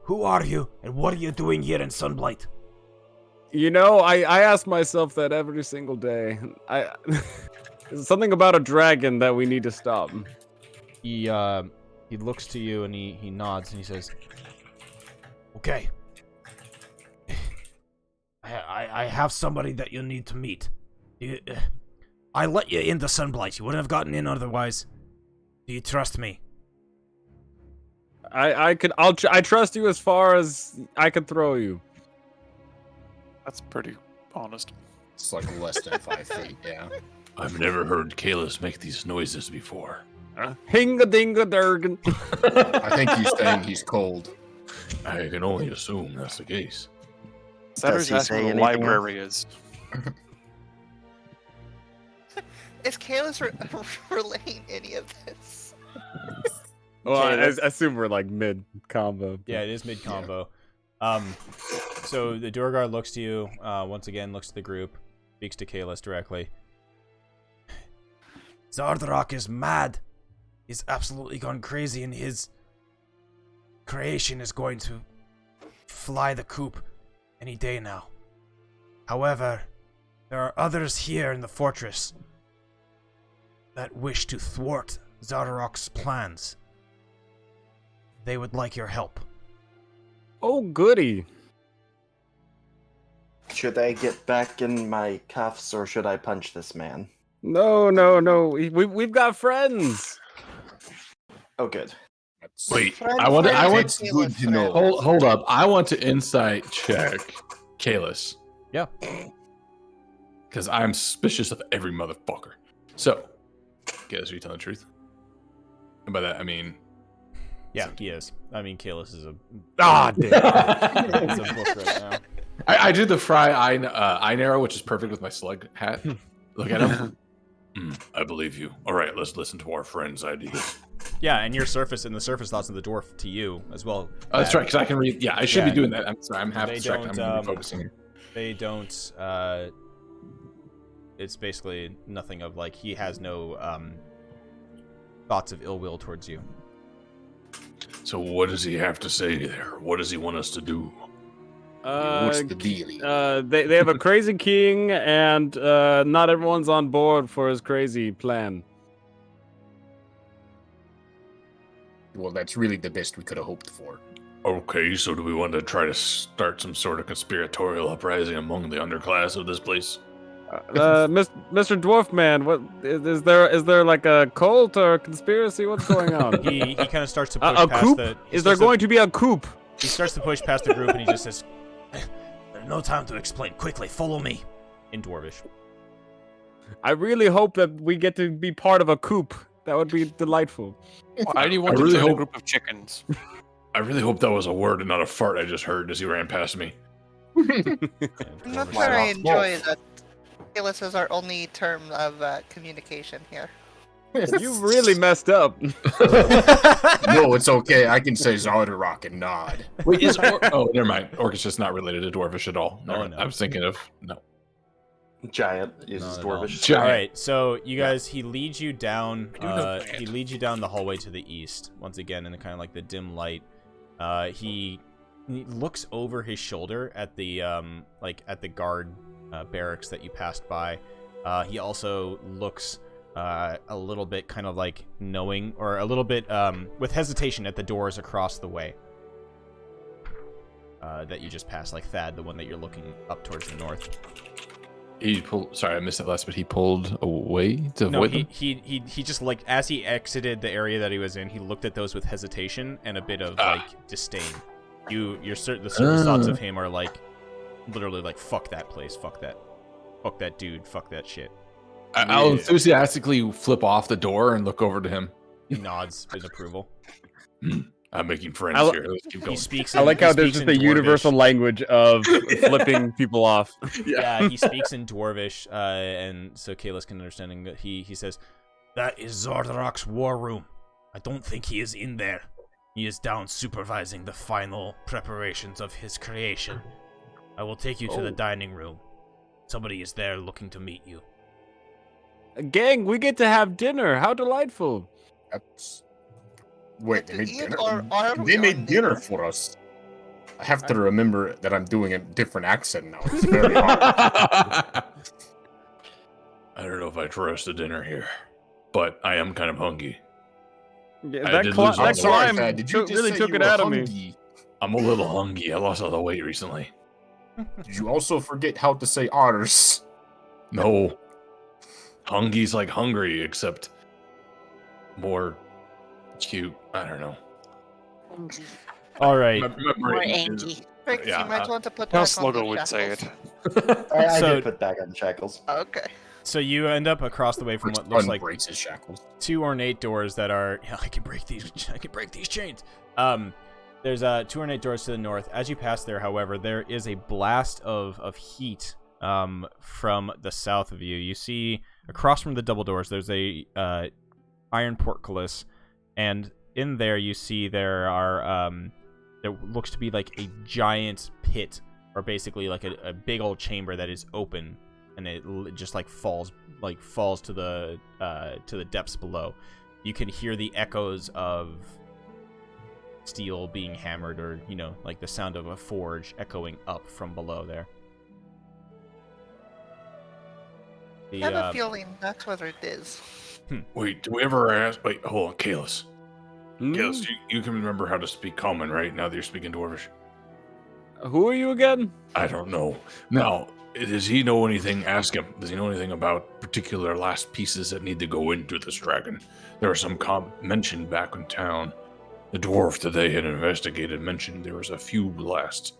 Who are you, and what are you doing here in Sunblight? You know, I ask myself that every single day. There's something about a dragon that we need to stop. He looks to you and he nods and he says, "Okay. I have somebody that you need to meet. I let you into Sunblight. You wouldn't have gotten in otherwise. Do you trust me?" I trust you as far as I can throw you. That's pretty honest. It's like less than 5 feet, yeah. I've never heard Kalis make these noises before. Hinga-dinga-durgan. I think he's saying he's cold. I can only assume that's the case. Setter's asking where the library is. Is Kalis relaying any of this? Well, I assume we're like mid-combo. Yeah, it is mid-combo. So the Durgar looks to you, once again looks to the group, speaks to Kalis directly. Zardarok is mad. He's absolutely gone crazy, and his creation is going to fly the coop any day now. However, there are others here in the fortress that wish to thwart Zardarok's plans. They would like your help. Oh, goody. Should I get back in my cuffs or should I punch this man? No. We've got friends. Oh, good. Wait, Friend, I want Kalis, good to know. friend. Hold up. I want to insight check Kalis. Yeah. Because I'm suspicious of every motherfucker. So, Kalis, are you telling the truth? And by that, I mean... Yeah, he is. I mean, Kalis is a... Ah, damn. It's a book right now. I do the fry eye narrow, which is perfect with my slug hat. Look at him. I believe you. All right, let's listen to our friend's ideas. Yeah, and your surface and the surface thoughts of the dwarf to you as well. Oh, that's right, because I can read. Yeah, I should be doing that. I'm sorry, I'm half They distracted. I'm don't, going to be focusing here. They don't, it's basically nothing of, like, he has no, thoughts of ill will towards you. So what does he have to say there? What does he want us to do? What's the deal? They have a crazy king, and not everyone's on board for his crazy plan. Well, that's really the best we could have hoped for. Okay, so do we want to try to start some sort of conspiratorial uprising among the underclass of this place? Mr. Dwarfman, what is there like a cult or a conspiracy? What's going on? He kind of starts to push a past coup? the... Is there going to be a coup? He starts to push past the group and he just says, "There's no time to explain. Quickly, follow me." In Dwarvish. I really hope that we get to be part of a coup. That would be delightful. Why do you want I really to join a hope- group of chickens? I really hope that was a word and not a fart I just heard as he ran past me. I'm not sure I enjoy that. Kalis is our only term of communication here. You really messed up. No, it's okay. I can say Zardarok and nod. Wait, oh, never mind. Orc is just not related to Dwarvish at all. Oh, No, no. I was thinking of no. Giant uses Not at all. Dwarvish. All right, so you guys, he leads you down. He leads you down the hallway to the east. Once again, in the kind of like the dim light. He looks over his shoulder at the at the guard barracks that you passed by. He also looks a little bit kind of like knowing, or a little bit with hesitation at the doors across the way that you just passed, like Thad, the one that you're looking up towards the north. He pulled. Sorry, I missed that last, but he pulled away to No, avoid them. he just like as he exited the area that he was in, he looked at those with hesitation and a bit of like disdain. The certain thoughts of him are like literally like fuck that place, fuck that dude, fuck that shit. I'll enthusiastically flip off the door and look over to him. He nods in approval. I'm making friends here. Let's keep going. He speaks. I like he how there's speaks just in a universal Dwarvish. language of flipping people off. Yeah, he speaks in Dwarvish, and so Kalis can understand. And he says, "That is Zardarok's war room. I don't think he is in there. He is down supervising the final preparations of his creation. I will take you to the dining room. Somebody is there looking to meet you." Gang, we get to have dinner. How delightful. Wait, they made Eat dinner? or are They we made on dinner for us. I have to remember that I'm doing a different accent now. It's very hard. I don't know if I trust the dinner here, but I am kind of hungry. Yeah, I that did lose all that the climb Thad, did you just really say took you it were out of me. hungry? I'm a little hungry. I lost all the weight recently. Did you also forget how to say otters? No. Hungry's like hungry, except more cute. I don't know. All right. More Angie. Briggs, Yeah, you might want to put How back on Sluggo the would say it. shackles. I So- did put back on the shackles. Okay. So you end up across the way from Which what looks like unbreaks his shackles. two ornate doors that are. Yeah, I can break these chains. There's two ornate doors to the north. As you pass there, however, there is a blast of heat from the south of you. You see across from the double doors, there's a iron portcullis, and in there you see there looks to be like a giant pit, or basically like a big old chamber that is open, and it just like falls to the depths below. You can hear the echoes of steel being hammered, or like the sound of a forge echoing up from below there. I have a feeling that's what it is. Wait, do we ever ask? Wait, hold on, Kalis. Hmm? Kalis, you can remember how to speak common, right? Now that you're speaking Dwarvish. Who are you again? I don't know. Now, does he know anything? Ask him. Does he know anything about particular last pieces that need to go into this dragon? There were some mentioned back in town. The dwarf that they had investigated mentioned there was a few last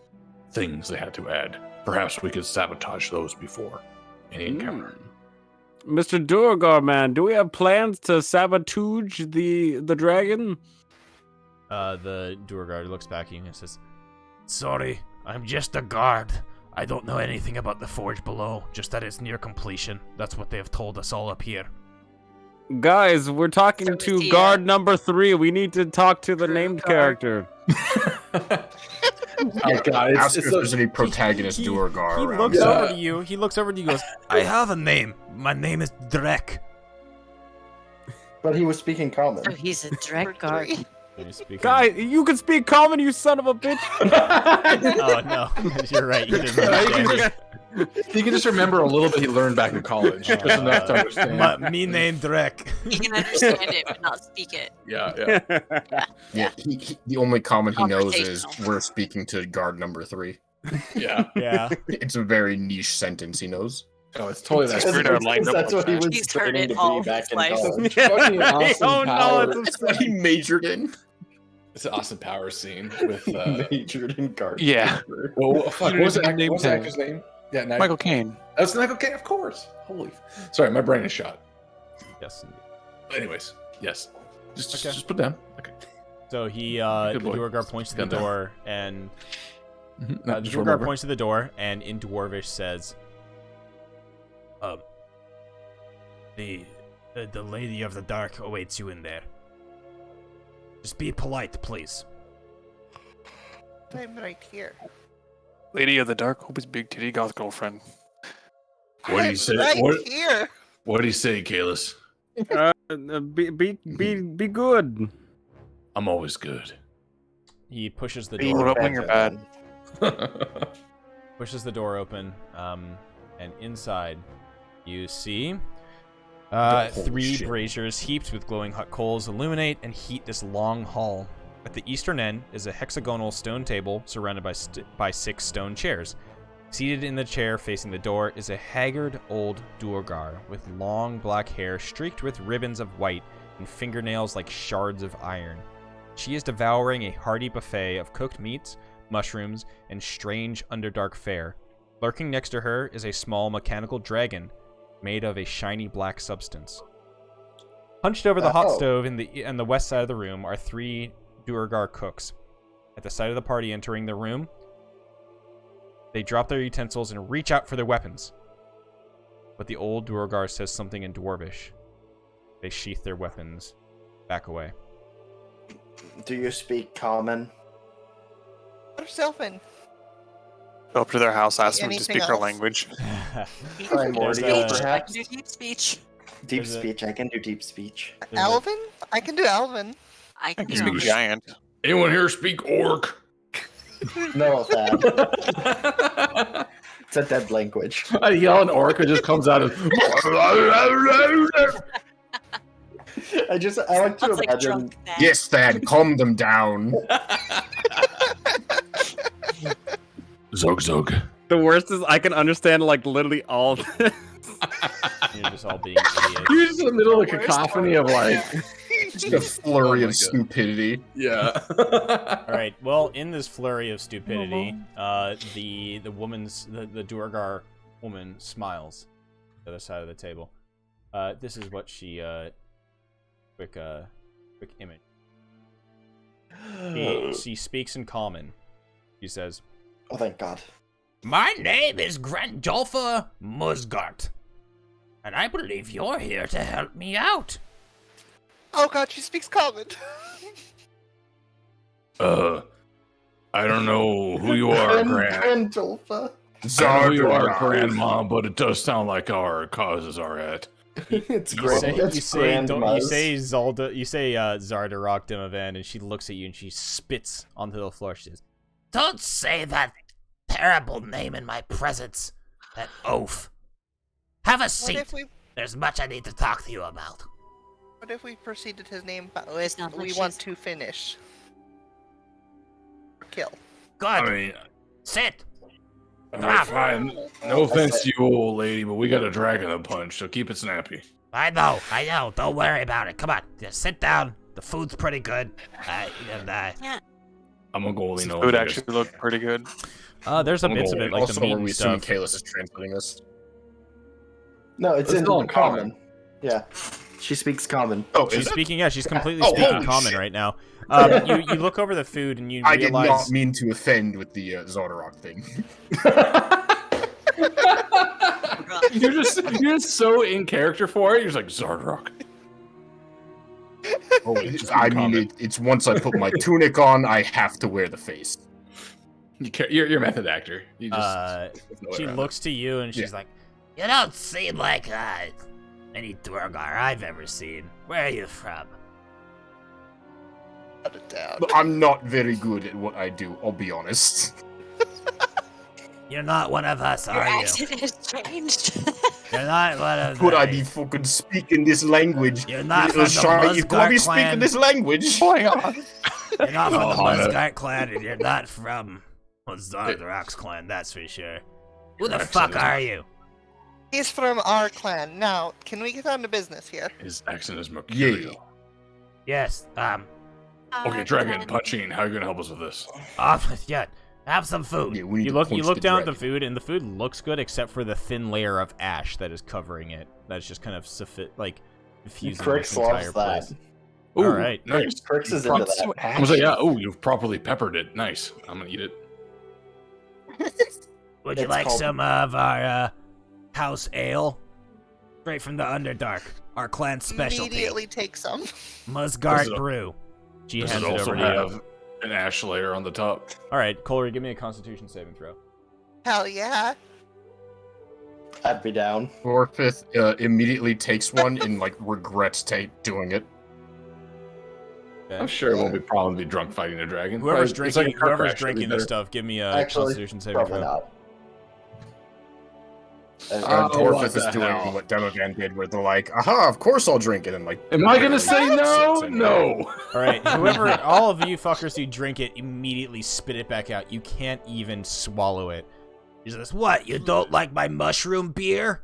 things they had to add. Perhaps we could sabotage those before any encounter. Mr. Durgar, man, do we have plans to sabotage the dragon? The Durgar looks back at you and says, "Sorry, I'm just a guard. I don't know anything about the forge below, just that it's near completion. That's what they've told us all up here." Guys, we're talking So to is he, guard number 3. We need to talk to the named character. Oh god, Ask if there's any protagonist Duergar He around. looks over to you. He looks over to you and goes, "I have a name. My name is Drek." But he was speaking common. So he's a direct guard. Guy, you can speak common, you son of a bitch. Oh no, you're right. You didn't understand. He can just remember a little bit he learned back in college. Just enough to understand. Me name Drek. He can understand it but not speak it. Yeah. Yeah, the only comment he knows is Conversational. we're speaking to guard number 3. Yeah. Yeah. It's a very niche sentence he knows. Oh, it's totally that. Screwed out lined up That's like what he that. was He's heard training it to all be back his in life. college. Fucking Austin Oh no, Powers. it's That's what he majored in. It's an Austin Powers scene with. Majored in guard. Yeah. Oh fuck! You What was didn't that? even name What was the him. actor's name? Yeah, Michael Caine. That's Michael Caine, of course. Holy. Sorry, my brain is shot. Yes. Anyways, yes. Just Okay. just put down. Okay. So he, the Good boy. Duergar points to the Gun down. door, and Mm-hmm. the Duergar points to the door, and in Dwarvish says, "The The Lady of the Dark awaits you in there. Just be polite, please. I'm right here. Lady of the Dark, hope his big titty goth girlfriend. What do you say? Right What here. What do you say, Kalis? Be good. I'm always good. He pushes the Be door. opening or bad? Pushes the door open, and inside you see Holy 3 shit. braziers heaped with glowing hot coals illuminate and heat this long hall. At the eastern end is a hexagonal stone table surrounded by 6 stone chairs. Seated in the chair facing the door is a haggard old Duergar with long black hair streaked with ribbons of white and fingernails like shards of iron. She is devouring a hearty buffet of cooked meats, mushrooms, and strange underdark fare. Lurking next to her is a small mechanical dragon made of a shiny black substance. Hunched over the hot stove in the west side of the room are 3 Duergar cooks. At the sight of the party entering the room, they drop their utensils and reach out for their weapons. But the old Duergar says something in Dwarvish. They sheath their weapons, back away. Do you speak common? Put herself in. Go up to their house, ask them to Anything speak our else? language. Primordial, There's I perhaps? can do deep speech. Deep there's a- speech. I can do deep speech. Alvin? I can do Alvin. I can He's do a giant. Anyone here speak orc? No, Thad. It's a dead language. I yell an orc, it just comes out of. I like to Sounds like imagine. drunk Thad. Yes, Thad, calm them down. Zog zog. The worst is I can understand like literally all this. You're just all being idiots. You're just in the middle of a cacophony of like. Just a flurry Oh my of God. stupidity. Yeah. All right. Well, in this flurry of stupidity, the Duergar woman smiles to the other side of the table. This is what she quick image. She speaks in common. She says, Oh, thank God. "My name is Grandolpha Musgart, and I believe you're here to help me out." Oh god, she speaks common. I don't know who you are, Grandolpha. I don't know who you are, Zardoz. Grandma, but it does sound like our causes are at. It's You great. say, That's you say, you grandma's. say Zalda, you say Zardarok Dimovan, and she looks at you and she spits onto the floor. She says, "Don't say that terrible name in my presence. That oaf. Have a What seat. if we There's much I need to talk to you about." proceeded his name, but Oh, it's not like we she's- want to finish. Kill. Good. I mean, Sit. fine. No offense to you, old lady, but we got a dragon to punch, so keep it snappy. I know. Don't worry about it. Come on. Just sit down. The food's pretty good. I'm a goalie. This No, food actually looked pretty good. There's a bits of it, like also, the meat are and we assuming stuff. Kalis is translating this? No, it's It's in all in common. Yeah. She speaks common. Oh, She's is it? speaking. Yeah, she's completely Oh, speaking holy common shit. right now. You look over the food and you I did realize not mean to offend with the Zardarok thing. you're just so in character for it. You're just like Zardrock. I mean, it's once I put my tunic on, I have to wear the face. You're a method actor. You just. she looks to you and she's Yeah. like, "You don't seem like any Duergar I've ever seen. Where are you from?" Shut it down. But I'm not very good at what I do, I'll be honest. You're not one of us, Your are you? accent has changed. You're not one of Could I the- be fucking speaking this language? You're not Little from the shy, you could I be Musgart speaking clan. this language? Hang on. You're not from the Oh, I know. Musgart clan, and you're not from Zardarok's clan, that's for sure. Who the Your fuck accent is- are you? He's from our clan. Now, can we get on to business here? His accent is mercurial. Yes, Okay, dragon punching. How are you gonna help us with this? yeah, have some food. Yeah, we need You to look punch the down at the dragon. food, and the food looks good except for the thin layer of ash that is covering it. That's just kind of diffusing Crix this entire loves that. place. Ooh, Alright. nice. Crix is into that. I was like, yeah. Oh, you've properly peppered it. Nice. I'm gonna eat it. Would you It's like called- some of our house ale? Straight from the Underdark. Our clan's specialty. Immediately take some. Musgard brew. She Does hands it it also over to you. have an ash layer on the top? Alright, Colry, give me a Constitution saving throw. Hell yeah. I'd be down. Gorfith immediately takes one and like regrets doing it. Okay. I'm sure it won't be problem to be drunk fighting a dragon. Whoever's Probably- it's like drinking, a car whoever's crash, it'd be drinking this better. stuff, give me a Actually, Constitution saving probably throw. not. Uh, Oh, Gorfith what is the doing hell? what Demogan did, where they're like, "Aha! Of course I'll drink it." And like, Am I gonna barely say no? sits in it. No. Alright, whoever, all of you fuckers who drink it, immediately spit it back out. You can't even swallow it. He says, "What, you don't like my mushroom beer?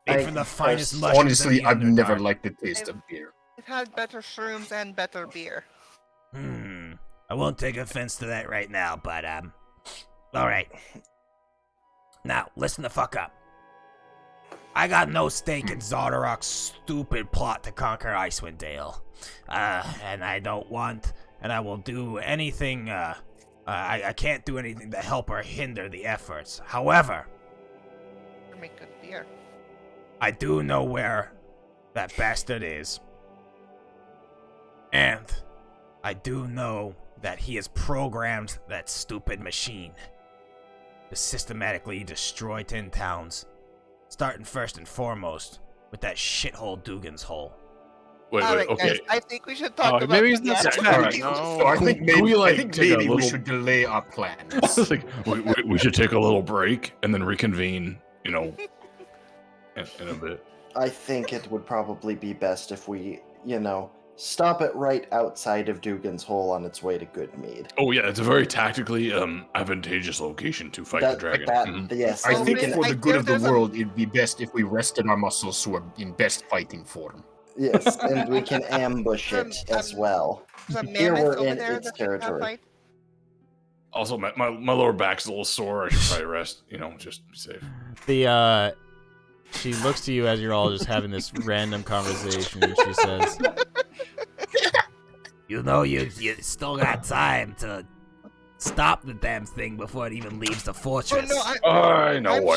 Made from the finest mushrooms in Honestly, the I've never Underdark." liked the taste of beer. It had better shrooms and better beer. I won't take offense to that right now, but, alright. Now, listen the fuck up. I got no stake in Zardarok's stupid plot to conquer Icewind Dale. And I don't want, and I will do anything, I can't do anything to help or hinder the efforts. However, Make good beer. I do know where that bastard is. And I do know that he has programmed that stupid machine to systematically destroy 10 towns, starting first and foremost with that shithole Dugan's Hole. Wait, Alright, okay. guys, I think we should talk about maybe it's the not actual alright, deal. So I think Can we, like, take a maybe we little- should delay our plans. It's like, we should take a little break and then reconvene, you know, in a bit. I think it would probably be best if we, stop it right outside of Dugan's Hole on its way to Goodmead. Oh yeah, it's a very tactically advantageous location to fight the dragon. Mhm. Yes, I and think we can, for the good of the there's a- world, it'd be best if we rested our muscles so we're in best fighting form. yes, and we can ambush it as well. There's a Here mammoth we're over in there its that we can't territory. fight. Also, my lower back's a little sore. I should probably rest, just to be safe. She looks to you as you're all just having this random conversation, and she says, "You know, you still got time to stop the damn thing before it even leaves the Oh, fortress." no, I know.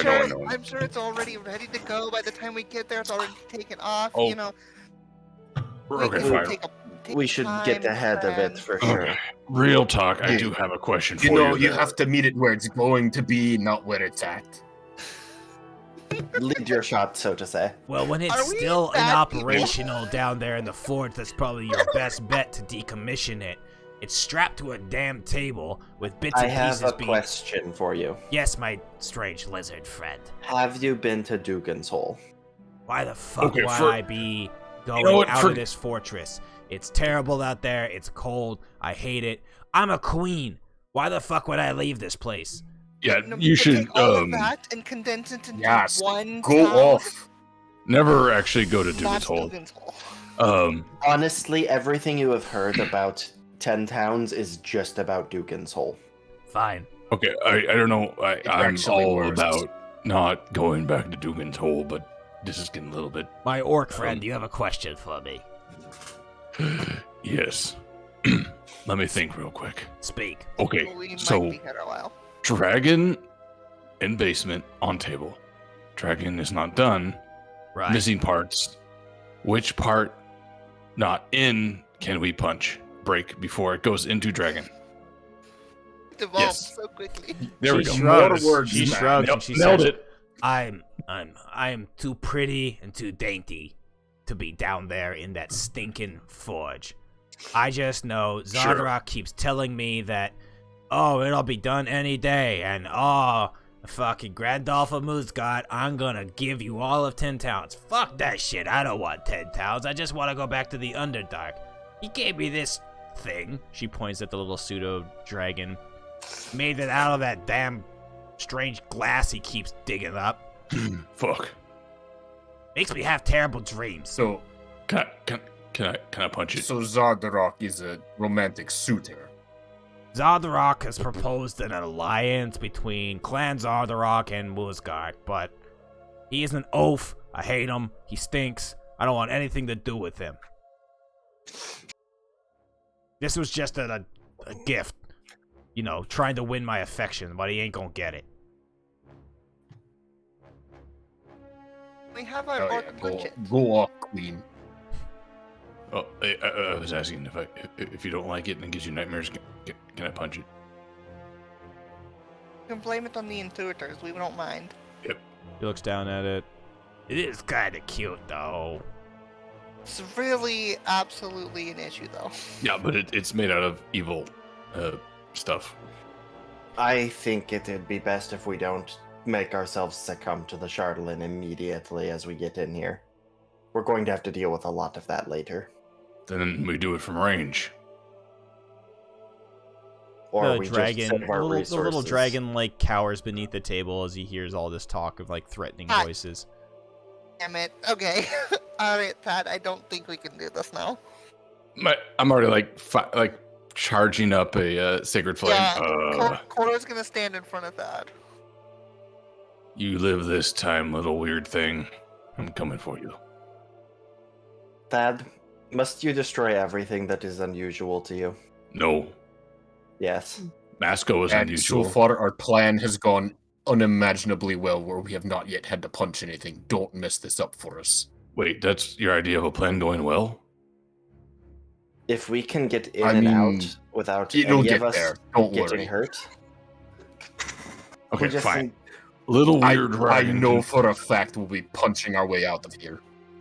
I'm sure it's already ready to go. By the time we get there, it's already taken off. Oh. We Okay, can fine. take We should get time, ahead of it for Okay. sure. Real talk. I Yeah. do have a question for You know, you. you have to meet it where it's going to be, not where it's at. Lead your shot, so to say. Well, when it's Are we still bad people? inoperational down there in the fort, that's probably your best bet to decommission it. It's strapped to a damn table with bits I and have pieces a being. question for you. Yes, my strange lizard friend. Have you been to Dugan's Hole? Why the fuck Okay, would for- I be going know what, out for- of this fortress? It's terrible out there. It's cold. I hate it. I'm a queen. Why the fuck would I leave this place? Yeah, No, you but should take all of that and condense it into Yes, one go town, off. never actually go to not Dugan's Hole. Dugan's Hole. Honestly, everything you have heard about 10 Towns is just about Dugan's Hole. Fine. Okay, I don't know. I'm actually all worse. about not going back to Dugan's Hole, but this is getting a little bit. My orc friend, you have a question for me. Yes. Let me think real quick. Speak. Okay, We might so be here a while. dragon in basement on table. Dragon is not done. Right. Missing parts. Which part not in can we break before it goes into dragon? It evolves Yes. so quickly. There we She go. shrugs. More words, She man. shrugs Nailed- and she nailed says, it. I'm too pretty and too dainty to be down there in that stinking forge. I just know Zardarok keeps telling me that, oh, it'll be done any day, and fucking Grandolph of Moosgard, I'm gonna give you all of 10 towns. Fuck that shit, I don't want 10 towns, I just want to go back to the Underdark. He gave me this thing, she points at the little pseudo-dragon, made it out of that damn strange glass he keeps digging up. Fuck. Makes me have terrible dreams. So, Can I punch it? so Zardarok is a romantic suitor. Zardarok has proposed an alliance between Clan Zardarok and Moosgard, but he is an oaf. I hate him. He stinks. I don't want anything to do with him. This was just a gift. You know, trying to win my affection, but he ain't gonna get it. we have our Oh, yeah, orc punch it. go off, Queen. Oh, I was asking if you don't like it and it gives you nightmares, can I punch it? You can blame it on the intuitors. We don't mind. Yep. He looks down at it. It is kind of cute, though. It's really absolutely an issue, though. Yeah, but it's made out of evil stuff. I think it'd be best if we don't make ourselves succumb to the Charlatan immediately as we get in here. We're going to have to deal with a lot of that later. Then we do it from range. Or The we dragon, just save our the little resources. dragon, like cowers beneath the table as he hears all this talk of like threatening Ah. voices. Damn it. Okay. Alright, Tad, I don't think we can do this now. I'm already like charging up a sacred flame. Yeah, Kora's gonna stand in front of Thad. You live this time, little weird thing. I'm coming for you. Thad, must you destroy everything that is unusual to you? No, Yes. Masco is And unusual. so far, our plan has gone unimaginably well, where we have not yet had to punch anything. Don't mess this up for us. Wait, that's your idea of a plan going well? If we can get in I and mean, out without it'll any get of us there. Don't getting worry. hurt, Okay, we just fine. need- Little weird I dragon. know for a fact we'll be punching our way out of here.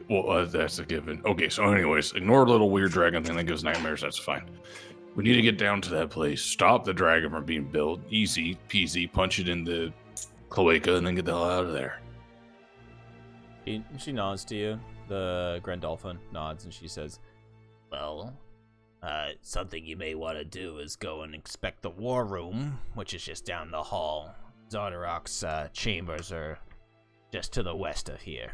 Well, that's a given. Okay, so anyways, ignore little weird dragon thing that gives nightmares. That's fine. We need to get down to that place. Stop the dragon from being built. Easy peasy. Punch it in the cloaca and then get the hell out of there. She nods to you. The Grandolphin nods and she says, "Well, something you may want to do is go and inspect the war room, which is just down the hall. Zardarok's chambers are just to the west of here."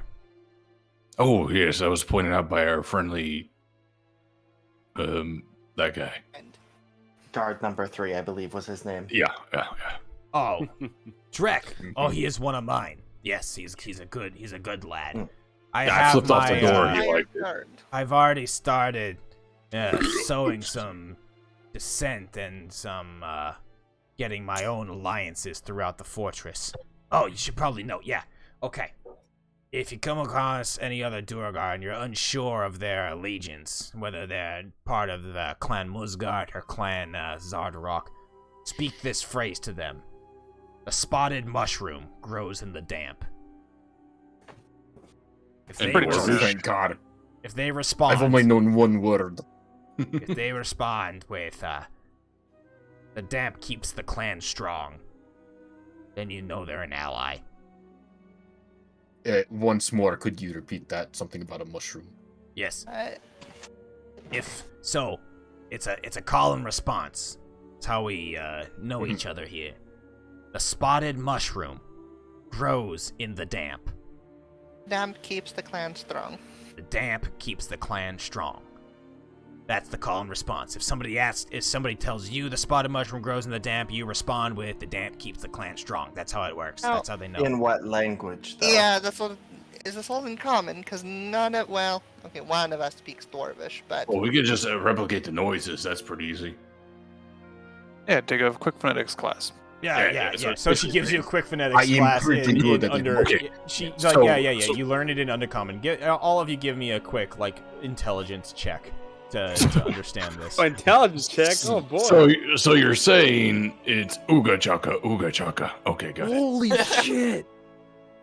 Oh yes, that was pointed out by our friendly, that guy. guard number 3, I believe, was his name. Yeah. Oh, Drek. Oh, he is one of mine. Yes, he's a good lad. I flipped off the door. He Iron liked it. Guard. I've already started sowing some dissent and some getting my own alliances throughout the fortress. Oh, you should probably know. Yeah. Okay. If you come across any other Duergar and you're unsure of their allegiance, whether they're part of the Clan Musgard or Clan Zardarok, speak this phrase to them. A spotted mushroom grows in the damp. If they, pretty Oh, much. thank God. if they respond, I've only known one word. if they respond with, the damp keeps the clan strong, then you know they're an ally. Once more, could you repeat that? Something about a mushroom. Yes. Uh, If so, it's a call and response. It's how we know each other here. The spotted mushroom grows in the damp. Damp keeps the clan strong. The damp keeps the clan strong. That's the call and response. If somebody tells you the spotted mushroom grows in the damp, you respond with the damp keeps the clan strong. That's how it works. Oh. That's how they know. In what language, though? Yeah, that's what. Is this all in common? Because none of okay, one of us speaks Dwarvish, but Well, we could just replicate the noises. That's pretty easy. Yeah, take a quick phonetics class. Yeah. so So she gives you a quick phonetics I am class pretty in good at it. under. Okay. She's So- like, yeah. so- You learn it in Undercommon. All of you give me a quick intelligence check to understand this. Intelligence check. Oh boy. So you're saying it's ooga chaka. Okay, got it. Holy shit.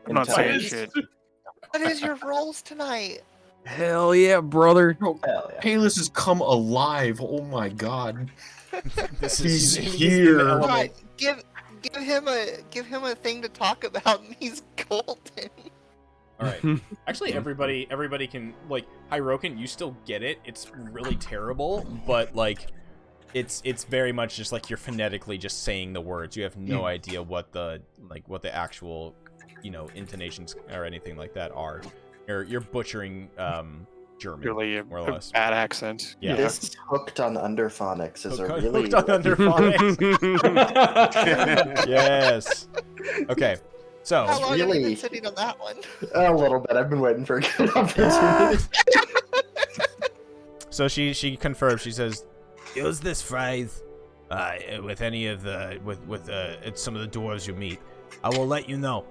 I'm not saying Intelligence. shit. what is your roles tonight? Hell yeah, brother. Hell yeah. Payless has come alive. Oh my God. This He's in the here. element. Right, give him a thing to talk about, and he's golden. All right. Actually, everybody can Hirokin. You still get it. It's really terrible, but it's very much just you're phonetically just saying the words. You have no idea what the actual intonations or anything like that are. You're butchering German, Really more or less. bad accent. Yeah. This hooked on underphonics is a Hooked really... on underphonics. Yes. Okay. So How long have you really- been sitting on that one? A little bit. I've been waiting for a good opportunity. So she confirms. She says, "Use this phrase with any of the some of the dwarves you meet. I will let you know.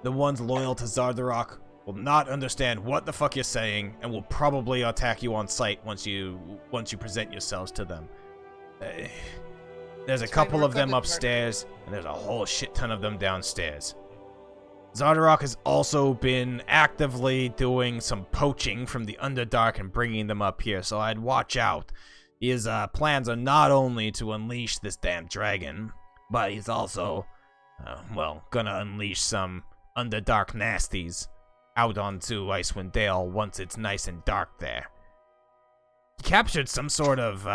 The ones loyal to Zardarok will not understand what the fuck you're saying and will probably attack you on sight once you present yourselves to them. There's a couple of them upstairs, and there's a whole shit ton of them downstairs. Zardarok has also been actively doing some poaching from the Underdark and bringing them up here, so I'd watch out. His plans are not only to unleash this damn dragon, but he's also, gonna unleash some Underdark nasties out onto Icewind Dale once it's nice and dark there. He captured some sort of,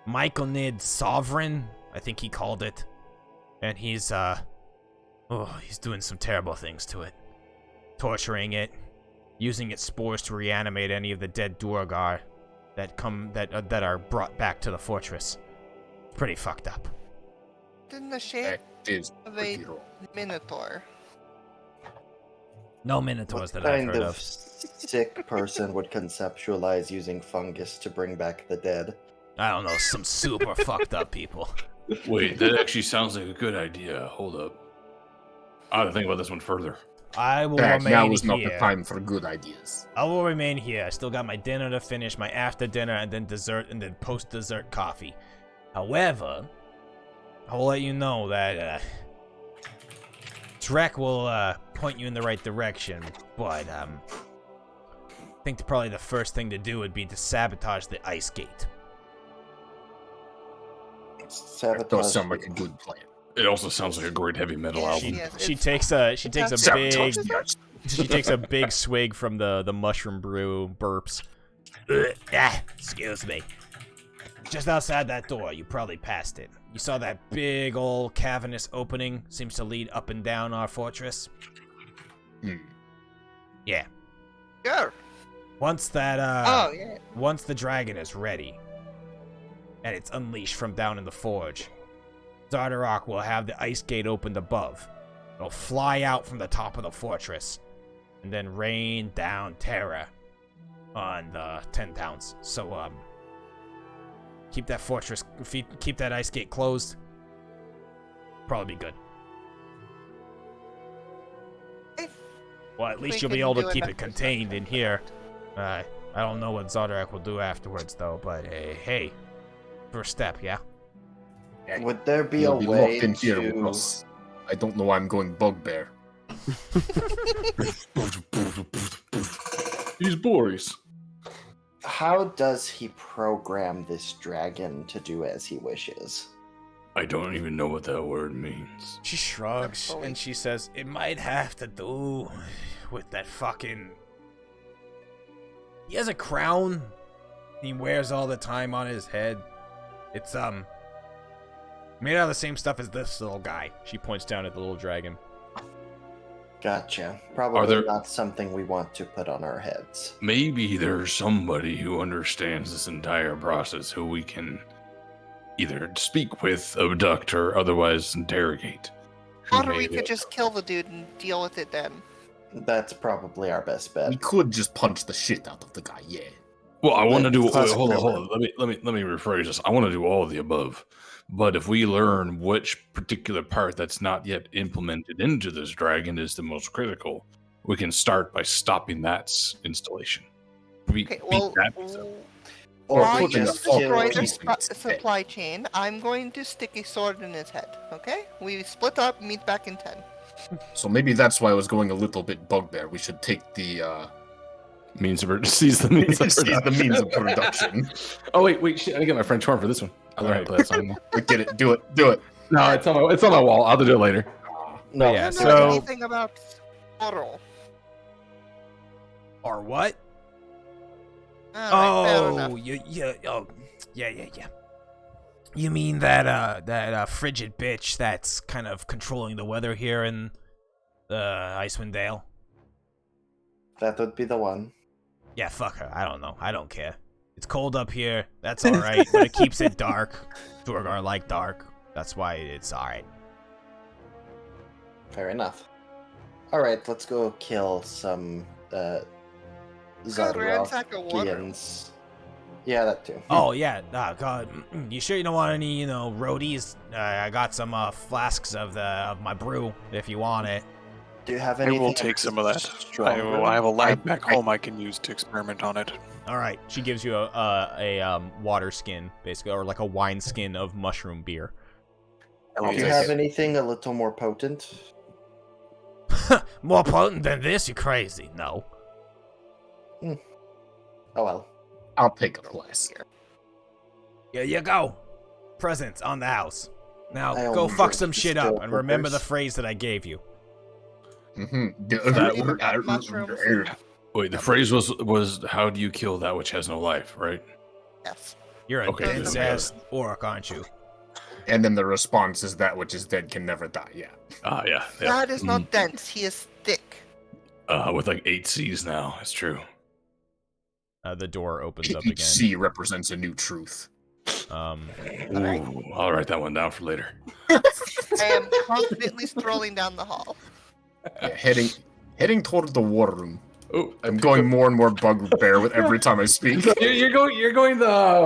Myconid Sovereign, I think he called it. And he's doing some terrible things to it. Torturing it, using its spores to reanimate any of the dead Duergar that are brought back to the fortress. Pretty fucked up. In the shape of a minotaur. No minotaurs What that I've kind heard of of. sick person would conceptualize using fungus to bring back the dead? I don't know, some super fucked up people. Wait, that actually sounds like a good idea. Hold up. I ought to think about this one further. I will Back, remain now is here. not the time for good ideas. I will remain here. I still got my dinner to finish, my after dinner, and then dessert, and then post-dessert coffee. However, I will let you know that Drek will point you in the right direction, but I think probably the first thing to do would be to sabotage the ice gate. That does sound like a good plan. It also sounds like a great heavy metal album. She takes a big swig from the mushroom brew, burps. Excuse me. Just outside that door, you probably passed it. You saw that big old cavernous opening, seems to lead up and down our fortress. Yeah. Sure. Once that yeah. once the dragon is ready and it's unleashed from down in the forge, Zardarok will have the ice gate opened above. It'll fly out from the top of the fortress and then rain down terror on the 10 towns. So keep that fortress, keep that ice gate closed. Probably be good. Well, at least you'll be able to keep it contained in here. I don't know what Zardarok will do afterwards, though, but hey, first step, yeah? Would there be You'll a be way locked in here with to... us. I don't know why I'm going bugbear. He's Boris. How does he program this dragon to do as he wishes? I don't even know what that word means. She shrugs and she says, it might have to do with that fucking... He has a crown he wears all the time on his head. It's, made out of the same stuff as this little guy. She points down at the little dragon. Gotcha. Probably there- not something we want to put on our heads. Maybe there's somebody who understands this entire process who we can either speak with, abduct, or otherwise interrogate. Or Who we made could it. just kill the dude and deal with it then. That's probably our best bet. We could just punch the shit out of the guy, yeah. Well, I want to do. Classic Hold on. memory. Let me rephrase this. I want to do all of the above, but if we learn which particular part that's not yet implemented into this dragon is the most critical, we can start by stopping that installation. Okay, well, Or while we you just destroy kill the these things. supply chain, I'm going to stick a sword in his head, okay? We split up, meet back in 10. So maybe that's why I was going a little bit bugbear. We should take the means of seize the means of seize the means of production. Oh wait, shit! I got my French horn for this one. I learned how to play that song. Get it, do it. No, it's on my wall. I'll do it later. No, Yeah, Do you know so... anything about Oro? Or what? Alright, fair Oh, enough. yeah. You mean that frigid bitch that's kind of controlling the weather here in Icewind Dale? that would be the one. Yeah, fuck her. I don't know. I don't care. It's cold up here. That's all right, but it keeps it dark. Duergar like dark. That's why it's all right. Fair enough. Alright, let's go kill some ransack a water. Zardokians. Yeah, that too. Oh yeah. Oh god. You sure you don't want any, roadies? I got some flasks of my brew if you want it. Do you have I anything? will take some of that. stronger? I have a lab back home I can use to experiment on it. All right. She gives you a water skin, basically, or like a wine skin of mushroom beer. Do you have anything a little more potent? More potent than this? You crazy? No. Oh well. I'll take a glass. Here you go. Presents on the house. Now I go only fuck drink some shit up and remember the Stillbirds. phrase that I gave you. Mm-hmm. Wait, the phrase was how do you kill that which has no life, right? Yes. You're a Okay, dense then, ass orc, aren't you? And then the response is that which is dead can never die. Yeah. Ah, yeah. God is not dense, he is thick. With like 8 C's now. It's true. The door opens up Each again. C represents a new truth. Ooh, I'll write that one down for later. I am confidently strolling down the hall. Yeah, heading toward the war room. Oh, I'm going more and more bugbear with every time I speak. You're going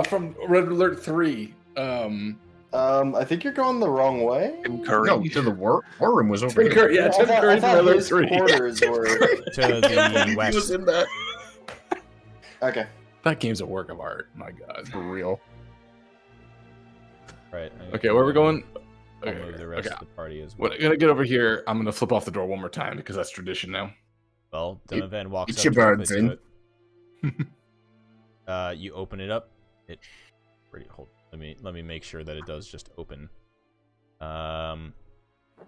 from Red Alert 3. I think you're going the wrong way. No, to the war room was over Tim here. Curry, yeah, Tim I Curry's thought Red Alert his 3. quarters were. To the He was west. in that. Okay. That game's a work of art. My God. For real. Right. Okay, where are we going? I'll Okay, move the rest okay. of the party as well. When I'm gonna get over here, I'm gonna flip off the door one more time because that's tradition now. Well, Donovan walks Get up your directly birds to in. it. You open it up. Hold. Let me make sure that it does just open. Oh,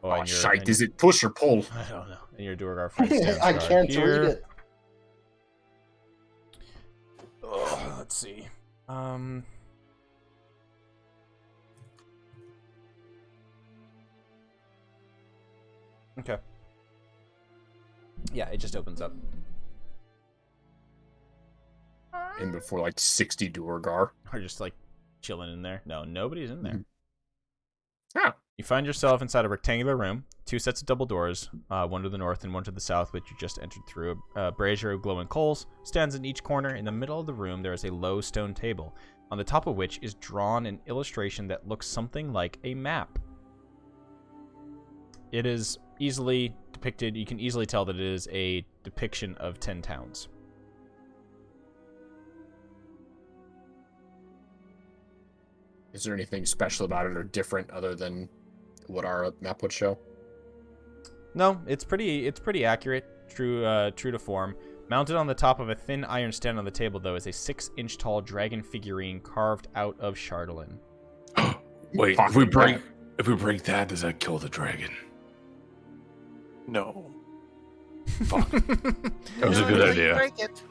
and shite. Is it push or pull? I don't know. And your Duergar friend stands I guard can't here. read it. Oh, let's see. Okay. Yeah, it just opens up. In before like 60 Duergar. Or just like chilling in there. No, nobody's in there. Oh. You find yourself inside a rectangular room, 2 sets of double doors, one to the north and one to the south, which you just entered through. A brazier of glowing coals stands in each corner. In the middle of the room, there is a low stone table, on the top of which is drawn an illustration that looks something like a map. It is easily depicted. You can easily tell that it is a depiction of 10 towns. Is there anything special about it or different other than what our map would show? No, it's pretty accurate, true to form. Mounted on the top of a thin iron stand on the table, though, is a 6-inch tall dragon figurine carved out of Chardolin. Wait, if we break that, does that kill the dragon? No. Fuck. That was a good Until you idea. break it.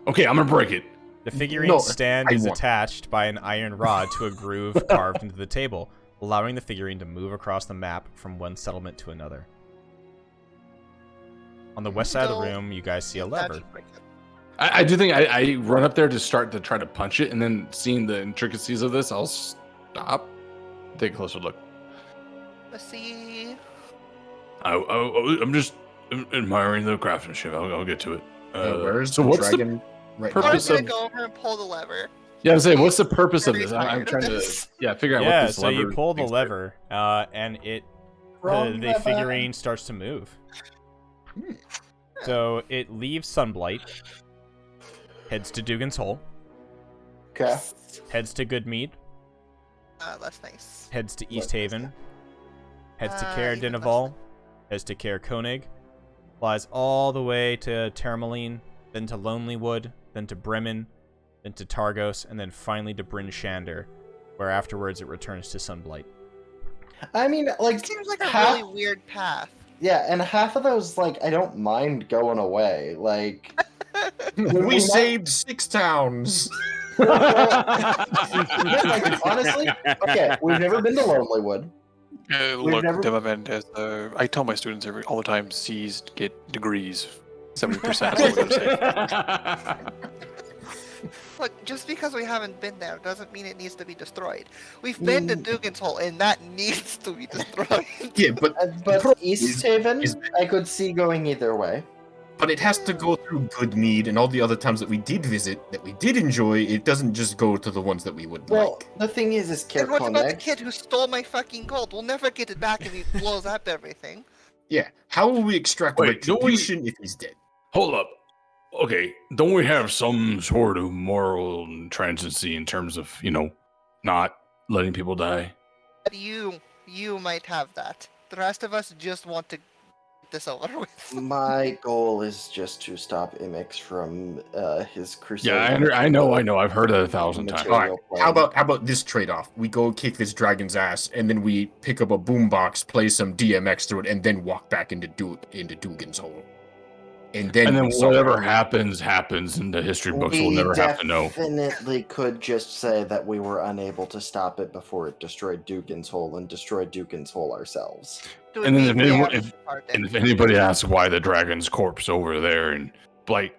Okay, I'm gonna break it. The figurine's No, stand I is want- attached by an iron rod to a groove carved into the table, allowing the figurine to move across the map from one settlement to another. On the west side of the Still you guys see a lever. Actually break it. I do think I run up there to start to try to punch it, and then seeing the intricacies of this, I'll stop. Take a closer look. Let's see. I'm just admiring the craftsmanship. I'll get to it. Where's so the what's dragon? Right I'm now? purpose gonna of- go over and pull the lever. Yeah, I'm saying, what's the purpose of Very this? I'm tired trying of to this. figure out what Yeah, this so you lever pull the thinks lever, and the Lever. figurine starts to move. So it leaves Sunblight, heads to Dugan's Hole, Okay. heads to Goodmead, That's nice. heads to East Haven, heads to Ah, Caer even less Dineval, heads to Caer Koenig, flies all the way to Termaline, then to Lonelywood, then to Bremen, then to Targos, and then finally to Bryn Shander, where afterwards it returns to Sunblight. I mean, like, Seems like a half, really weird path. yeah, and half of those, like, I don't mind going away. Like, We saved 6 towns. like, honestly, okay, we've never been to Lonelywood. Look, never- Demavend has, I tell my students all the time, C's get degrees. 70%. That's what I'm saying. Look, just because we haven't been there doesn't mean it needs to be destroyed. We've been to Dugan's Hole, and that needs to be destroyed. Yeah, but But East Haven, I could see going either way. But it has to go through Goodmead and all the other towns that we did visit, that we did enjoy. It doesn't just go to the ones that we would Well, like. the thing is And what about the Kirkonek. kid who stole my fucking gold? We'll never get it back if he blows up everything. Yeah. How will we extract Wait, don't we- retribution if he's dead? Hold up. Okay, don't we have some sort of moral transiency in terms of, not letting people die? You might have that. The rest of us just want to get this over with. My goal is just to stop Imix from his crusade. Yeah, I know. I've heard it 1,000 times. All right. How about this trade-off? We go kick this dragon's ass, and then we pick up a boombox, play some DMX through it, and then walk back into Dugan's hole. And then whatever happens, and the history books will never have to know. We definitely could just say that we were unable to stop it before it destroyed Dugan's hole and destroyed Dugan's hole ourselves. And then if anybody asks why the dragon's corpse over there in Blight,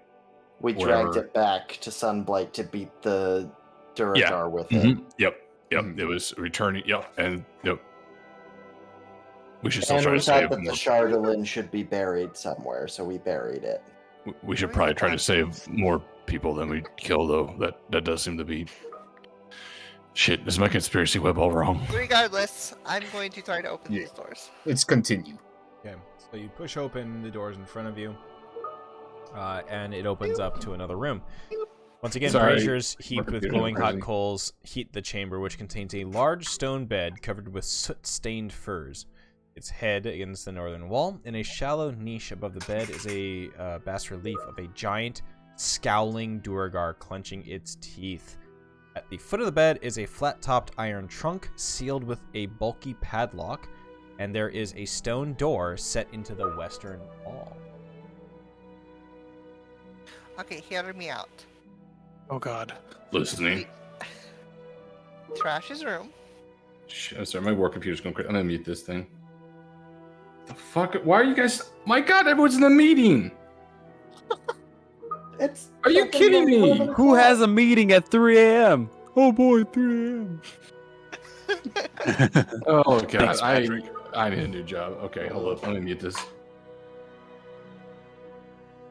we dragged it back to Sunblight to beat the Duragar with it. Yep. It was returning. Yep. We should still And try we to thought save that more. the Chardolin should be buried somewhere, so we buried it. We should probably try to save more people than we kill, though. That does seem to be... Shit, is my conspiracy web all wrong? Regardless, I'm going to try to open these doors. Let's continue. Okay, so you push open the doors in front of you, and it opens up to another room. Once again, braziers heaped with glowing hot coals heat the chamber, which contains a large stone bed covered with soot-stained furs. Its head against the northern wall. In a shallow niche above the bed is a bas-relief of a giant, scowling Duragar clenching its teeth. At the foot of the bed is a flat-topped iron trunk sealed with a bulky padlock, and there is a stone door set into the western wall. Okay, hear me out. Oh God. Listening. Trash his room. Sorry, my work computer's going crazy. I'm gonna mute this thing. The fuck? Why are you guys? My God, everyone's in a meeting. Are you kidding me? Who has a meeting at 3 a.m.? Oh boy, 3 a.m. Oh God, Thanks, Patrick. I need a new job. Okay, hold up. Let me mute this.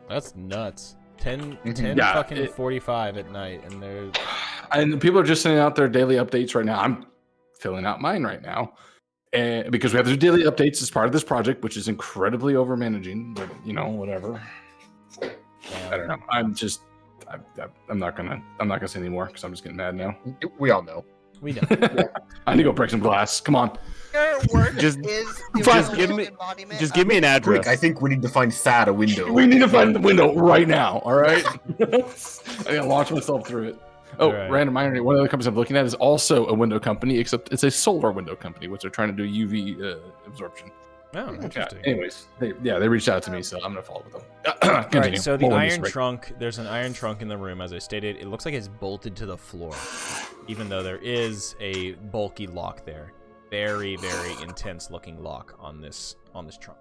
That's nuts. 10 Yeah, fucking 45 at night, and they're... And people are just sending out their daily updates right now. I'm filling out mine right now. And because we have to do daily updates as part of this project, which is incredibly over managing, but whatever. I don't know. I'm not gonna say anymore because I'm just getting mad now. We all know. We know. I need to go break some glass. Come on. Your work Just- is just give me- embodiment Just of- give me an address. Quick, I think we need to find Thad a window. We need to find the window right now. All right. I gotta launch myself through it. Oh, Right. random irony. One of the companies I'm looking at is also a window company, except it's a solar window company, which are trying to do UV absorption. Oh, Yeah. interesting. Anyways, they reached out to me, so I'm gonna follow with them. Alright, Continue. so the More on iron this break. trunk, there's an iron trunk in the room, as I stated. It looks like it's bolted to the floor, even though there is a bulky lock there. Very, very intense looking lock on this trunk.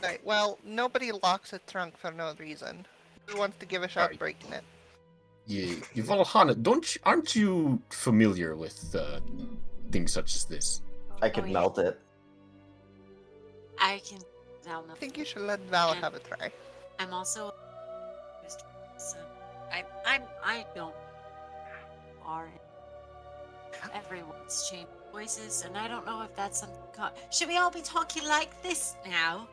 Right, well, nobody locks a trunk for no reason. Who wants to give a shot Right. breaking it? Yeah, Valhalla, aren't you familiar with things such as this? I could Oh, yeah. melt it. I can. I'll I think you should let Val have a try. I'm also. So I don't. Are everyone's changed voices, and I don't know if that's something. Should we all be talking like this now?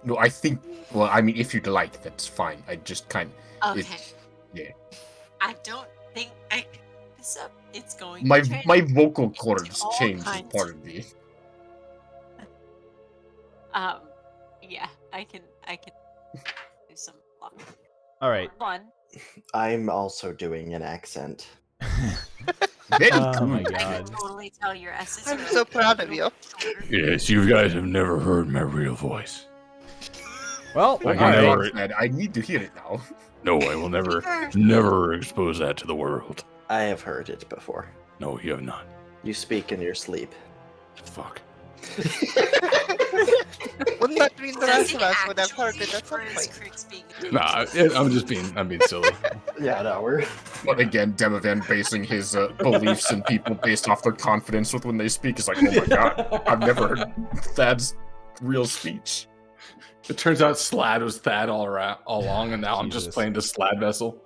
No, I think. Well, I mean, if you'd like, that's fine. I just kind of. Okay. Yeah. I don't think I can keep this up. It's going. My to turn my vocal into cords all changed as kinds part of- of the. Yeah, I can do some luck. All right. One. I'm also doing an accent. Very Oh my good. I can god. totally tell your S's I'm are so proud of you. shorter. Yes, you guys have never heard my real voice. Well, I all can right. never- Thad, I need to hear it now. No, I will never expose that to the world. I have heard it before. No, you have not. You speak in your sleep. Fuck. Wouldn't that mean the Does rest he of us would have heard actually, it at some or is point? Crix being Nah, I'm being silly. Yeah, no, we're. But again, Demovan basing his beliefs in people based off their confidence with when they speak is like, oh my god, I've never heard Thad's real speech. It turns out Slad was Thad all along, and now I'm just Jesus. playing the Slad vessel.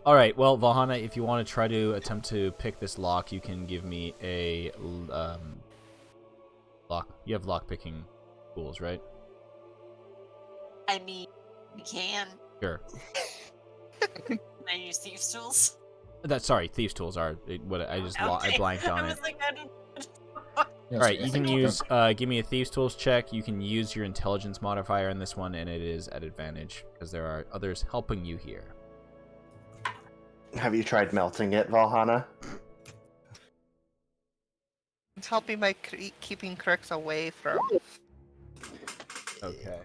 All right. Well, Valhana, if you want to try to attempt to pick this lock, you can give me a You have lockpicking tools, right? I mean, we can. Sure. Can I use thieves' tools? Sorry, thieves' tools are what I blanked on I it. was like, I don't. All right, you can use. Give me a thieves' tools check. You can use your intelligence modifier in this one, and it is at advantage because there are others helping you here. Have you tried melting it, Valhalla? It's helping by keeping Crix away from. Okay.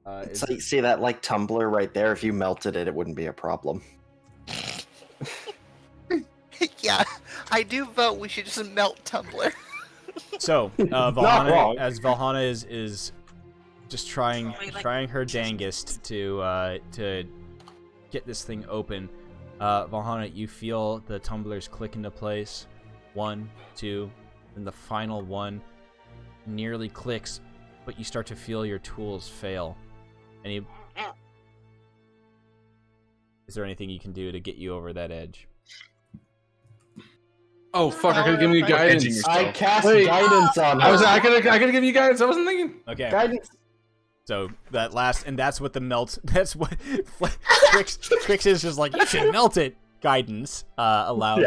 It's like, see that like tumbler right there? If you melted it, it wouldn't be a problem. Yeah, I do vote we should just melt Tumblr. So, wrong. as Valhalla is just trying her dangest to get this thing open. Valhalla, you feel the tumblers click into place. 1, 2, and the final one nearly clicks, but you start to feel your tools fail. Is there anything you can do to get you over that edge? Oh fuck! I could give you guidance. I cast guidance on her. I could give you guidance. I wasn't thinking. Okay. Guidance. So that last, and that's what the melt. That's what Trix is just like. You should melt it. Guidance allows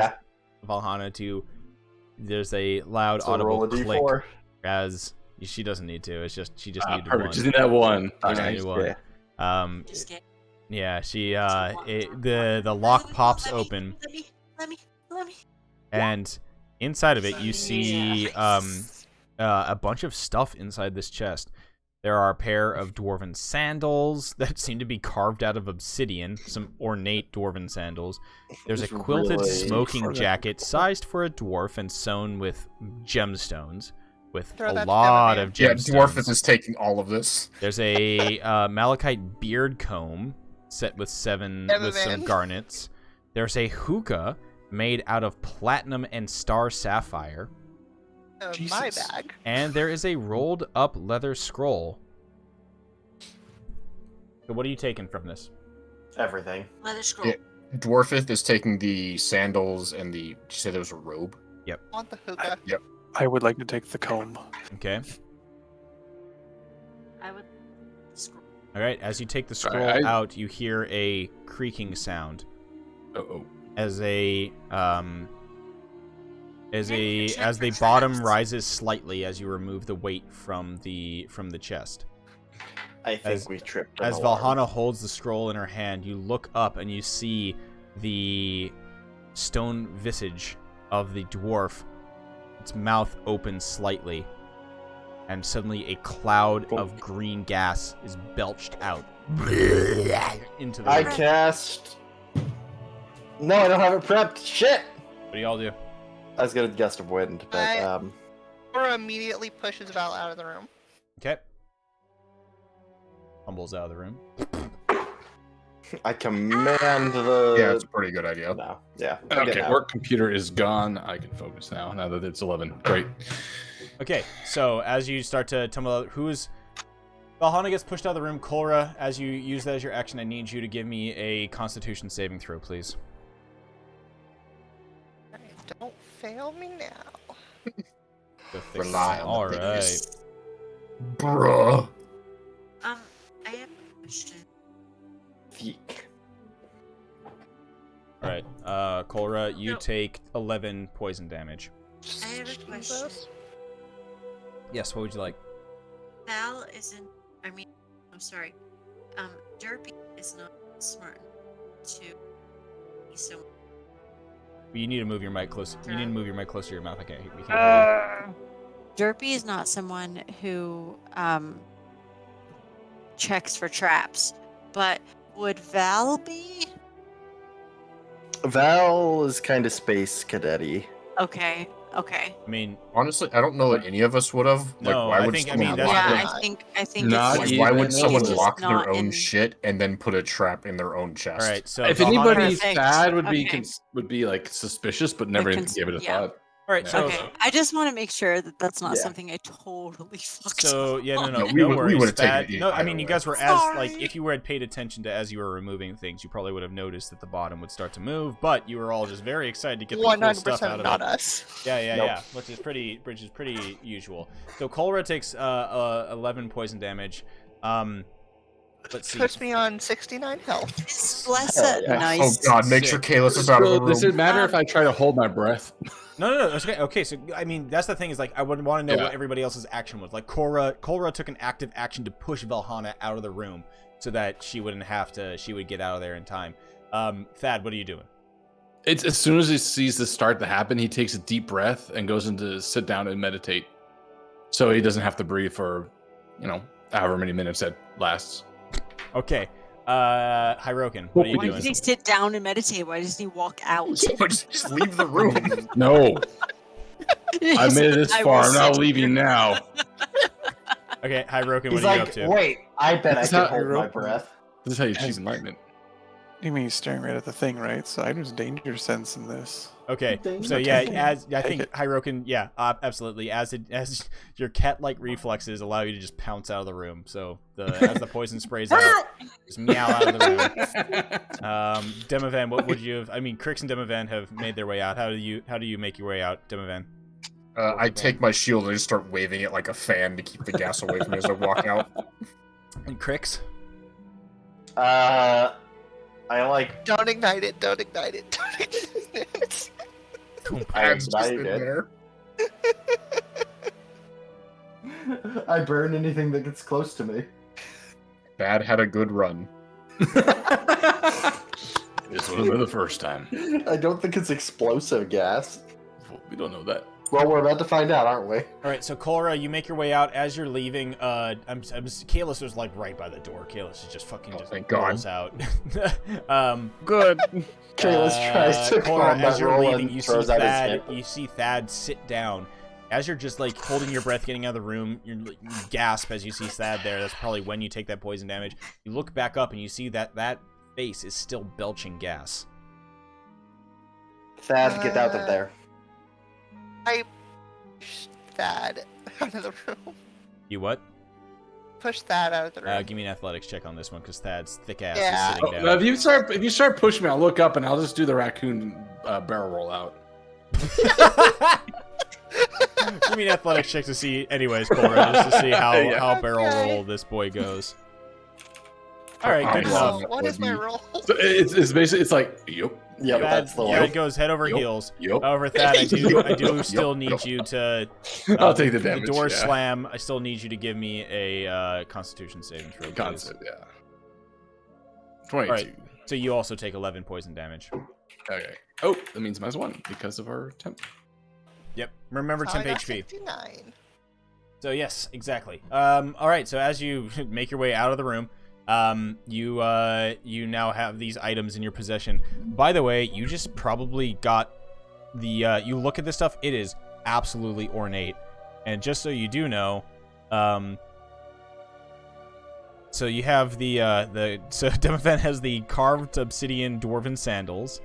Valhalla to. There's a loud audible click as she doesn't need to. It's just she just needed perfect. one. Just need that one. Just needed one. Yeah. She the lock pops open. Let me. And inside of it, you see a bunch of stuff inside this chest. There are a pair of dwarven sandals that seem to be carved out of obsidian, some ornate dwarven sandals. There's a quilted smoking jacket sized for a dwarf and sewn with gemstones, with a lot of gemstones. Yeah, Dwarf is taking all of this. There's a malachite beard comb set with some garnets. There's a hookah made out of platinum and star sapphire. My bag. And there is a rolled up leather scroll. So what are you taking from this? Everything. Leather scroll. Yeah. Dwarfith is taking the sandals and the. Did you say there was a robe? Yep. I want the hookah. Yep. I would like to take the comb. Okay. I would. Scroll. All right. As you take the scroll out, you hear a creaking sound. Uh-oh. As the bottom rises slightly as you remove the weight from the chest. I think we tripped. As Valhalla holds the scroll in her hand, you look up and you see the stone visage of the dwarf. Its mouth opens slightly, and suddenly a cloud of green gas is belched out into the room. I cast. No, I don't have it prepped. Shit. What do y'all do? I was gonna gust of wind, but Or immediately pushes Val out of the room. Okay. Tumbles out of the room. I command the. Yeah, it's a pretty good idea. No, yeah. Okay, work computer is gone. I can focus now that it's 11. Great. Okay, so as you start to tumble out, Valhalla gets pushed out of the room. Kolra, as you use that as your action, I need you to give me a Constitution saving throw, please. Don't fail me now. Rely on All the right. things. Bruh. I have a question. Feek. All right, Kolra, you take 11 poison damage. I have a question. Yes, what would you like? Val isn't. I'm sorry. Derpy is not smart enough to be so. You need to move your mic closer. You need to move your mic closer to your mouth. I can't hear you. Derpy is not someone who checks for traps, but would Val be? Val is kind of space cadet-y. Okay. I mean, honestly, I don't know that any of us would have. Like, No, why I would think- I someone mean, that's lock the- Yeah, their- I think. Not it's like, why would it's someone just lock not their own in- shit and then put a trap in their own chest? all right. So If Valhalla- anybody's Perfect. bad would Okay. be like suspicious, but never Like give it a yeah. thought. All right, so Okay, I just want to make sure that that's not Yeah. something I totally fucked So up. yeah, no, No, we no would- we worries. would've taken Thad. it No, I either mean you way. guys were as like Sorry. if you had paid attention to as you were removing things, you probably would have noticed that the bottom would start to move. But you were all just very excited to get the cool stuff out of not it. us. Yeah, Nope. yeah, which is pretty usual. So Kolra takes 11 poison damage. Let's see. Puts me on 69 health. Bless Hell it. yeah. Nice. Oh god, make sure Kalis is out of the room. Does it matter if I try to hold my breath? No, that's okay. Okay, so I mean, that's the thing is like I would want to know Yeah. what everybody else's action was. Like Kolra took an active action to push Valhalla out of the room so that she wouldn't have to. She would get out of there in time. Thad, what are you doing? It's as soon as he sees this start to happen, he takes a deep breath and goes into sit down and meditate, so he doesn't have to breathe for, however many minutes it lasts. Okay, Hirokin, what are you Why doing? does he sit down and meditate? Why doesn't he walk out? Just leave the room. No, I made it this I far. will I'm not sit- leaving now. Okay, Hirokin, He's what are you like, up to? wait, I bet I That's can not hold my Europa. breath. This is how you achieve enlightenment. You mean he's staring right at the thing, right? So I there's danger sense in this. Okay, Dang. so Okay. yeah, as I Take think it. Hirokin, yeah, absolutely. As your cat-like reflexes allow you to just pounce out of the room. So as the poison sprays out, just meow out of the room. Demovan, what would you have? I mean, Crix and Demovan have made their way out. How do you make your way out, Demovan? I take my shield and just start waving it like a fan to keep the gas away from me as I walk out. And Crix? I like. Don't ignite it. Don't ignite it. Don't ignite it. I Pad's just in ignited. there. I burn anything that gets close to me. Bad had a good run. This would have been the first time. I don't think it's explosive gas. We don't know that. Well, we're about to find out, aren't we? All right, so Kolra, you make your way out as you're leaving. Kalis was like right by the door. Kalis is just fucking just thank God. rolls out. Good. Kalis tries to Kolra, climb as that you're roll leaving, and you see throws out his Thad. hip. You see Thad sit down. As you're just like holding your breath, getting out of the room, you gasp as you see Thad there. That's probably when you take that poison damage. You look back up and you see that face is still belching gas. Thad, get out of there. I push Thad out of the room. You what? Push Thad out of the room. Give me an athletics check on this one because Thad's thick ass Yeah. is sitting down. Now, if you start pushing me, I'll look up and I'll just do the raccoon barrel roll out. Give me an athletics check to see, anyways, Kolra, just to see how barrel Okay. roll this boy goes. All right, good Oh, enough. What is my roll? So it's basically it's like yep. Yep, Thad, that's the yeah, one. it goes head over Yup. heels. Yup. However, Thad, I do Yup. still Yup. need Yup. you to. I'll take the damage. The door yeah. slam. I still need you to give me a Constitution saving throw. please. Concept, yeah. 22. Alright. So you also take 11 poison damage. Okay. Oh, that means -1 because of our temp. Yep. Remember So temp I got HP. 69. So yes, exactly. All right. So as you make your way out of the room, you now have these items in your possession. By the way, you just probably got the. You look at this stuff; it is absolutely ornate. And just so you do know, so you have so Demovan has the carved obsidian dwarven sandals.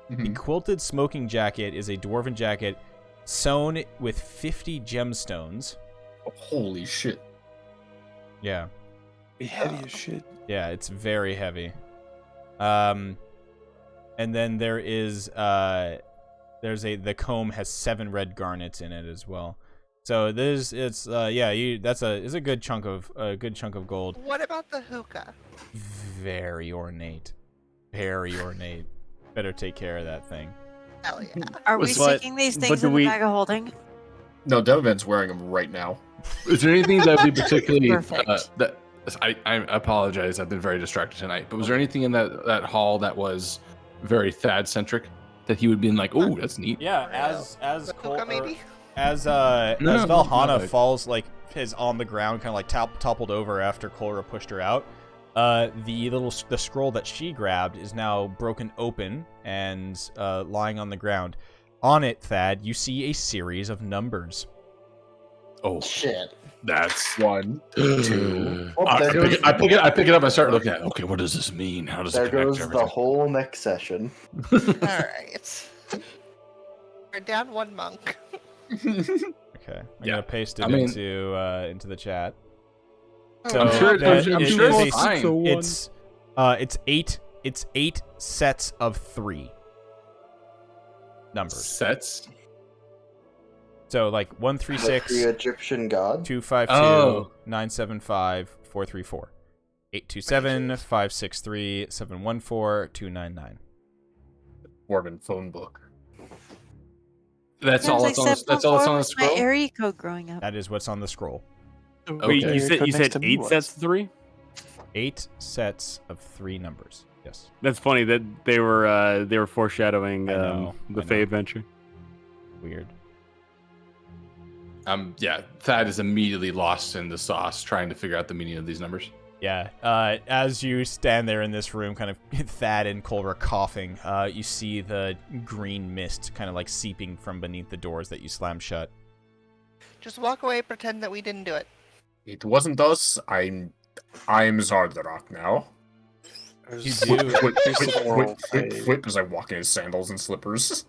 The quilted smoking jacket is a dwarven jacket sewn with 50 gemstones. Holy shit. Yeah. Be heavy as shit. Yeah, it's very heavy. And then there is the comb has 7 red garnets in it as well. So it's it's a good chunk of gold. What about the hookah? Very ornate. Very ornate. Better take care of that thing. Hell yeah. Are we But- sticking these but things do in we- the bag of holding? No, Demovan's wearing them right now. Is there anything that would be particularly Perfect. that I apologize, I've been very distracted tonight, but was there anything in that hall that was very Thad centric that he would be like, oh, that's neat? Yeah, as The hookah, maybe? as No, Valhalla no. falls is on the ground, kind of toppled over after Kolra pushed her out. The scroll that she grabbed is now broken open and lying on the ground. On it, Thad, you see a series of numbers. Oh, Shit. that's 1, 2. Oh, I there goes, pick it up and start looking at it. Okay, what does this mean? How does there it connect goes to the everything? whole next session. Alright. We're down one monk. Okay, I'm Yeah. gonna paste it I mean- into the chat. Oh, So I'm sure it's- that I'm it sure is it's a- fine. it's eight sets of 3 numbers. Sets. So like 136 The Egyptian god. 252 Oh. 975 434 827 563 714 299. Mormon phone book. That's all that's on. That's all that's on the My scroll. area code growing up. That is what's on the scroll. Wait, Okay. you said Code next to me 8 was. sets of 3? 8 sets of 3 numbers. Yes. That's funny that they were foreshadowing I know, the I Fae know. adventure. Weird. Yeah, Thad is immediately lost in the sauce trying to figure out the meaning of these numbers. Yeah, as you stand there in this room, kind of Thad and Culver coughing, you see the green mist kind of like seeping from beneath the doors that you slam shut. Just walk away, pretend that we didn't do it. It wasn't us. I'm Zardarock now. You do. Whip as I walk in his sandals and slippers.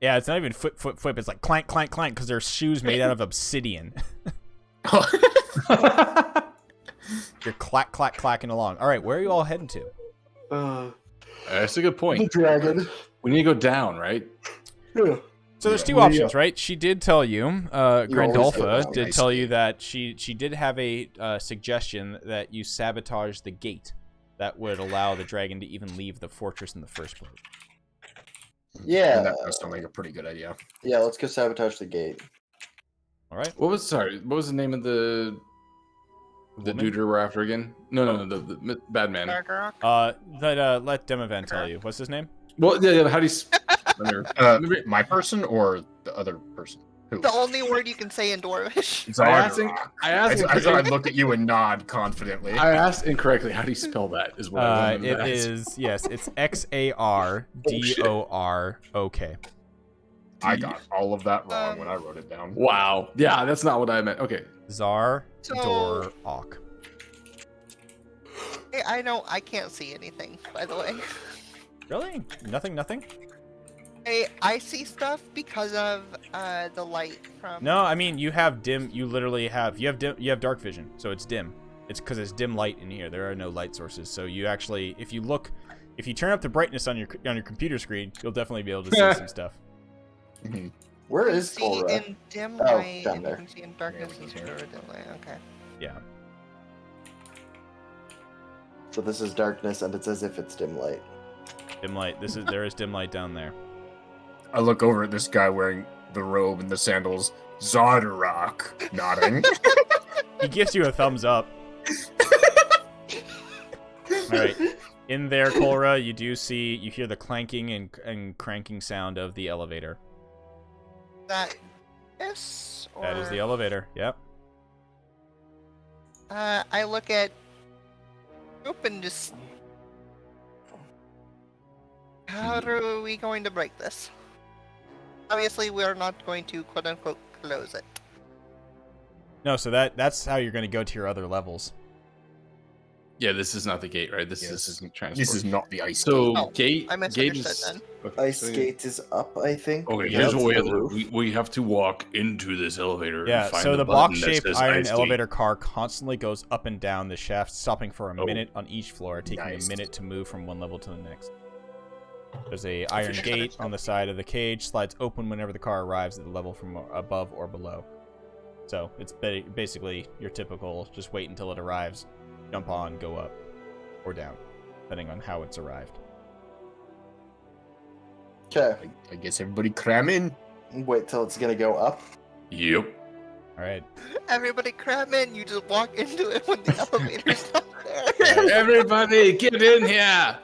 Yeah, it's not even flip. It's like clank, clank, clank, because they're shoes made out of obsidian. You're clack, clack, clacking along. All right, where are you all heading to? That's a good The point. dragon. We need to go down, right? Yeah. So there's two Yeah. options, right? She did tell you, Grandolpha always go did down. tell you that she did have a suggestion that you sabotage the gate that would allow the dragon to even leave the fortress in the first place. Yeah. And that does sound like a pretty good idea. Yeah, let's go sabotage the gate. All right. What was the name of the Woman? dude we're after again? No, the bad man. Dark. Let Demovan tell you. What's his name? Well, yeah. How do you? My person or the other person? Who? The only word you can say in Dwarvish. Zardarock. I asked. I look at you and nod confidently. I asked incorrectly. How do you spell that? Is what I wanted It to ask. is yes. It's XARDOROK. I got all of that wrong when I wrote it down. Wow. Yeah, that's not what I meant. Okay. Zar So- Dor Ok. Hey, I know I can't see anything, by the way. Really? Nothing. Hey, I see stuff because of the light from. No, I mean you have dim. You literally have you have dark vision, so it's dim. It's because it's dim light in here. There are no light sources, so you actually, if you turn up the brightness on your computer screen, you'll definitely be able to see some stuff. Where You is see Cora? in dim Oh, light, down and there. you can see in darkness Yeah, and we can through dim light. Okay. Yeah. So this is darkness, and it's as if it's dim light. Dim light. There is dim light down there. I look over at this guy wearing the robe and the sandals. Zardarock, nodding. He gives you a thumbs up. All right. In there, Cora, you hear the clanking and cranking sound of the elevator. That. Yes. Or... That is the elevator. Yep. I look at. Oop and just. How are we going to break this? Obviously, we're not going to quote unquote close it. No, so that's how you're going to go to your other levels. Yeah, this is not the gate, right? This Yeah, is transport. This is not the ice. So Oh, gate. I Gate misunderstood is. then. Okay, Ice so- gate is up, I think. Okay, Yeah, here's it's what we the have to do. roof. We have to walk into this elevator. Yeah, and find so the button that block-shaped says iron ice gate. elevator car constantly goes up and down the shaft, stopping for a Oh. minute on each floor, taking Nice. a minute to move from one level to the next. There's a iron just gate understood. on the side of the cage, slides open whenever the car arrives at the level from above or below. So it's basically your typical, just wait until it arrives, jump on, go up, or down, depending on how it's arrived. Okay. I guess everybody cram in. Wait till it's gonna go up. Yep. All right. Everybody cram in. You just walk into it when the elevator's up there. Everybody, get in here.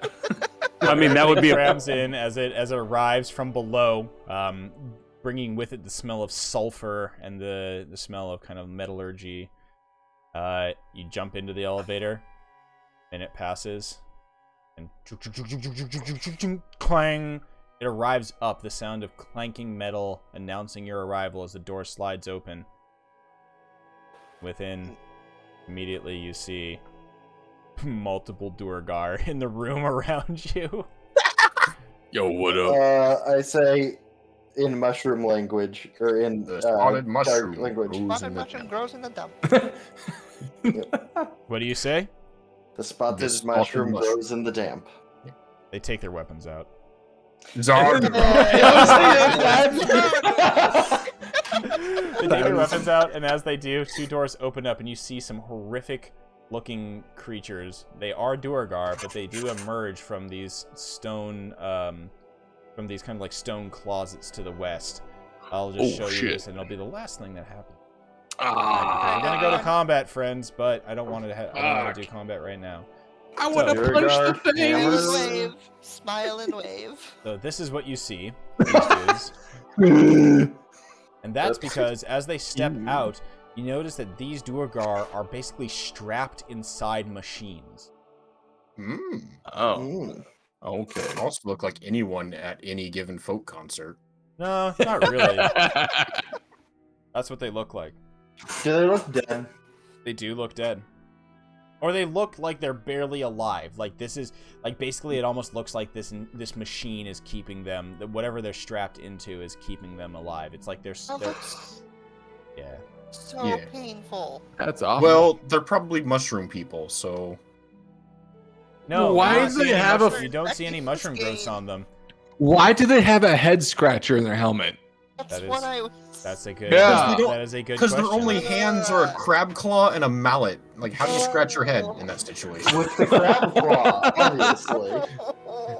I mean, that would be a crams in as it arrives from below, bringing with it the smell of sulfur and the smell of kind of metallurgy. You jump into the elevator, and it passes, and clang. It arrives up. The sound of clanking metal announcing your arrival as the door slides open. Within, immediately you see multiple Duergar in the room around you. Yo, what up? I say, in mushroom language or in The spotted dark mushroom language. grows Spotted in the mushroom damp. grows in the dump. What do you say? The spotted The spotted mushroom mushroom. grows in the damp. They take their weapons out. Zog. They take their weapons out, and as they do, two doors open up, and you see some horrific-looking creatures. They are Duergar, but they do emerge from these stone, from these kind of like stone closets to the west. I'll just show you this, and it'll be the last thing that happens. We're gonna go to combat, friends, but I don't want to. I don't want to do combat right now. I want to punch the Smile things. and wave. Smile and wave. So this is what you see. These dudes. And that's because as they step out, you notice that these Duergar are basically strapped inside machines. Oh. Okay. They also look like anyone at any given folk concert. No, not really. That's what they look like. Do they look dead? They do look dead. Or they look like they're barely alive. Like this is like basically it almost looks like this machine is keeping them, whatever they're strapped into is keeping them alive. It's like they're yeah. So painful. That's awful. Well, they're probably mushroom people, so No, Why you don't do see they any have mushroom- a- you don't see any mushroom growths on them. Why do they have a head scratcher in their helmet? That's what I was. That's a good. Yeah. That is a good because question. their only hands are a crab claw and a mallet. Like, how do you scratch your head in that situation? With the crab claw, obviously.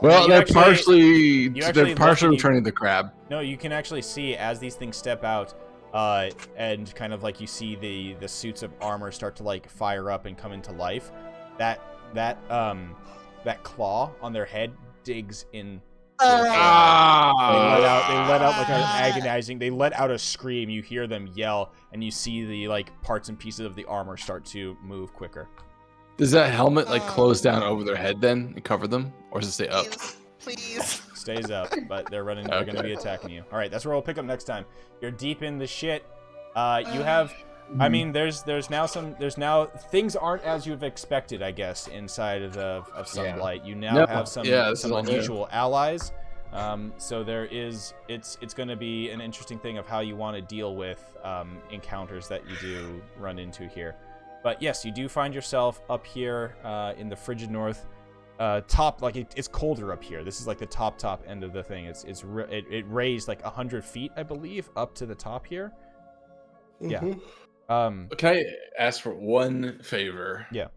Well, You they're actually- partially you actually they're partially look- returning the crab. No, you can actually see as these things step out, and kind of like you see the suits of armor start to like fire up and come into life. That claw on their head digs in. They let out like an agonizing. They let out a scream. You hear them yell, and you see the like parts and pieces of the armor start to move quicker. Does that helmet like close down over their head then and cover them, or does it stay up? Please. Stays up, but they're running. They're going to be attacking you. All right, that's where we'll pick up next time. You're deep in the shit. You have. I mean, there's now things aren't as you've expected, I guess, inside of Sunblight. You now have some unusual allies. So there is it's going to be an interesting thing of how you want to deal with encounters that you do run into here. But yes, you do find yourself up here in the frigid north. Top, like it's colder up here. This is like the top end of the thing. It raised like 100 feet, I believe, up to the top here. Yeah. Can I ask for one favor? Yeah.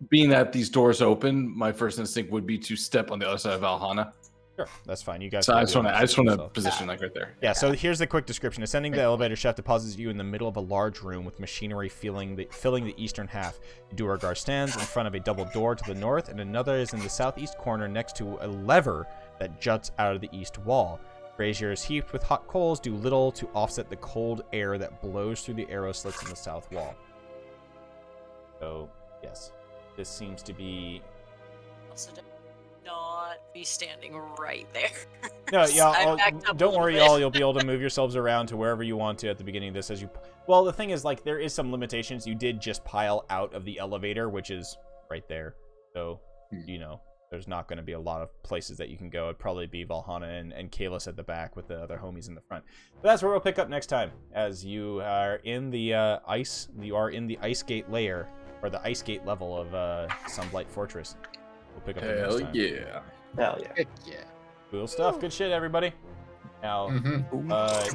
Being that these doors open, my first instinct would be to step on the other side of Valhalla. Sure, that's fine. You guys. So can I do it just want to yourself. position like right there. Yeah. So here's the quick description: ascending the elevator shaft deposits you in the middle of a large room with machinery filling the eastern half. Duergar stands in front of a double door to the north, and another is in the southeast corner next to a lever that juts out of the east wall. Braziers heaped with hot coals do little to offset the cold air that blows through the arrow slits in the south wall. So, yes, this seems to be. Also, do not be standing right there. No, yeah. I backed up a Don't little worry, bit. y'all. You'll be able to move yourselves around to wherever you want to at the beginning of this. Well, the thing is, like, there is some limitations. You did just pile out of the elevator, which is right there. So, there's not going to be a lot of places that you can go. It'd probably be Valhalla and Kalis at the back with the other homies in the front. But that's where we'll pick up next time, as you are in the ice. You are in the ice gate layer, or the ice gate level of Sunblight Fortress. We'll pick up next time. Yeah. Hell yeah. Heck yeah. Cool stuff. Good shit, everybody. Now,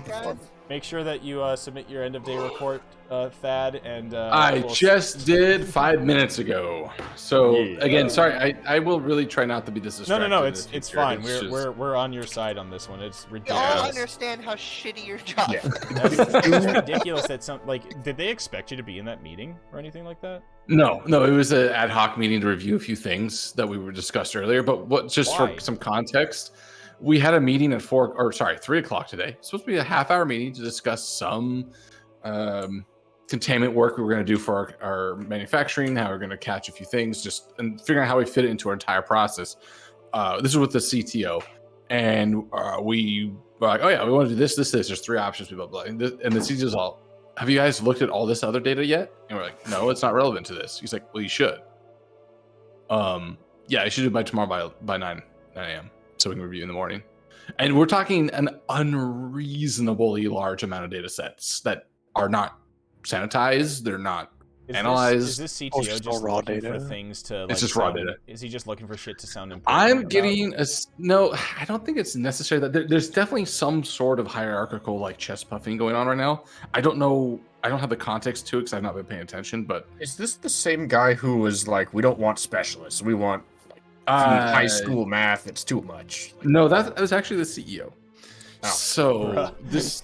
Guys, make sure that you submit your end of day report, Thad, and I we'll just did 5 minutes ago. So again, sorry, I will really try not to be this distracted. No, in it's the future. fine. It's just- We're on your side on this one. It's we ridiculous. all understand how shitty your job is. It's ridiculous that did they expect you to be in that meeting or anything like that? No, it was an ad hoc meeting to review a few things that we were discussed earlier. But Why? for some context, we had a meeting at 3 o'clock today. It's supposed to be a half-hour meeting to discuss some containment work we were going to do for our manufacturing, how we're going to catch a few things, and figuring out how we fit it into our entire process. This is with the CTO, and we were like, oh yeah, we want to do this. There's 3 options, blah, blah, blah. And the CTO's all, have you guys looked at all this other data yet? And we're like, no, it's not relevant to this. He's like, well, you should. Yeah, I should do it by tomorrow by 9 a.m. so we can review in the morning. And we're talking an unreasonably large amount of data sets that are not sanitized. They're not analyzed. Is this Oh, CTO just just all raw looking data. for things to like It's just raw sound- data. Is he just looking for shit to sound important? I'm about? getting no. I don't think it's necessary that there's definitely some sort of hierarchical like chest puffing going on right now. I don't know. I don't have the context to it because I've not been paying attention. But Is this the same guy who was like, we don't want specialists, we want high school math, it's too much? Like, no, that was actually the CEO. Oh. So this.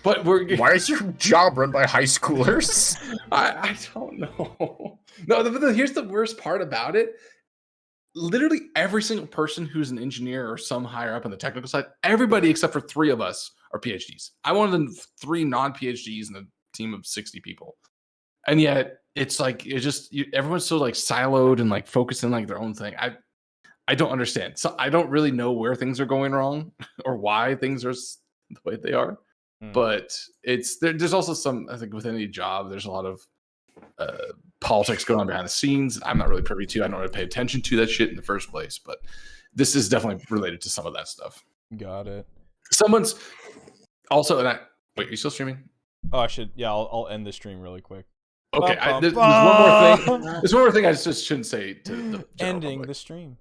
But why is your job run by high schoolers? I don't know. No, here's the worst part about it. Literally every single person who's an engineer or some higher up on the technical side, everybody except for 3 of us are PhDs. I'm one of the 3 non-PhDs in a team of 60 people. And yet it's like everyone's so like siloed and like focused in like their own thing. I don't understand. So I don't really know where things are going wrong or why things are the way they are. But there's also some, I think, within any job, there's a lot of politics going on behind the scenes. I'm not really privy to. I don't really pay attention to that shit in the first place. But this is definitely related to some of that stuff. Got it. Someone's also, wait, are you still streaming? Oh, I should. Yeah, I'll end the stream really quick. Okay, there's one more thing. There's one more thing I just shouldn't say to the ending public. the stream.